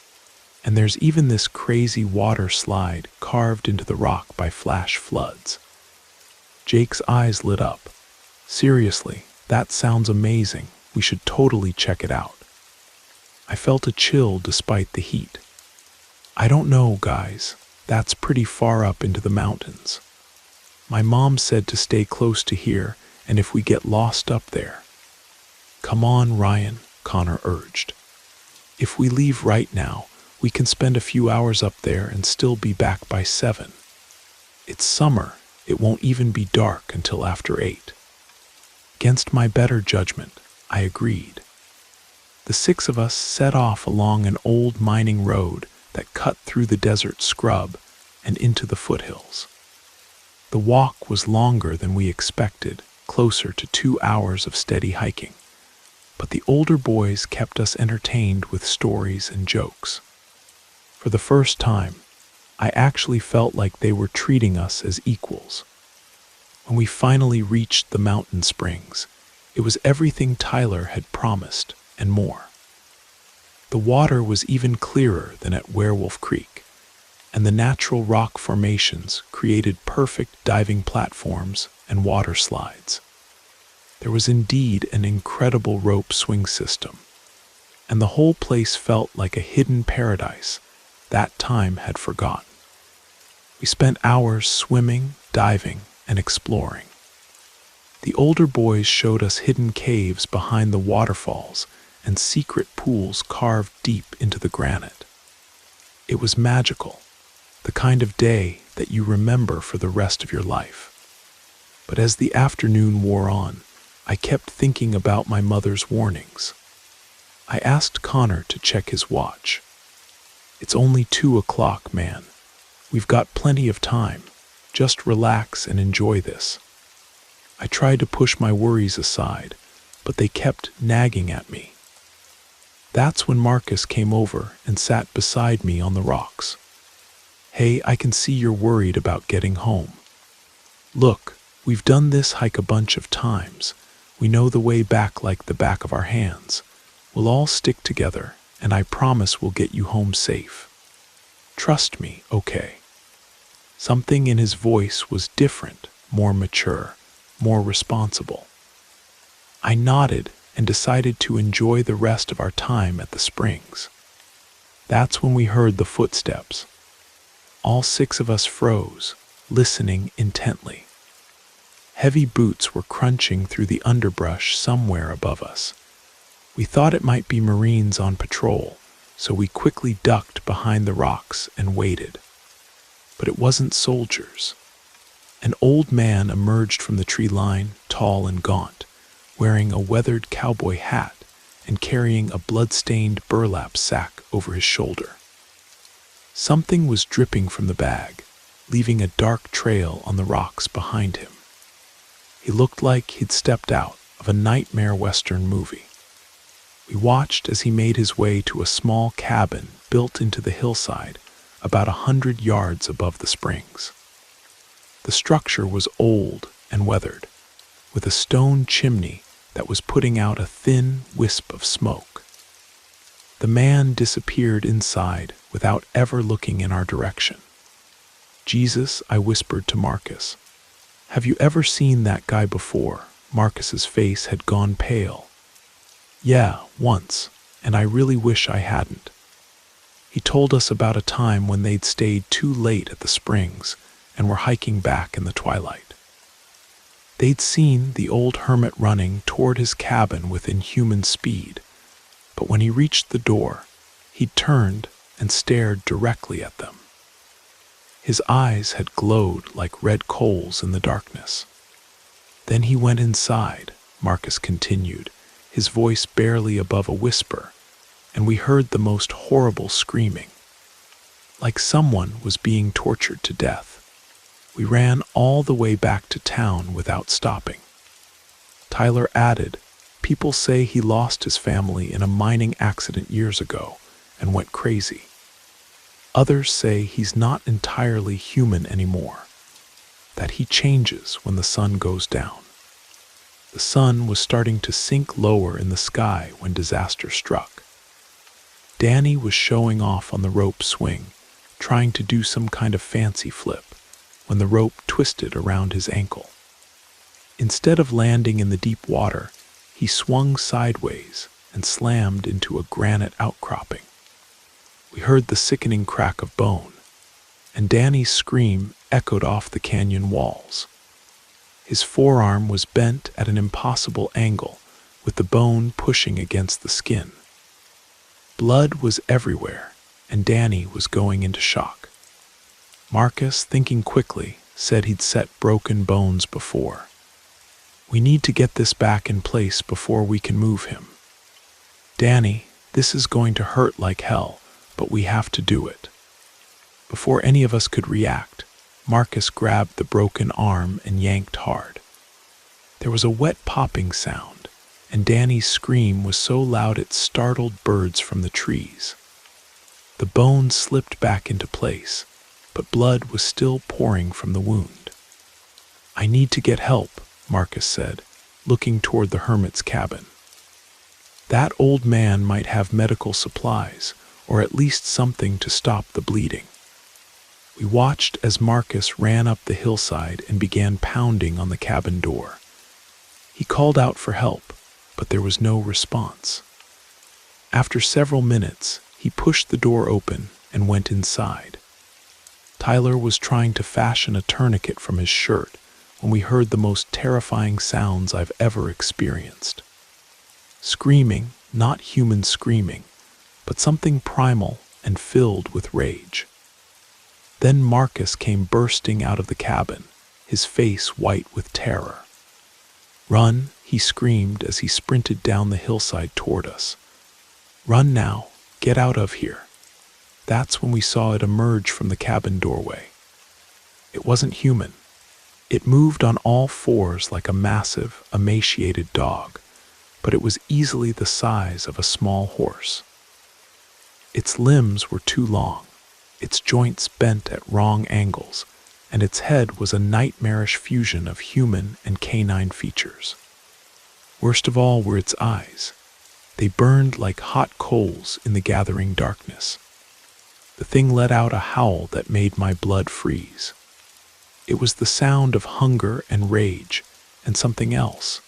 And there's even this crazy water slide carved into the rock by flash floods. Jake's eyes lit up. Seriously, that sounds amazing. We should totally check it out. I felt a chill despite the heat. I don't know, guys. That's pretty far up into the mountains. My mom said to stay close to here, and if we get lost up there. Come on, Ryan. Connor urged. "If we leave right now, we can spend a few hours up there and still be back by 7. It's summer. It won't even be dark until after 8. Against my better judgment, I agreed. The 6 of us set off along an old mining road that cut through the desert scrub and into the foothills. The walk was longer than we expected, closer to 2 hours of steady hiking, but the older boys kept us entertained with stories and jokes. For the first time, I actually felt like they were treating us as equals. When we finally reached the mountain springs, it was everything Tyler had promised and more. The water was even clearer than at Werewolf Creek, and the natural rock formations created perfect diving platforms and water slides. There was indeed an incredible rope swing system, and the whole place felt like a hidden paradise that time had forgotten. We spent hours swimming, diving, and exploring. The older boys showed us hidden caves behind the waterfalls and secret pools carved deep into the granite. It was magical, the kind of day that you remember for the rest of your life. But as the afternoon wore on, I kept thinking about my mother's warnings. I asked Connor to check his watch. "It's only 2 o'clock, man. We've got plenty of time. Just relax and enjoy this." I tried to push my worries aside, but they kept nagging at me. That's when Marcus came over and sat beside me on the rocks. "Hey, I can see you're worried about getting home. Look, we've done this hike a bunch of times. We know the way back like the back of our hands. We'll all stick together, and I promise we'll get you home safe. Trust me, okay?" Something in his voice was different, more mature, more responsible. I nodded and decided to enjoy the rest of our time at the springs. That's when we heard the footsteps. All 6 of us froze, listening intently. Heavy boots were crunching through the underbrush somewhere above us. We thought it might be Marines on patrol, so we quickly ducked behind the rocks and waited. But it wasn't soldiers. An old man emerged from the tree line, tall and gaunt, wearing a weathered cowboy hat and carrying a blood-stained burlap sack over his shoulder. Something was dripping from the bag, leaving a dark trail on the rocks behind him. He looked like he'd stepped out of a nightmare Western movie. We watched as he made his way to a small cabin built into the hillside about 100 yards above the springs. The structure was old and weathered, with a stone chimney that was putting out a thin wisp of smoke. The man disappeared inside without ever looking in our direction. "Jesus," I whispered to Marcus. "Have you ever seen that guy before?" Marcus's face had gone pale. "Yeah, once, and I really wish I hadn't." He told us about a time when they'd stayed too late at the springs and were hiking back in the twilight. They'd seen the old hermit running toward his cabin with inhuman speed, but when he reached the door, he turned and stared directly at them. His eyes had glowed like red coals in the darkness. "Then he went inside," Marcus continued, his voice barely above a whisper, and we heard the most horrible screaming, like someone was being tortured to death. We ran all the way back to town without stopping. Tyler added, "People say he lost his family in a mining accident years ago and went crazy. Others say he's not entirely human anymore, that he changes when the sun goes down." The sun was starting to sink lower in the sky when disaster struck. Danny was showing off on the rope swing, trying to do some kind of fancy flip, when the rope twisted around his ankle. Instead of landing in the deep water, he swung sideways and slammed into a granite outcropping. We heard the sickening crack of bone, and Danny's scream echoed off the canyon walls. His forearm was bent at an impossible angle, with the bone pushing against the skin. Blood was everywhere, and Danny was going into shock. Marcus, thinking quickly, said he'd set broken bones before. We need to get this back in place before we can move him. Danny, this is going to hurt like hell, but we have to do it. Before any of us could react, Marcus grabbed the broken arm and yanked hard. There was a wet popping sound, and Danny's scream was so loud it startled birds from the trees. The bone slipped back into place, but blood was still pouring from the wound. I need to get help, Marcus said, looking toward the hermit's cabin. That old man might have medical supplies, or at least something to stop the bleeding. We watched as Marcus ran up the hillside and began pounding on the cabin door. He called out for help, but there was no response. After several minutes, he pushed the door open and went inside. Tyler was trying to fashion a tourniquet from his shirt when we heard the most terrifying sounds I've ever experienced. Screaming, not human screaming, but something primal and filled with rage. Then Marcus came bursting out of the cabin, his face white with terror. "Run," he screamed as he sprinted down the hillside toward us. "Run now, get out of here." That's when we saw it emerge from the cabin doorway. It wasn't human. It moved on all fours like a massive, emaciated dog, but it was easily the size of a small horse. Its limbs were too long, its joints bent at wrong angles, and its head was a nightmarish fusion of human and canine features. Worst of all were its eyes. They burned like hot coals in the gathering darkness. The thing let out a howl that made my blood freeze. It was the sound of hunger and rage and something else,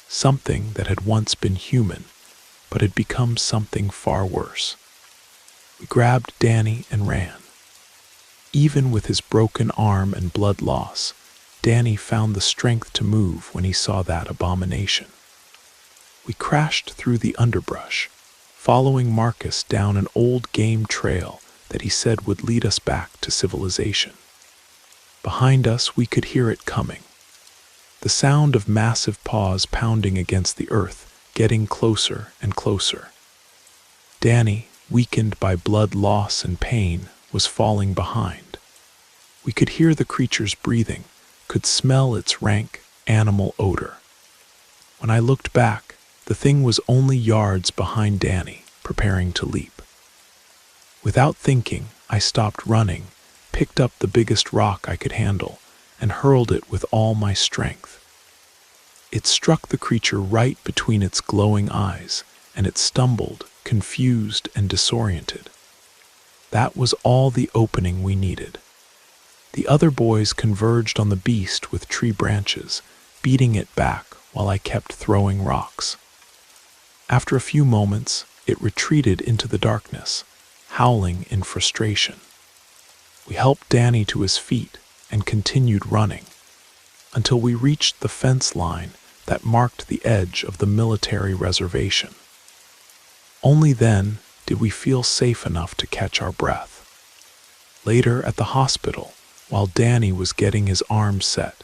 something that had once been human, but had become something far worse. We grabbed Danny and ran. Even with his broken arm and blood loss, Danny found the strength to move when he saw that abomination. We crashed through the underbrush, following Marcus down an old game trail that he said would lead us back to civilization. Behind us, we could hear it coming. The sound of massive paws pounding against the earth, getting closer and closer. Danny, weakened by blood loss and pain, was falling behind. We could hear the creature's breathing, could smell its rank animal odor. When I looked back, the thing was only yards behind Danny, preparing to leap. Without thinking, I stopped running, picked up the biggest rock I could handle, and hurled it with all my strength. It struck the creature right between its glowing eyes, and it stumbled, confused and disoriented. That was all the opening we needed. The other boys converged on the beast with tree branches, beating it back while I kept throwing rocks. After a few moments, it retreated into the darkness, howling in frustration. We helped Danny to his feet and continued running until we reached the fence line that marked the edge of the military reservation. Only then did we feel safe enough to catch our breath. Later at the hospital, while Danny was getting his arm set,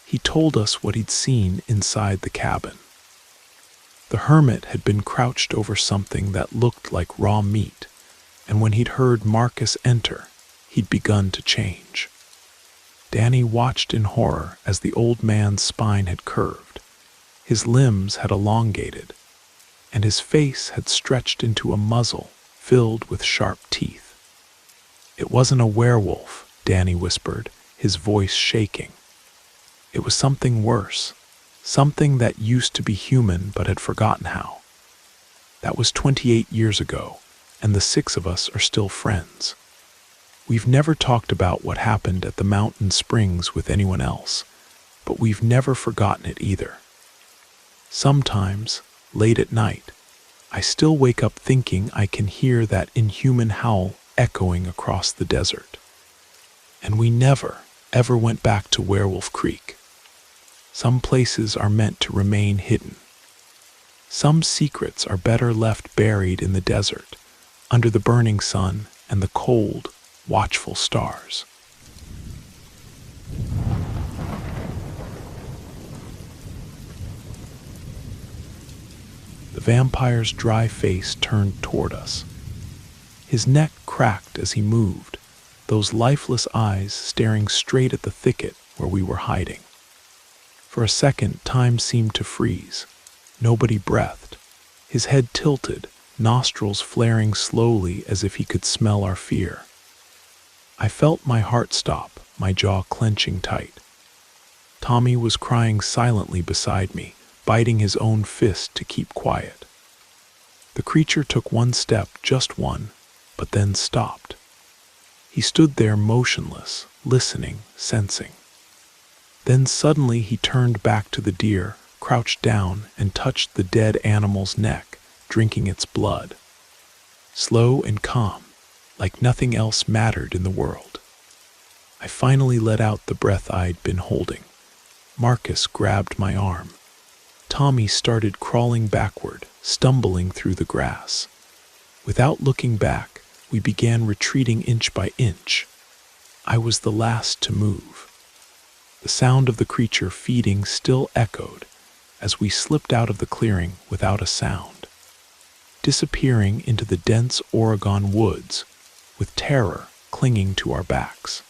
he told us what he'd seen inside the cabin. The hermit had been crouched over something that looked like raw meat, and when he'd heard Marcus enter, he'd begun to change. Danny watched in horror as the old man's spine had curved, his limbs had elongated, and his face had stretched into a muzzle filled with sharp teeth. "It wasn't a werewolf," Danny whispered, his voice shaking. "It was something worse, something that used to be human but had forgotten how. That was 28 years ago, and the 6 of us are still friends. We've never talked about what happened at the mountain springs with anyone else, but we've never forgotten it either. Sometimes, late at night, I still wake up thinking I can hear that inhuman howl echoing across the desert. And we never, ever went back to Werewolf Creek. Some places are meant to remain hidden." Some secrets are better left buried in the desert, under the burning sun and the cold, watchful stars. The vampire's dry face turned toward us. His neck cracked as he moved, those lifeless eyes staring straight at the thicket where we were hiding. For a second, time seemed to freeze. Nobody breathed. His head tilted, nostrils flaring slowly as if he could smell our fear. I felt my heart stop, my jaw clenching tight. Tommy was crying silently beside me, biting his own fist to keep quiet. The creature took one step, just one, but then stopped. He stood there motionless, listening, sensing. Then suddenly he turned back to the deer, crouched down, and touched the dead animal's neck, drinking its blood. Slow and calm, like nothing else mattered in the world. I finally let out the breath I'd been holding. Marcus grabbed my arm. Tommy started crawling backward, stumbling through the grass. Without looking back, we began retreating inch by inch. I was the last to move. The sound of the creature feeding still echoed as we slipped out of the clearing without a sound, disappearing into the dense Oregon woods with terror clinging to our backs.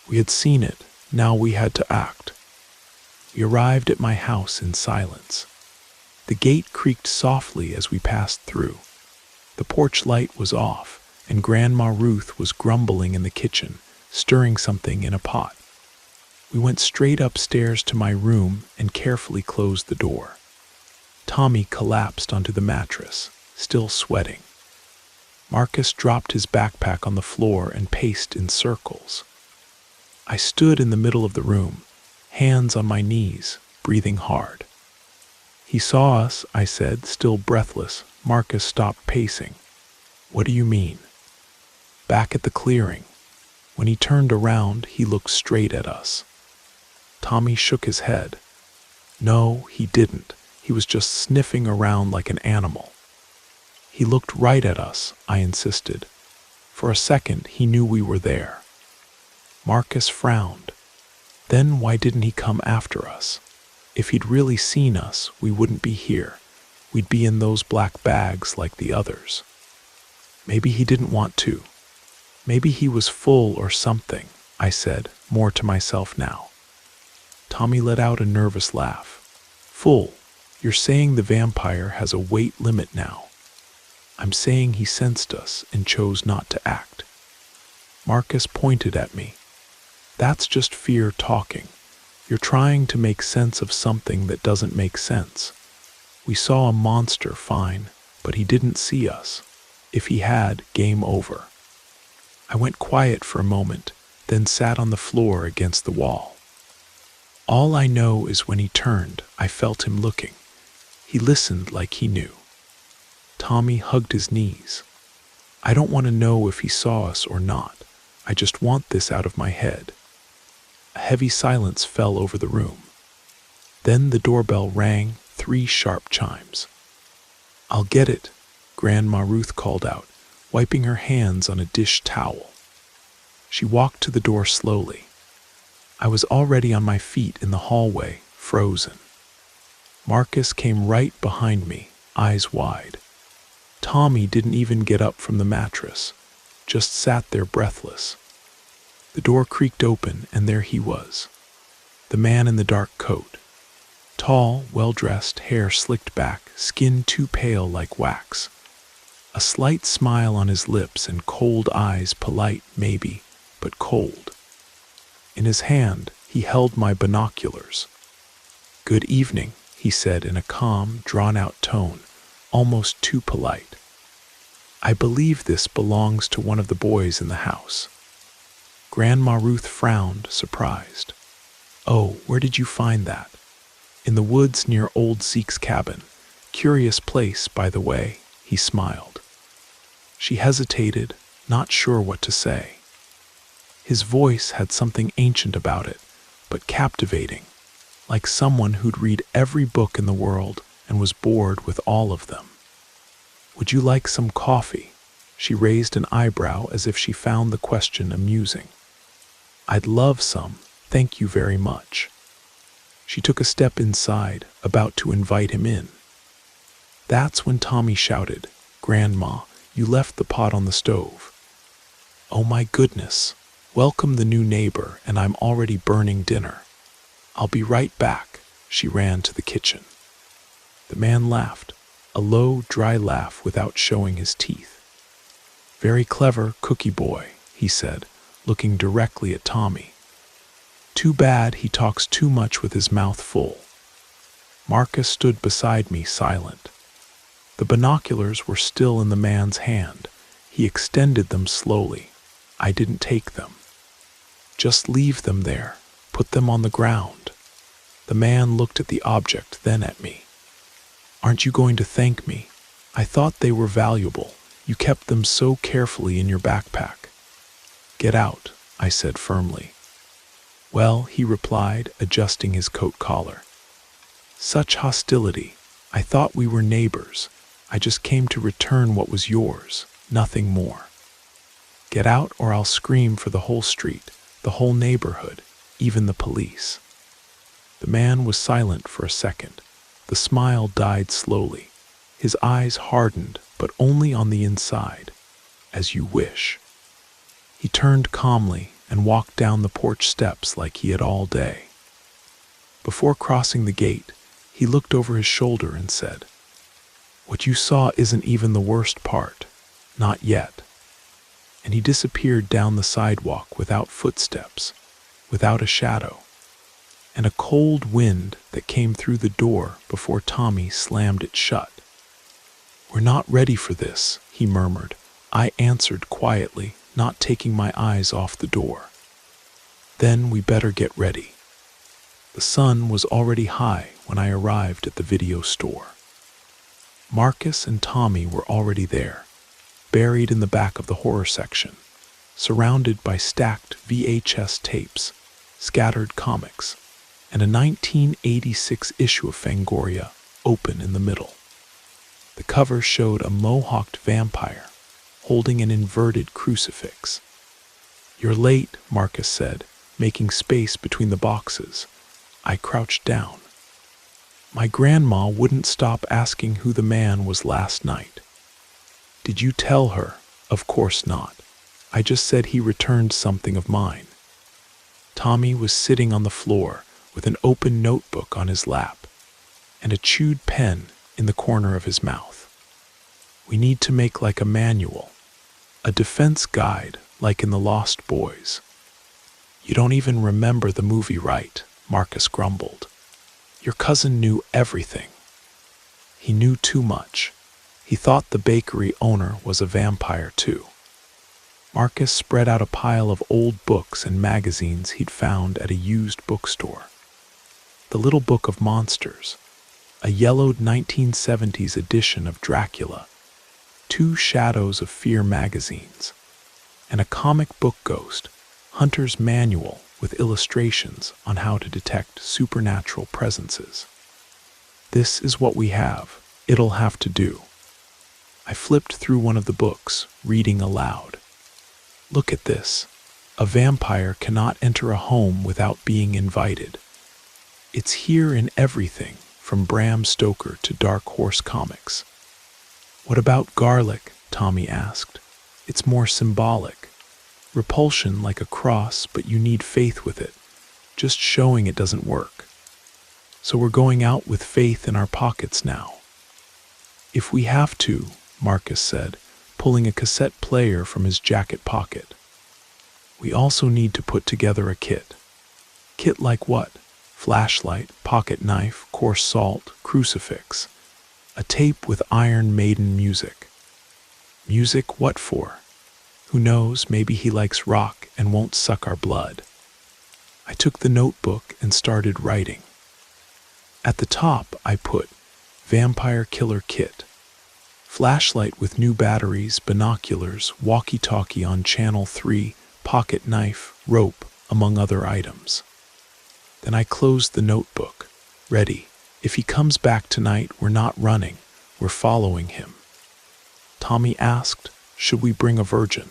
We had seen it, now we had to act. We arrived at my house in silence. The gate creaked softly as we passed through. The porch light was off, and Grandma Ruth was grumbling in the kitchen, stirring something in a pot. We went straight upstairs to my room and carefully closed the door. Tommy collapsed onto the mattress, still sweating. Marcus dropped his backpack on the floor and paced in circles. I stood in the middle of the room, hands on my knees, breathing hard. "He saw us," I said, still breathless. Marcus stopped pacing. "What do you mean?" "Back at the clearing. When he turned around, he looked straight at us." Tommy shook his head. "No, he didn't. He was just sniffing around like an animal." "He looked right at us," I insisted. For a second, he knew we were there. Marcus frowned. "Then why didn't he come after us? If he'd really seen us, we wouldn't be here. We'd be in those black bags like the others." "Maybe he didn't want to. Maybe he was full or something," I said, more to myself now. Tommy let out a nervous laugh. "Full? You're saying the vampire has a weight limit now?" "I'm saying he sensed us and chose not to act." Marcus pointed at me. "That's just fear talking. You're trying to make sense of something that doesn't make sense. We saw a monster, fine, but he didn't see us. If he had, game over." I went quiet for a moment, then sat on the floor against the wall. All I know is when he turned, I felt him looking. He listened like he knew. Tommy hugged his knees. "I don't want to know if he saw us or not. I just want this out of my head." A heavy silence fell over the room. Then the doorbell rang, 3 sharp chimes. "I'll get it," Grandma Ruth called out, wiping her hands on a dish towel. She walked to the door slowly. I was already on my feet in the hallway, frozen. Marcus came right behind me, eyes wide. Tommy didn't even get up from the mattress, just sat there breathless. The door creaked open, and there he was, the man in the dark coat. Tall, well-dressed, hair slicked back, skin too pale like wax. A slight smile on his lips and cold eyes, polite, maybe, but cold. In his hand, he held my binoculars. "Good evening," he said in a calm, drawn-out tone, almost too polite. "I believe this belongs to one of the boys in the house." Grandma Ruth frowned, surprised. "Oh, where did you find that?" "In the woods near old Zeke's cabin. Curious place, by the way," he smiled. She hesitated, not sure what to say. His voice had something ancient about it, but captivating, like someone who'd read every book in the world and was bored with all of them. "Would you like some coffee?" She raised an eyebrow as if she found the question amusing. "I'd love some, thank you very much." She took a step inside, about to invite him in. That's when Tommy shouted, "Grandma, you left the pot on the stove." "Oh my goodness, welcome the new neighbor, and I'm already burning dinner. I'll be right back." She ran to the kitchen. The man laughed, a low, dry laugh without showing his teeth. "Very clever, cookie boy," he said, looking directly at Tommy. "Too bad he talks too much with his mouth full." Marcus stood beside me, silent. The binoculars were still in the man's hand. He extended them slowly. I didn't take them. "Just leave them there. Put them on the ground." The man looked at the object, then at me. "Aren't you going to thank me? I thought they were valuable. You kept them so carefully in your backpack." "Get out," I said firmly. "Well," he replied, adjusting his coat collar. "Such hostility. I thought we were neighbors. I just came to return what was yours, nothing more." "Get out or I'll scream for the whole street, the whole neighborhood, even the police." The man was silent for a second. The smile died slowly. His eyes hardened, but only on the inside. "As you wish." He turned calmly and walked down the porch steps like he had all day. Before crossing the gate, he looked over his shoulder and said, "What you saw isn't even the worst part. Not yet." And he disappeared down the sidewalk without footsteps, without a shadow, and a cold wind that came through the door before Tommy slammed it shut. "We're not ready for this," he murmured. I answered quietly, not taking my eyes off the door. "Then we better get ready." The sun was already high when I arrived at the video store. Marcus and Tommy were already there, buried in the back of the horror section, surrounded by stacked VHS tapes, scattered comics, and a 1986 issue of Fangoria open in the middle. The cover showed a mohawked vampire holding an inverted crucifix. "You're late," Marcus said, making space between the boxes. I crouched down. My grandma wouldn't stop asking who the man was last night. "Did you tell her?" "Of course not. I just said he returned something of mine." Tommy was sitting on the floor with an open notebook on his lap and a chewed pen in the corner of his mouth. "We need to make like a manual, a defense guide like in The Lost Boys." "You don't even remember the movie, right?" Marcus grumbled. "Your cousin knew everything." "He knew too much. He thought the bakery owner was a vampire too." Marcus spread out a pile of old books and magazines he'd found at a used bookstore. The Little Book of Monsters, a yellowed 1970s edition of Dracula, 2 Shadows of Fear magazines, and a comic book ghost, Hunter's Manual with illustrations on how to detect supernatural presences. "This is what we have. It'll have to do." I flipped through one of the books, reading aloud. "Look at this. A vampire cannot enter a home without being invited. It's here in everything, from Bram Stoker to Dark Horse comics." "What about garlic?" Tommy asked. "It's more symbolic. Repulsion like a cross, but you need faith with it. Just showing it doesn't work. So we're going out with faith in our pockets now." "If we have to," Marcus said, pulling a cassette player from his jacket pocket. "We also need to put together a kit." "Kit like what?" "Flashlight, pocket knife, coarse salt, crucifix. A tape with Iron Maiden music." "Music what for?" "Who knows, maybe he likes rock and won't suck our blood." I took the notebook and started writing. At the top, I put, "Vampire Killer Kit. Flashlight with new batteries, binoculars, walkie-talkie on channel 3, pocket knife, rope, among other items." Then I closed the notebook. "Ready. If he comes back tonight, we're not running, we're following him. Tommy asked, should we bring a virgin?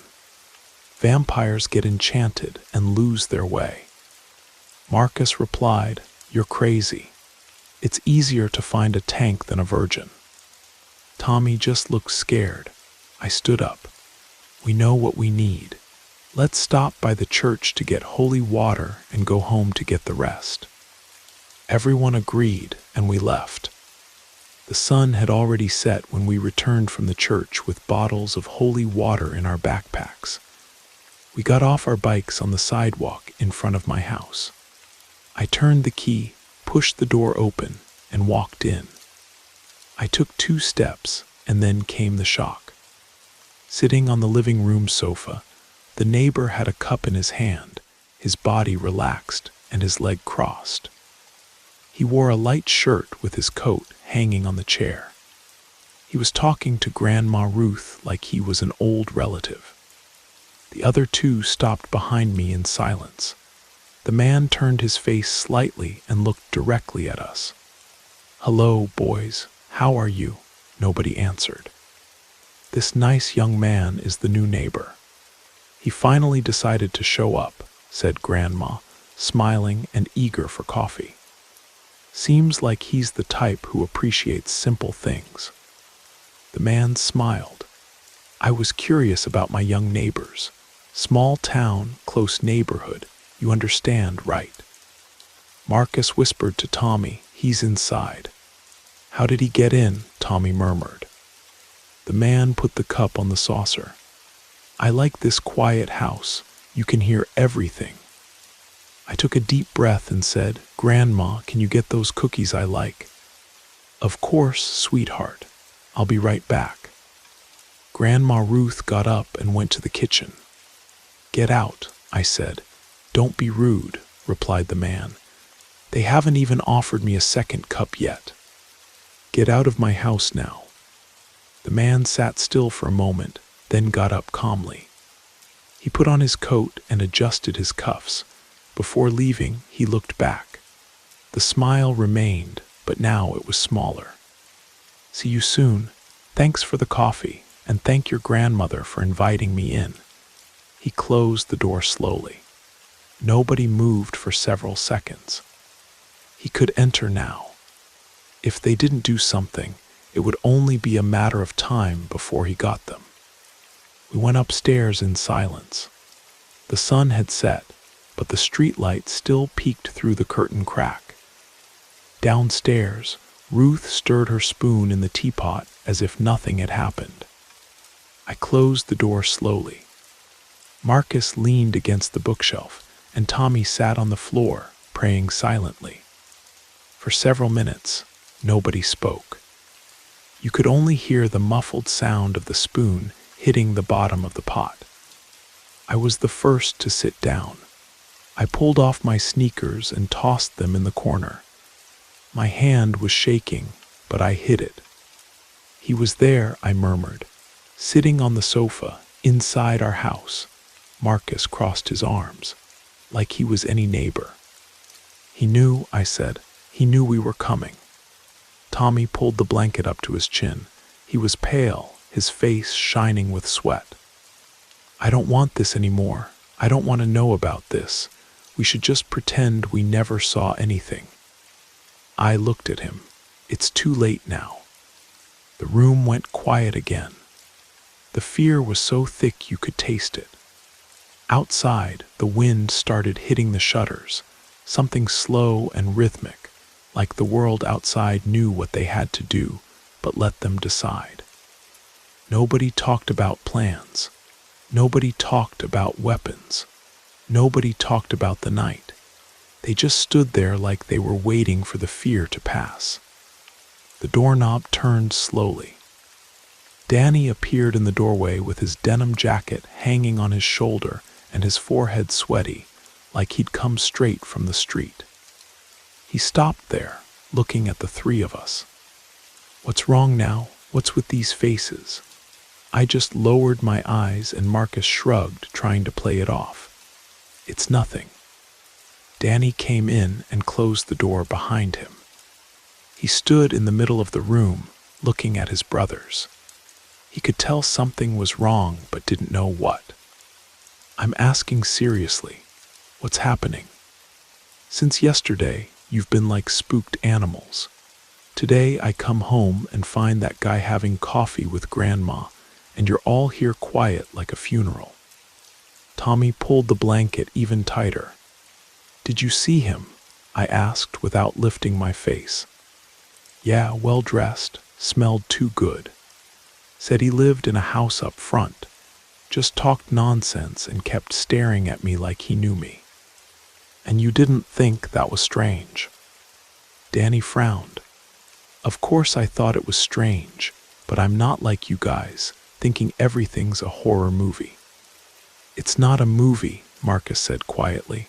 Vampires get enchanted and lose their way. Marcus replied, you're crazy. It's easier to find a tank than a virgin. Tommy just looked scared. I stood up. We know what we need. Let's stop by the church to get holy water and go home to get the rest. Everyone agreed, and we left. The sun had already set when we returned from the church with bottles of holy water in our backpacks. We got off our bikes on the sidewalk in front of my house. I turned the key, pushed the door open, and walked in. I took 2 steps, and then came the shock. Sitting on the living room sofa, the neighbor had a cup in his hand, his body relaxed and his leg crossed. He wore a light shirt with his coat hanging on the chair. He was talking to Grandma Ruth like he was an old relative. The other 2 stopped behind me in silence. The man turned his face slightly and looked directly at us. Hello, boys. How are you? Nobody answered. This nice young man is the new neighbor. He finally decided to show up, said Grandma, smiling and eager for coffee. Seems like he's the type who appreciates simple things. The man smiled. I was curious about my young neighbors. Small town, close neighborhood, you understand, right? Marcus whispered to Tommy, he's inside. How did he get in? Tommy murmured. The man put the cup on the saucer. I like this quiet house. You can hear everything. I took a deep breath and said, Grandma, can you get those cookies I like? Of course, sweetheart. I'll be right back. Grandma Ruth got up and went to the kitchen. Get out, I said. Don't be rude, replied the man. They haven't even offered me a second cup yet. Get out of my house now. The man sat still for a moment, then got up calmly. He put on his coat and adjusted his cuffs. Before leaving, he looked back. The smile remained, but now it was smaller. See you soon. Thanks for the coffee, and thank your grandmother for inviting me in. He closed the door slowly. Nobody moved for several seconds. He could enter now. If they didn't do something, it would only be a matter of time before he got them. We went upstairs in silence. The sun had set, but the streetlight still peeked through the curtain crack. Downstairs, Ruth stirred her spoon in the teapot as if nothing had happened. I closed the door slowly. Marcus leaned against the bookshelf, and Tommy sat on the floor, praying silently. For several minutes, nobody spoke. You could only hear the muffled sound of the spoon hitting the bottom of the pot. I was the first to sit down. I pulled off my sneakers and tossed them in the corner. My hand was shaking, but I hid it. He was there, I murmured, sitting on the sofa, inside our house. Marcus crossed his arms, like he was any neighbor. He knew, I said. He knew we were coming. Tommy pulled the blanket up to his chin. He was pale, his face shining with sweat. I don't want this anymore. I don't want to know about this. We should just pretend we never saw anything. I looked at him. It's too late now. The room went quiet again. The fear was so thick you could taste it. Outside, the wind started hitting the shutters, something slow and rhythmic, like the world outside knew what they had to do, but let them decide. Nobody talked about plans. Nobody talked about weapons. Nobody talked about the night. They just stood there like they were waiting for the fear to pass. The doorknob turned slowly. Danny appeared in the doorway with his denim jacket hanging on his shoulder and his forehead sweaty, like he'd come straight from the street. He stopped there, looking at the 3 of us. What's wrong now? What's with these faces? I just lowered my eyes and Marcus shrugged, trying to play it off. It's nothing. Danny came in and closed the door behind him. He stood in the middle of the room, looking at his brothers. He could tell something was wrong, but didn't know what. I'm asking seriously, what's happening? Since yesterday, you've been like spooked animals. Today I come home and find that guy having coffee with Grandma, and you're all here quiet like a funeral. Tommy pulled the blanket even tighter. Did you see him? I asked without lifting my face. Yeah, well dressed, smelled too good. Said he lived in a house up front. Just talked nonsense and kept staring at me like he knew me. And you didn't think that was strange? Danny frowned. Of course I thought it was strange, but I'm not like you guys, thinking everything's a horror movie. It's not a movie, Marcus said quietly.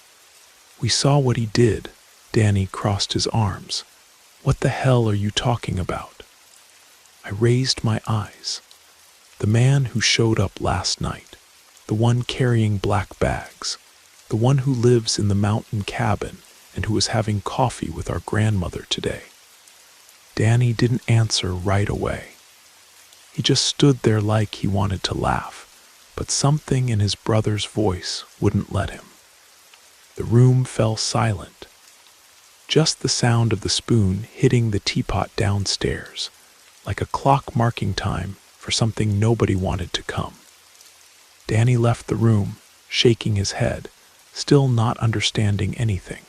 We saw what he did. Danny crossed his arms. What the hell are you talking about? I raised my eyes. The man who showed up last night, the one carrying black bags, the one who lives in the mountain cabin and who was having coffee with our grandmother today. Danny didn't answer right away. He just stood there like he wanted to laugh, but something in his brother's voice wouldn't let him. The room fell silent. Just the sound of the spoon hitting the teapot downstairs, like a clock marking time for something nobody wanted to come. Danny left the room, shaking his head, still not understanding anything.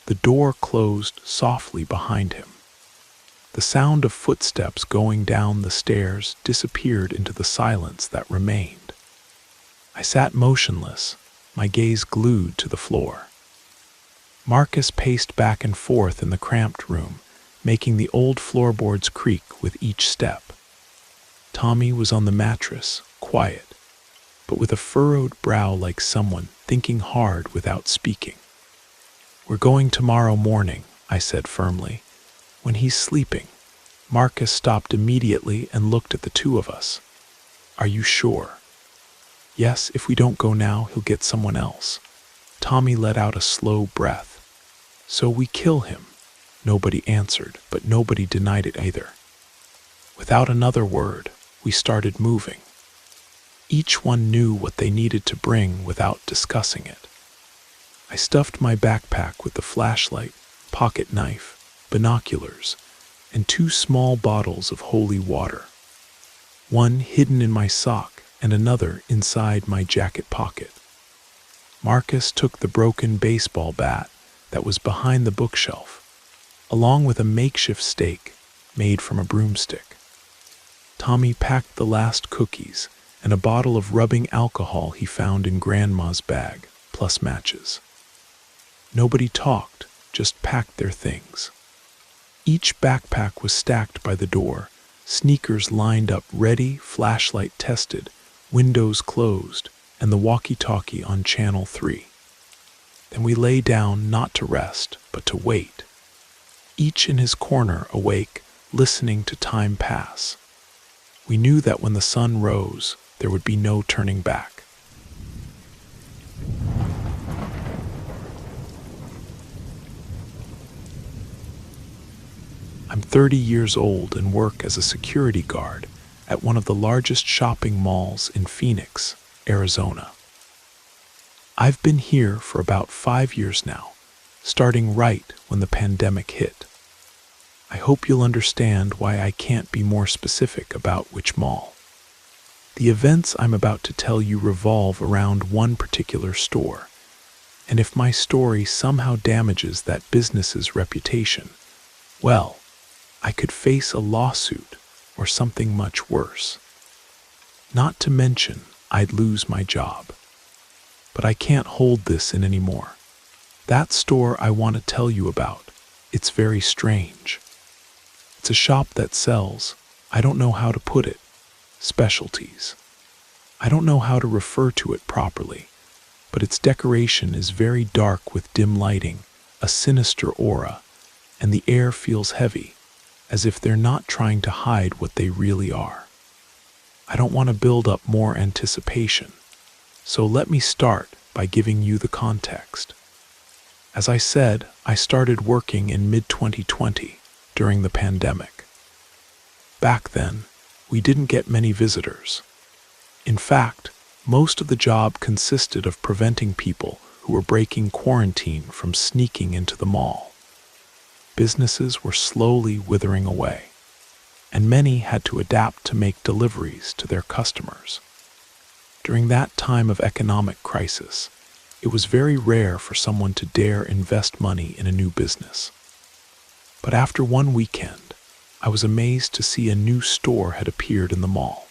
The door closed softly behind him. The sound of footsteps going down the stairs disappeared into the silence that remained. I sat motionless, my gaze glued to the floor. Marcus paced back and forth in the cramped room, making the old floorboards creak with each step. Tommy was on the mattress, quiet, but with a furrowed brow like someone thinking hard without speaking. We're going tomorrow morning, I said firmly. When he's sleeping. Marcus stopped immediately and looked at the two of us. Are you sure? Yes, if we don't go now, he'll get someone else. Tommy let out a slow breath. So we kill him. Nobody answered, but nobody denied it either. Without another word, we started moving. Each one knew what they needed to bring without discussing it. I stuffed my backpack with the flashlight, pocket knife, binoculars, and 2 small bottles of holy water. One hidden in my sock and another inside my jacket pocket. Marcus took the broken baseball bat that was behind the bookshelf, along with a makeshift stake made from a broomstick. Tommy packed the last cookies and a bottle of rubbing alcohol he found in Grandma's bag, plus matches. Nobody talked, just packed their things. Each backpack was stacked by the door, sneakers lined up ready, flashlight tested, windows closed, and the walkie-talkie on channel 3. Then we lay down not to rest, but to wait. Each in his corner awake, listening to time pass. We knew that when the sun rose, there would be no turning back. I'm 30 years old and work as a security guard at one of the largest shopping malls in Phoenix, Arizona. I've been here for about 5 years now, starting right when the pandemic hit. I hope you'll understand why I can't be more specific about which mall. The events I'm about to tell you revolve around one particular store, and if my story somehow damages that business's reputation, well, I could face a lawsuit or something much worse. Not to mention, I'd lose my job. But I can't hold this in anymore. That store I want to tell you about, it's very strange. It's a shop that sells, I don't know how to put it, specialties. I don't know how to refer to it properly, but its decoration is very dark with dim lighting, a sinister aura, and the air feels heavy, as if they're not trying to hide what they really are. I don't want to build up more anticipation, so let me start by giving you the context. As I said, I started working in mid-2020, during the pandemic. Back then, we didn't get many visitors. In fact, most of the job consisted of preventing people who were breaking quarantine from sneaking into the mall. Businesses were slowly withering away, and many had to adapt to make deliveries to their customers. During that time of economic crisis, it was very rare for someone to dare invest money in a new business. But after one weekend, I was amazed to see a new store had appeared in the mall.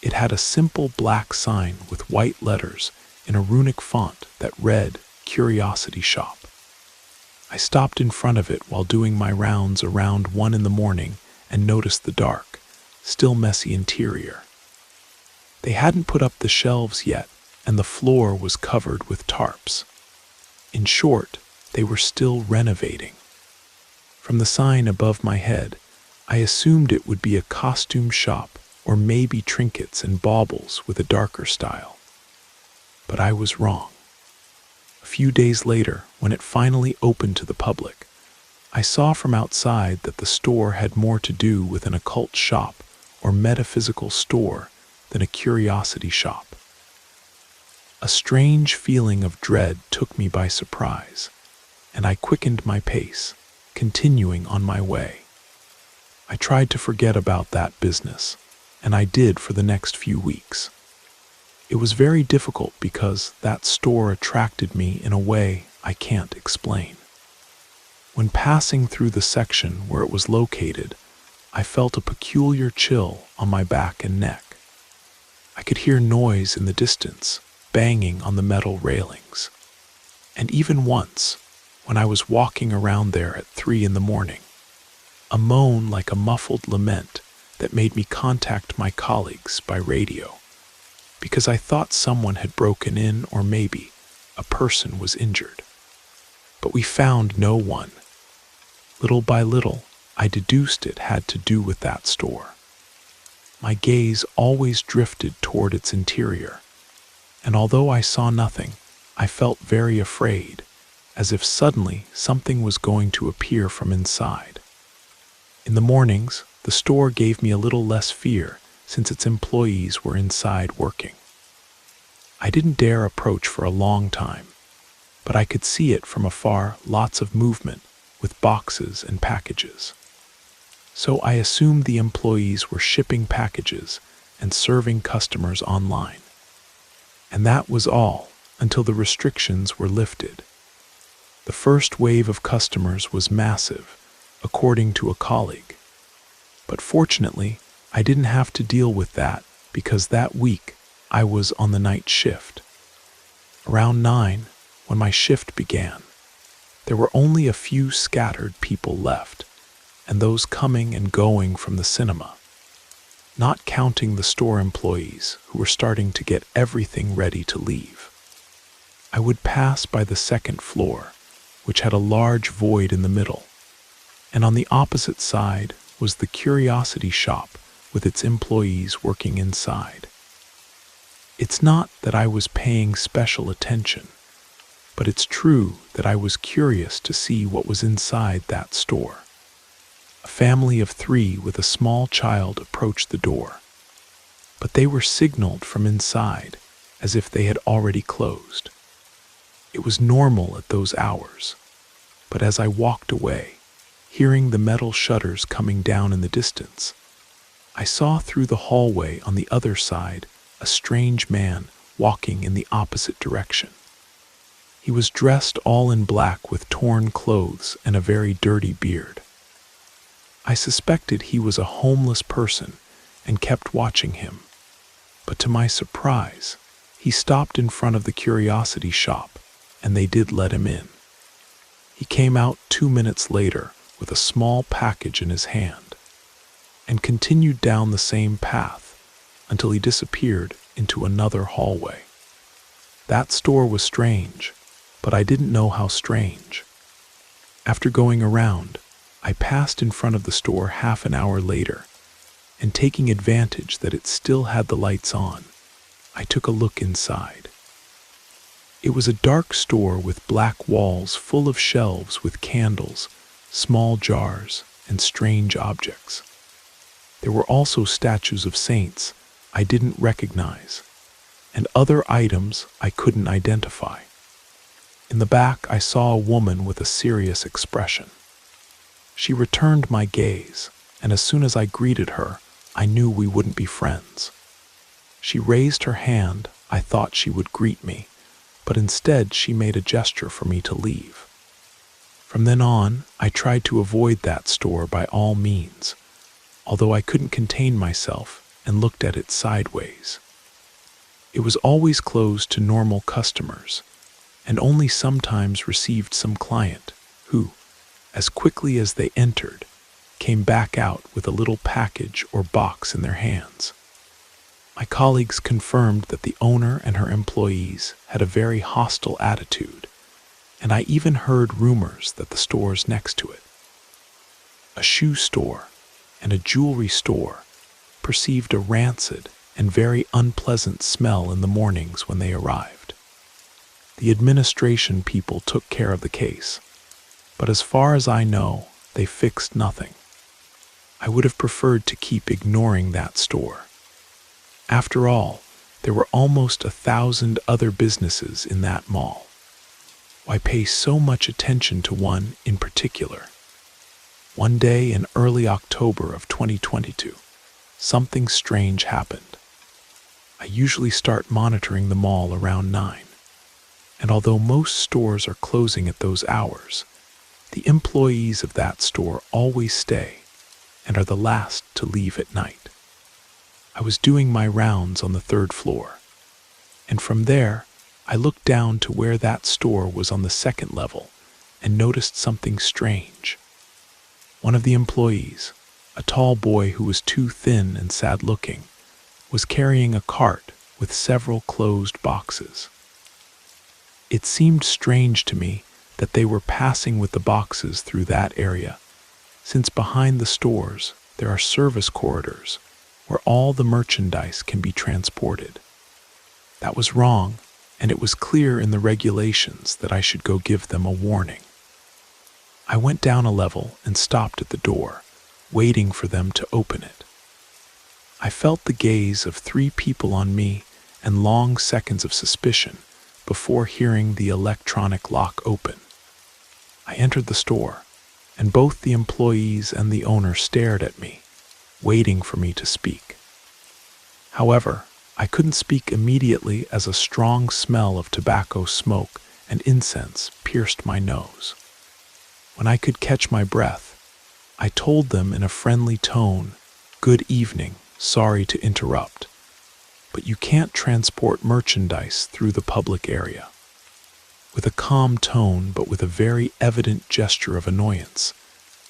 It had a simple black sign with white letters in a runic font that read Curiosity Shop. I stopped in front of it while doing my rounds around 1 a.m. and noticed the dark, still messy interior. They hadn't put up the shelves yet, and the floor was covered with tarps. In short, they were still renovating. From the sign above my head, I assumed it would be a costume shop or maybe trinkets and baubles with a darker style. But I was wrong. A few days later, when it finally opened to the public, I saw from outside that the store had more to do with an occult shop or metaphysical store than a curiosity shop. A strange feeling of dread took me by surprise, and I quickened my pace, continuing on my way. I tried to forget about that business, and I did for the next few weeks. It was very difficult because that store attracted me in a way I can't explain. When passing through the section where it was located, I felt a peculiar chill on my back and neck. I could hear noise in the distance, banging on the metal railings. And even once, when I was walking around there at 3 a.m, a moan like a muffled lament that made me contact my colleagues by radio, because I thought someone had broken in or maybe a person was injured. But we found no one. Little by little, I deduced it had to do with that store. My gaze always drifted toward its interior, and although I saw nothing, I felt very afraid, as if suddenly something was going to appear from inside. In the mornings, the store gave me a little less fear since its employees were inside working. I didn't dare approach for a long time, but I could see it from afar, lots of movement with boxes and packages. So I assumed the employees were shipping packages and serving customers online. And that was all until the restrictions were lifted. The first wave of customers was massive, according to a colleague. But fortunately, I didn't have to deal with that because that week I was on the night shift. Around 9, when my shift began, there were only a few scattered people left, and those coming and going from the cinema, not counting the store employees who were starting to get everything ready to leave. I would pass by the second floor, which had a large void in the middle, and on the opposite side was the curiosity shop with its employees working inside. It's not that I was paying special attention, but it's true that I was curious to see what was inside that store. A family of 3 with a small child approached the door, but they were signaled from inside as if they had already closed. It was normal at those hours, but as I walked away, hearing the metal shutters coming down in the distance, I saw through the hallway on the other side a strange man walking in the opposite direction. He was dressed all in black with torn clothes and a very dirty beard. I suspected he was a homeless person and kept watching him, but to my surprise, he stopped in front of the curiosity shop and they did let him in. He came out 2 minutes later with a small package in his hand and continued down the same path until he disappeared into another hallway. That store was strange, but I didn't know how strange. After going around, I passed in front of the store half an hour later, and taking advantage that it still had the lights on, I took a look inside. It was a dark store with black walls full of shelves with candles, small jars, and strange objects. There were also statues of saints I didn't recognize, and other items I couldn't identify. In the back, I saw a woman with a serious expression. She returned my gaze, and as soon as I greeted her, I knew we wouldn't be friends. She raised her hand. I thought she would greet me, but instead she made a gesture for me to leave. From then on, I tried to avoid that store by all means, although I couldn't contain myself and looked at it sideways. It was always closed to normal customers, and only sometimes received some client who, as quickly as they entered, came back out with a little package or box in their hands. My colleagues confirmed that the owner and her employees had a very hostile attitude, and I even heard rumors that the stores next to it, a shoe store and a jewelry store, perceived a rancid and very unpleasant smell in the mornings when they arrived. The administration people took care of the case, but as far as I know, they fixed nothing. I would have preferred to keep ignoring that store. After all, there were almost 1,000 other businesses in that mall. Why pay so much attention to one in particular? One day in early October of 2022, something strange happened. I usually start monitoring the mall around 9, and although most stores are closing at those hours, the employees of that store always stay and are the last to leave at night. I was doing my rounds on the 3rd floor, and from there, I looked down to where that store was on the 2nd level and noticed something strange. One of the employees, a tall boy who was too thin and sad-looking, was carrying a cart with several closed boxes. It seemed strange to me that they were passing with the boxes through that area, since behind the stores there are service corridors where all the merchandise can be transported. That was wrong, and it was clear in the regulations that I should go give them a warning. I went down a level and stopped at the door, waiting for them to open it. I felt the gaze of 3 people on me and long seconds of suspicion before hearing the electronic lock open. I entered the store, and both the employees and the owner stared at me, waiting for me to speak. However, I couldn't speak immediately as a strong smell of tobacco smoke and incense pierced my nose. When I could catch my breath, I told them in a friendly tone, "Good evening, sorry to interrupt, but you can't transport merchandise through the public area." With a calm tone but with a very evident gesture of annoyance,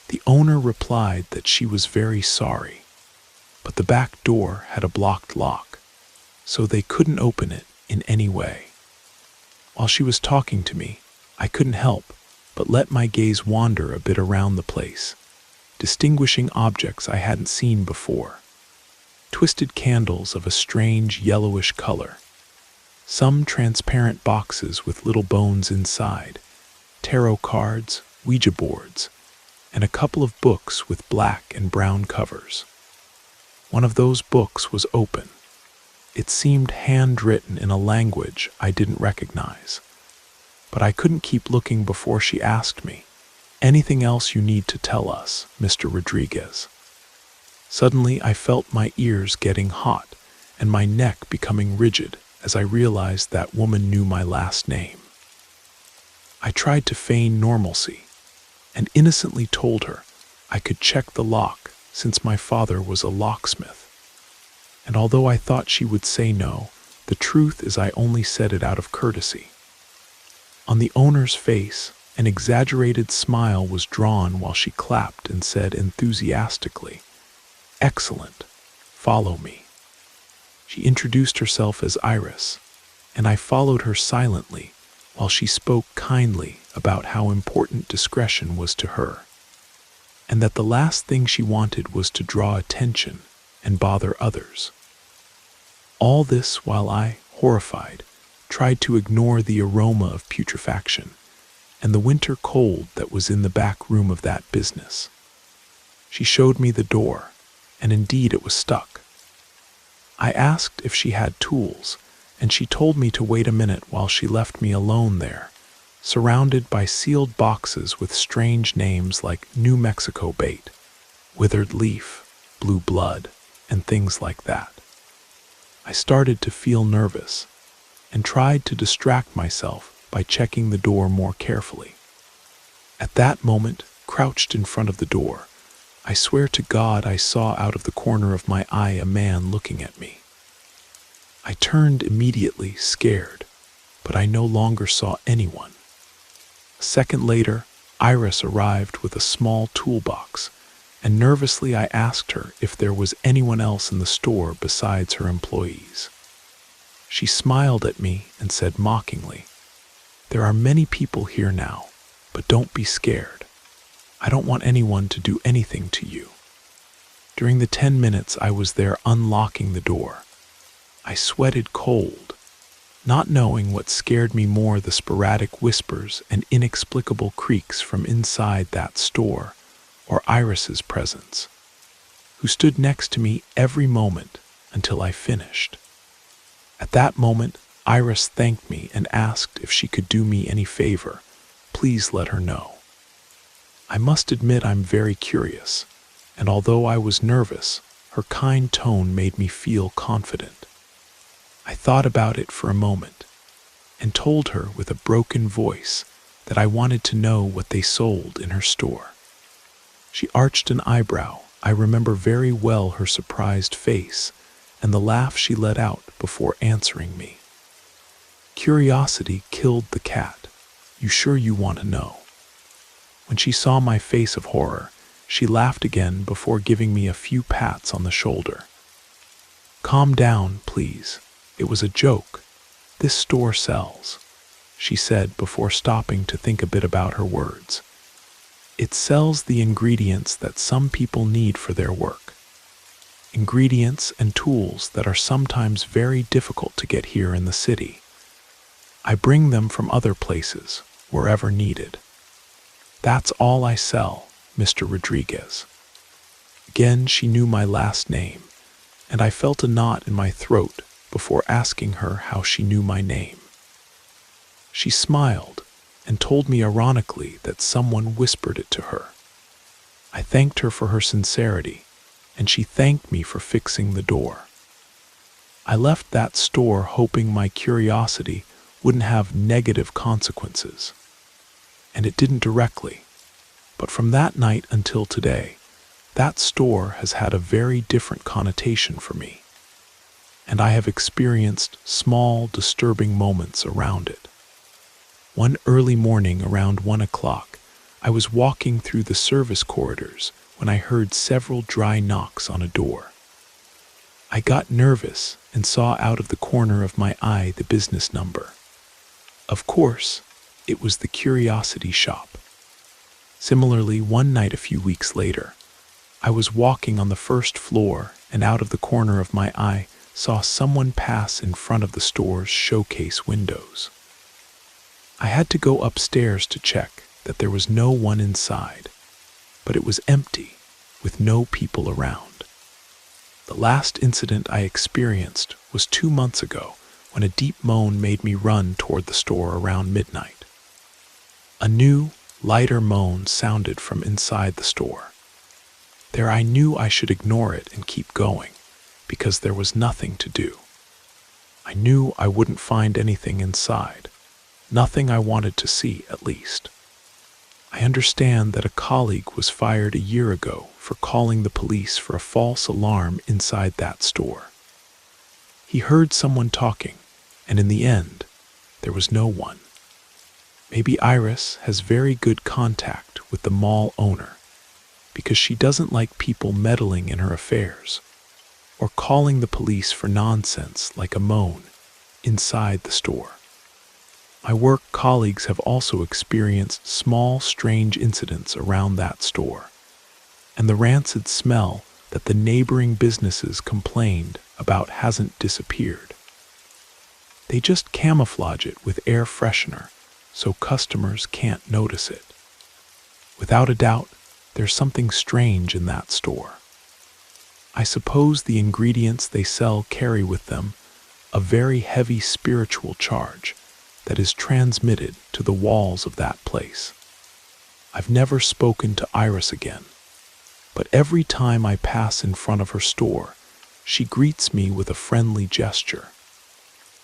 the owner replied that she was very sorry, but the back door had a blocked lock, so they couldn't open it in any way. While she was talking to me, I couldn't help but let my gaze wander a bit around the place, distinguishing objects I hadn't seen before. Twisted candles of a strange yellowish color, some transparent boxes with little bones inside, tarot cards, Ouija boards, and a couple of books with black and brown covers. One of those books was open. It seemed handwritten in a language I didn't recognize. But I couldn't keep looking before she asked me, "Anything else you need to tell us, Mr. Rodriguez?" Suddenly I felt my ears getting hot and my neck becoming rigid as I realized that woman knew my last name. I tried to feign normalcy and innocently told her I could check the lock since my father was a locksmith. And although I thought she would say no, the truth is I only said it out of courtesy. On the owner's face, an exaggerated smile was drawn while she clapped and said enthusiastically, "Excellent, follow me." She introduced herself as Iris, and I followed her silently while she spoke kindly about how important discretion was to her, and that the last thing she wanted was to draw attention and bother others. All this while I, horrified, tried to ignore the aroma of putrefaction and the winter cold that was in the back room of that business. She showed me the door, and indeed it was stuck. I asked if she had tools, and she told me to wait a minute while she left me alone there, surrounded by sealed boxes with strange names like New Mexico bait, withered leaf, blue blood, and things like that. I started to feel nervous and tried to distract myself by checking the door more carefully. At that moment, crouched in front of the door, I swear to God I saw out of the corner of my eye a man looking at me. I turned immediately, scared, but I no longer saw anyone. A second later, Iris arrived with a small toolbox, and nervously I asked her if there was anyone else in the store besides her employees. She smiled at me and said mockingly, "There are many people here now, but don't be scared. I don't want anyone to do anything to you." During the 10 minutes I was there unlocking the door, I sweated cold, not knowing what scared me more, the sporadic whispers and inexplicable creaks from inside that store, or Iris's presence, who stood next to me every moment until I finished. At that moment, Iris thanked me and asked if she could do me any favor. Please let her know. I must admit I'm very curious, and although I was nervous, her kind tone made me feel confident. I thought about it for a moment and told her with a broken voice that I wanted to know what they sold in her store. She arched an eyebrow. I remember very well her surprised face and the laugh she let out before answering me. Curiosity killed the cat. You sure you want to know? When she saw my face of horror, she laughed again before giving me a few pats on the shoulder. Calm down, please. It was a joke. This store sells, she said before stopping to think a bit about her words. It sells the ingredients that some people need for their work. Ingredients and tools that are sometimes very difficult to get here in the city. I bring them from other places, wherever needed. That's all I sell, Mr. Rodriguez. Again, she knew my last name, and I felt a knot in my throat before asking her how she knew my name. She smiled and told me ironically that someone whispered it to her. I thanked her for her sincerity, and she thanked me for fixing the door. I left that store hoping my curiosity wouldn't have negative consequences, and it didn't directly. But from that night until today, that store has had a very different connotation for me, and I have experienced small, disturbing moments around it. One early morning around 1 o'clock, I was walking through the service corridors when I heard several dry knocks on a door. I got nervous and saw out of the corner of my eye the business number. Of course, it was the curiosity shop. Similarly, one night a few weeks later, I was walking on the first floor and out of the corner of my eye saw someone pass in front of the store's showcase windows. I had to go upstairs to check that there was no one inside, but it was empty, with no people around. The last incident I experienced was 2 months ago when a deep moan made me run toward the store around midnight. A new, lighter moan sounded from inside the store. There I knew I should ignore it and keep going, because there was nothing to do. I knew I wouldn't find anything inside, nothing I wanted to see at least. I understand that a colleague was fired a year ago for calling the police for a false alarm inside that store. He heard someone talking, and in the end, there was no one. Maybe Iris has very good contact with the mall owner, because she doesn't like people meddling in her affairs, or calling the police for nonsense like a moan inside the store. My work colleagues have also experienced small, strange incidents around that store, and the rancid smell that the neighboring businesses complained about hasn't disappeared. They just camouflage it with air freshener so customers can't notice it. Without a doubt, There's something strange in that store. I suppose the ingredients they sell carry with them a very heavy spiritual charge that is transmitted to the walls of that place. I've never spoken to Iris again, but every time I pass in front of her store, she greets me with a friendly gesture.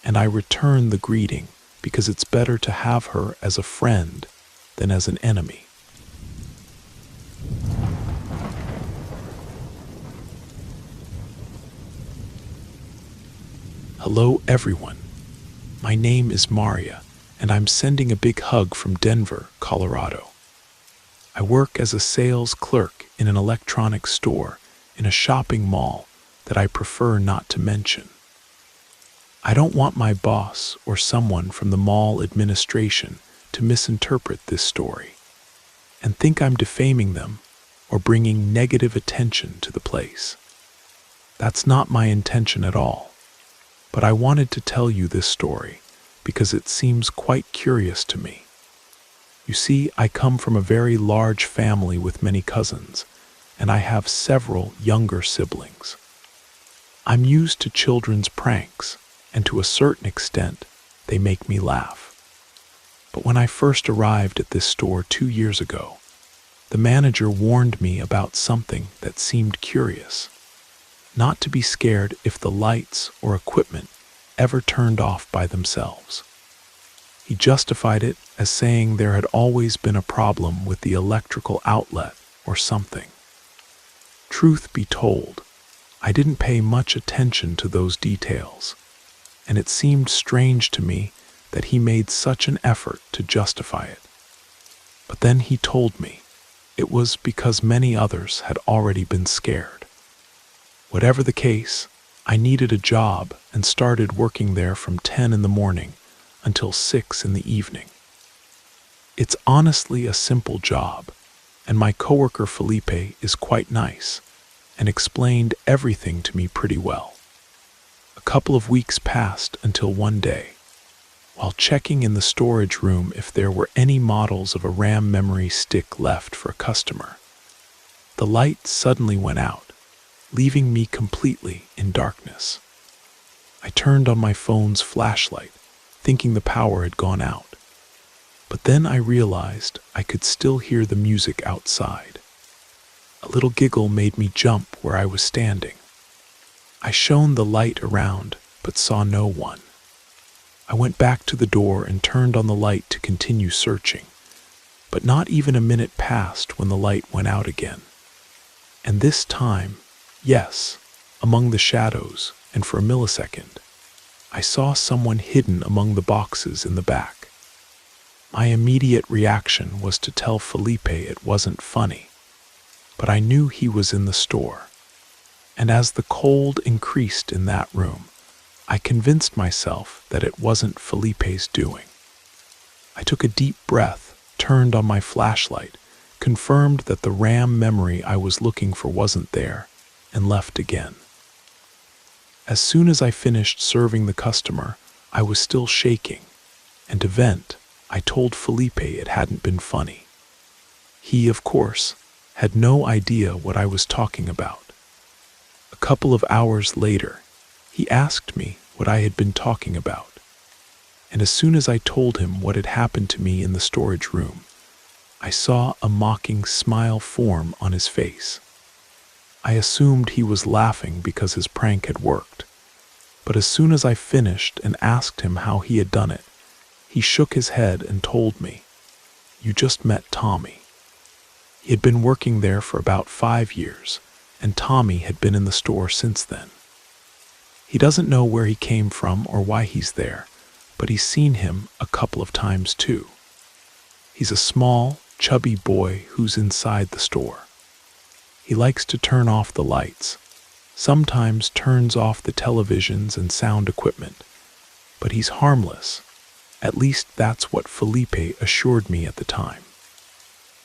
And I return the greeting because it's better to have her as a friend than as an enemy. Hello everyone. My name is Maria, and I'm sending a big hug from Denver, Colorado. I work as a sales clerk in an electronics store in a shopping mall that I prefer not to mention. I don't want my boss or someone from the mall administration to misinterpret this story and think I'm defaming them or bringing negative attention to the place. That's not my intention at all, but I wanted to tell you this story because it seems quite curious to me. You see, I come from a very large family with many cousins, and I have several younger siblings. I'm used to children's pranks, and to a certain extent, they make me laugh. But when I first arrived at this store 2 years ago, the manager warned me about something that seemed curious. Not to be scared if the lights or equipment ever turned off by themselves. He justified it as saying there had always been a problem with the electrical outlet or something. Truth be told, I didn't pay much attention to those details, and it seemed strange to me that he made such an effort to justify it. But then he told me it was because many others had already been scared. Whatever the case, I needed a job and started working there from 10 in the morning until 6 in the evening. It's honestly a simple job, and my coworker Felipe is quite nice and explained everything to me pretty well. A couple of weeks passed until one day, while checking in the storage room if there were any models of a RAM memory stick left for a customer, the light suddenly went out, leaving me completely in darkness. I turned on my phone's flashlight, thinking the power had gone out. But then I realized I could still hear the music outside. A little giggle made me jump where I was standing. I shone the light around, but saw no one. I went back to the door and turned on the light to continue searching, but not even a minute passed when the light went out again. And this time, yes, among the shadows, and for a millisecond, I saw someone hidden among the boxes in the back. My immediate reaction was to tell Felipe it wasn't funny, but I knew he was in the store. And as the cold increased in that room, I convinced myself that it wasn't Felipe's doing. I took a deep breath, turned on my flashlight, confirmed that the RAM memory I was looking for wasn't there, and left again. As soon as I finished serving the customer, I was still shaking, and to vent, I told Felipe it hadn't been funny. He, of course, had no idea what I was talking about. A couple of hours later, he asked me what I had been talking about, and as soon as I told him what had happened to me in the storage room, I saw a mocking smile form on his face. I assumed he was laughing because his prank had worked, but as soon as I finished and asked him how he had done it, he shook his head and told me, "You just met Tommy." He had been working there for about 5 years, and Tommy had been in the store since then. He doesn't know where he came from or why he's there, but he's seen him a couple of times too. He's a small, chubby boy who's inside the store. He likes to turn off the lights, sometimes turns off the televisions and sound equipment, but he's harmless. At least that's what Felipe assured me at the time.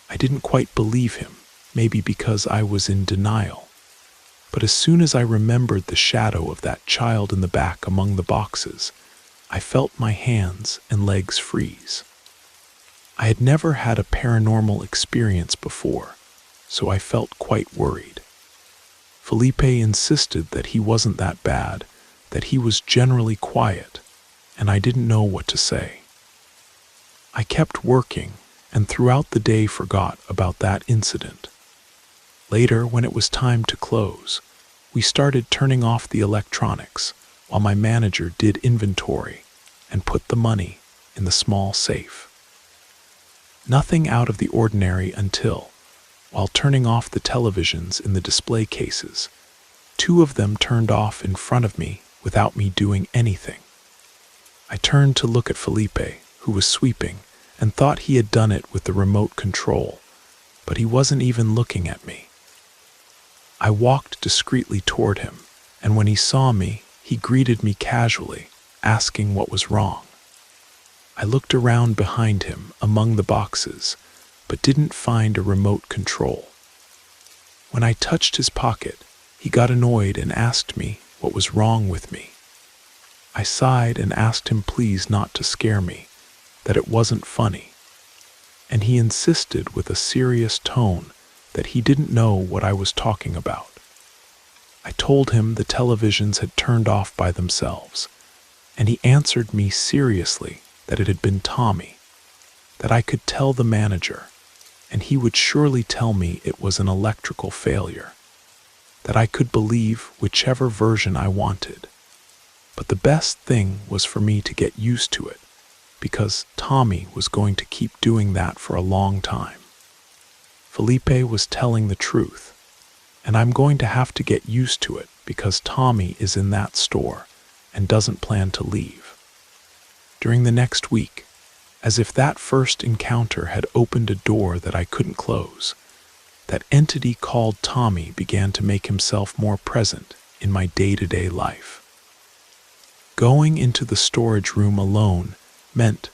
I didn't quite believe him, maybe because I was in denial. But as soon as I remembered the shadow of that child in the back among the boxes, I felt my hands and legs freeze. I had never had a paranormal experience before, so I felt quite worried. Felipe insisted that he wasn't that bad, that he was generally quiet, and I didn't know what to say. I kept working, and throughout the day forgot about that incident. Later, when it was time to close, we started turning off the electronics while my manager did inventory and put the money in the small safe. Nothing out of the ordinary until, while turning off the televisions in the display cases, two of them turned off in front of me without me doing anything. I turned to look at Felipe, who was sweeping, and thought he had done it with the remote control, but he wasn't even looking at me. I walked discreetly toward him, and when he saw me, he greeted me casually, asking what was wrong. I looked around behind him among the boxes, but didn't find a remote control. When I touched his pocket, he got annoyed and asked me what was wrong with me. I sighed and asked him please not to scare me, that it wasn't funny. And he insisted with a serious tone that he didn't know what I was talking about. I told him the televisions had turned off by themselves, and he answered me seriously that it had been Tommy, that I could tell the manager, and he would surely tell me it was an electrical failure, that I could believe whichever version I wanted. But the best thing was for me to get used to it, because Tommy was going to keep doing that for a long time. Felipe was telling the truth, and I'm going to have to get used to it because Tommy is in that store and doesn't plan to leave. During the next week, as if that first encounter had opened a door that I couldn't close, that entity called Tommy began to make himself more present in my day-to-day life. Going into the storage room alone meant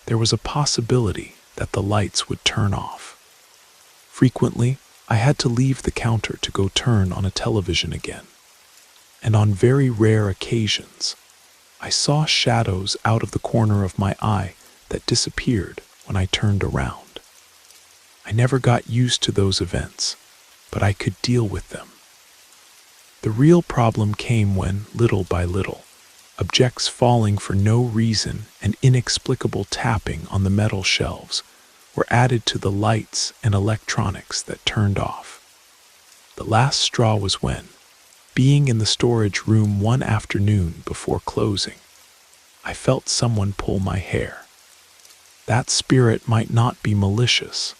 there was a possibility that the lights would turn off. Frequently, I had to leave the counter to go turn on a television again. And on very rare occasions, I saw shadows out of the corner of my eye that disappeared when I turned around. I never got used to those events, but I could deal with them. The real problem came when, little by little, objects falling for no reason and inexplicable tapping on the metal shelves were added to the lights and electronics that turned off. The last straw was when, being in the storage room one afternoon before closing, I felt someone pull my hair. That spirit might not be malicious,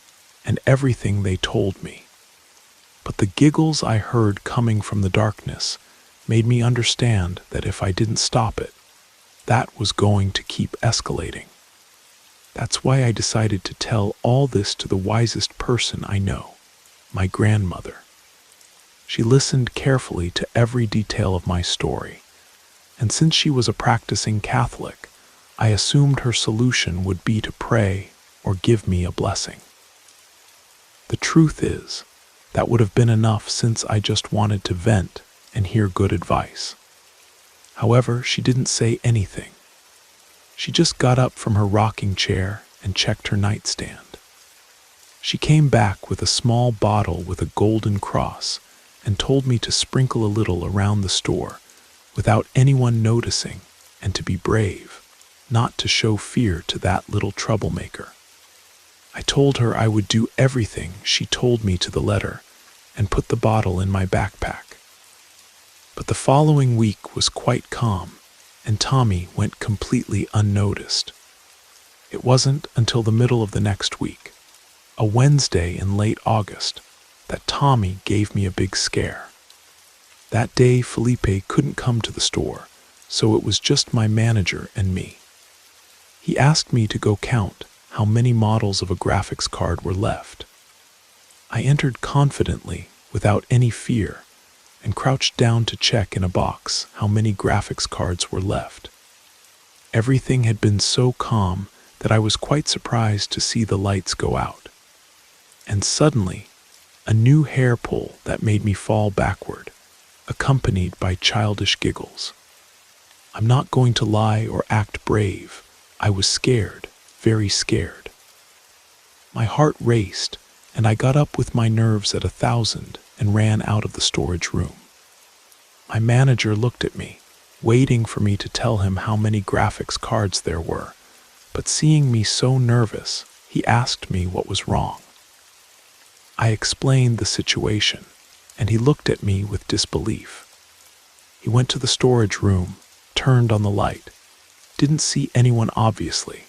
and everything they told me, but the giggles I heard coming from the darkness made me understand that if I didn't stop it, that was going to keep escalating. That's why I decided to tell all this to the wisest person I know, my grandmother. She listened carefully to every detail of my story, and since she was a practicing Catholic, I assumed her solution would be to pray or give me a blessing. The truth is, that would have been enough since I just wanted to vent and hear good advice. However, she didn't say anything. She just got up from her rocking chair and checked her nightstand. She came back with a small bottle with a golden cross and told me to sprinkle a little around the store without anyone noticing and to be brave, not to show fear to that little troublemaker. I told her I would do everything she told me to the letter and put the bottle in my backpack. But the following week was quite calm, and Tommy went completely unnoticed. It wasn't until the middle of the next week, a Wednesday in late August, that Tommy gave me a big scare. That day, Felipe couldn't come to the store, so it was just my manager and me. He asked me to go count how many models of a graphics card were left. I entered confidently, without any fear, and crouched down to check in a box how many graphics cards were left. Everything had been so calm that I was quite surprised to see the lights go out. And suddenly, a new hair pull that made me fall backward, accompanied by childish giggles. I'm not going to lie or act brave. I was scared, very scared. My heart raced, and I got up with my nerves at 1,000 and ran out of the storage room. My manager looked at me, waiting for me to tell him how many graphics cards there were, but seeing me so nervous, he asked me what was wrong. I explained the situation, and he looked at me with disbelief. He went to the storage room, turned on the light, didn't see anyone obviously,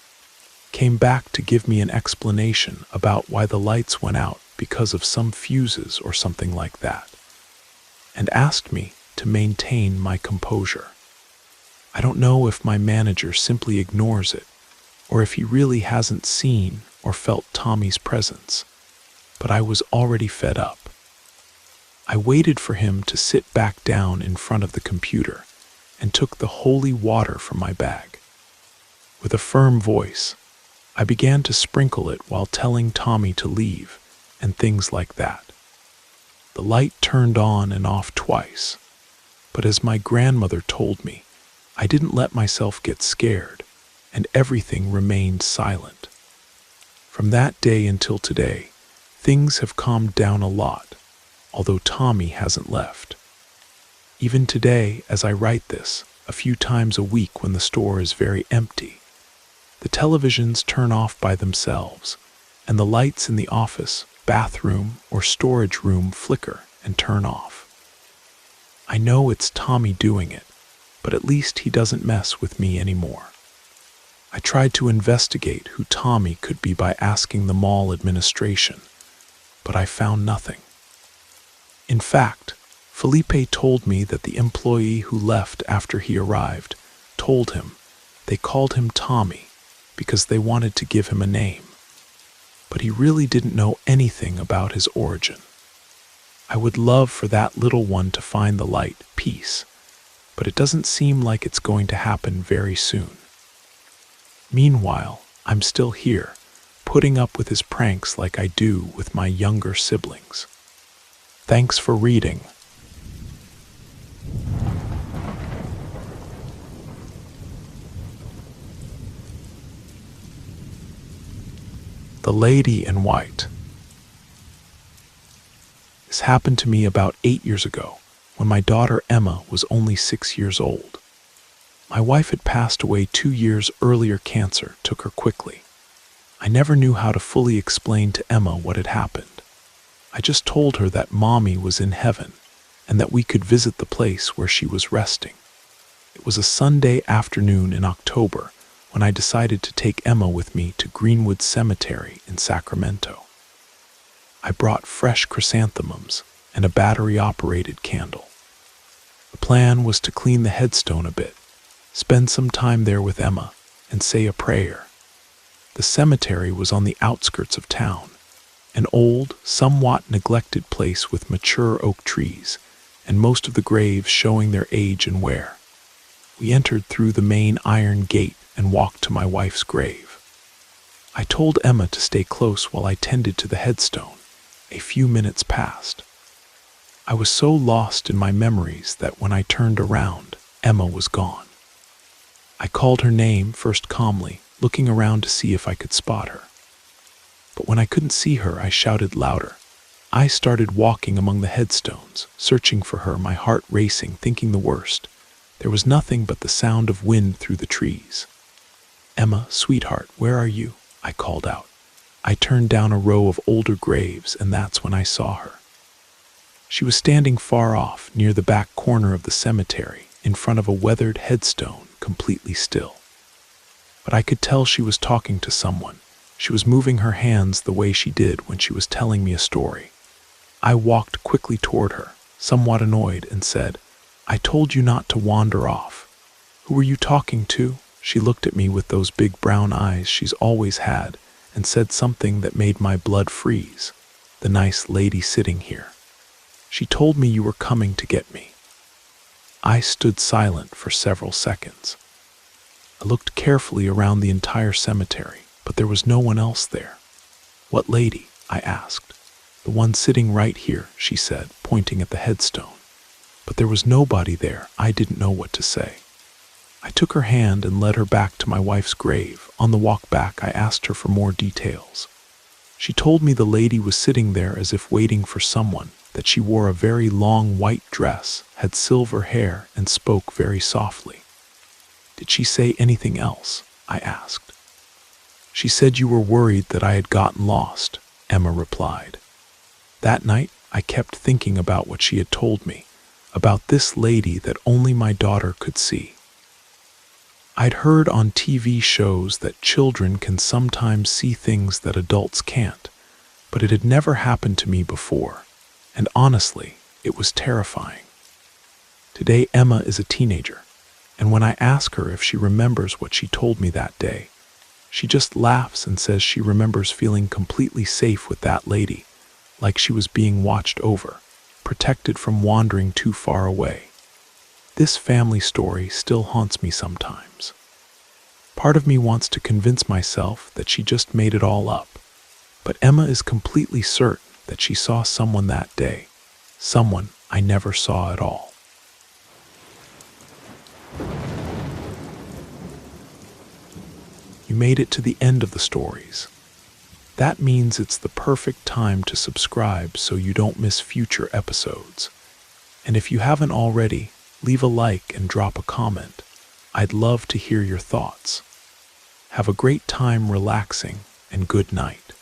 came back to give me an explanation about why the lights went out because of some fuses or something like that, and asked me to maintain my composure. I don't know if my manager simply ignores it, or if he really hasn't seen or felt Tommy's presence, but I was already fed up. I waited for him to sit back down in front of the computer and took the holy water from my bag. With a firm voice, I began to sprinkle it while telling Tommy to leave and things like that. The light turned on and off twice, but as my grandmother told me, I didn't let myself get scared, and everything remained silent. From that day until today, things have calmed down a lot, although Tommy hasn't left. Even today, as I write this, a few times a week when the store is very empty, the televisions turn off by themselves, and the lights in the office, bathroom, or storage room flicker and turn off. I know it's Tommy doing it, but at least he doesn't mess with me anymore. I tried to investigate who Tommy could be by asking the mall administration, but I found nothing. In fact, Felipe told me that the employee who left after he arrived told him they called him Tommy because they wanted to give him a name, but he really didn't know anything about his origin. I would love for that little one to find the light, peace, but it doesn't seem like it's going to happen very soon. Meanwhile, I'm still here, putting up with his pranks like I do with my younger siblings. Thanks for reading. The Lady in White. This happened to me about 8 years ago, when my daughter Emma was only 6 years old. My wife had passed away 2 years earlier. Cancer took her quickly. I never knew how to fully explain to Emma what had happened. I just told her that Mommy was in heaven and that we could visit the place where she was resting. It was a Sunday afternoon in October when I decided to take Emma with me to Greenwood Cemetery in Sacramento. I brought fresh chrysanthemums and a battery-operated candle. The plan was to clean the headstone a bit, spend some time there with Emma, and say a prayer. The cemetery was on the outskirts of town, an old, somewhat neglected place with mature oak trees, and most of the graves showing their age and wear. We entered through the main iron gate and walked to my wife's grave. I told Emma to stay close while I tended to the headstone. A few minutes passed. I was so lost in my memories that when I turned around, Emma was gone. I called her name first calmly, looking around to see if I could spot her. But when I couldn't see her, I shouted louder. I started walking among the headstones, searching for her, my heart racing, thinking the worst. There was nothing but the sound of wind through the trees. "Emma, sweetheart, where are you?" I called out. I turned down a row of older graves, and that's when I saw her. She was standing far off, near the back corner of the cemetery, in front of a weathered headstone, completely still. But I could tell she was talking to someone. She was moving her hands the way she did when she was telling me a story. I walked quickly toward her, somewhat annoyed, and said, "I told you not to wander off. Who were you talking to?" She looked at me with those big brown eyes she's always had and said something that made my blood freeze. "The nice lady sitting here. She told me you were coming to get me." I stood silent for several seconds. I looked carefully around the entire cemetery, but there was no one else there. "What lady?" I asked. "The one sitting right here," she said, pointing at the headstone. But there was nobody there. I didn't know what to say. I took her hand and led her back to my wife's grave. On the walk back, I asked her for more details. She told me the lady was sitting there as if waiting for someone, that she wore a very long white dress, had silver hair, and spoke very softly. Did she say anything else? I asked. She said you were worried that I had gotten lost, Emma replied. That night, I kept thinking about what she had told me, about this lady that only my daughter could see. I'd heard on TV shows that children can sometimes see things that adults can't, but it had never happened to me before, and honestly, it was terrifying. Today, Emma is a teenager, and when I ask her if she remembers what she told me that day, she just laughs and says she remembers feeling completely safe with that lady, like she was being watched over, protected from wandering too far away. This family story still haunts me sometimes. Part of me wants to convince myself that she just made it all up, but Emma is completely certain that she saw someone that day, someone I never saw at all. You made it to the end of the stories. That means it's the perfect time to subscribe so you don't miss future episodes. And if you haven't already, leave a like and drop a comment. I'd love to hear your thoughts. Have a great time relaxing, and good night.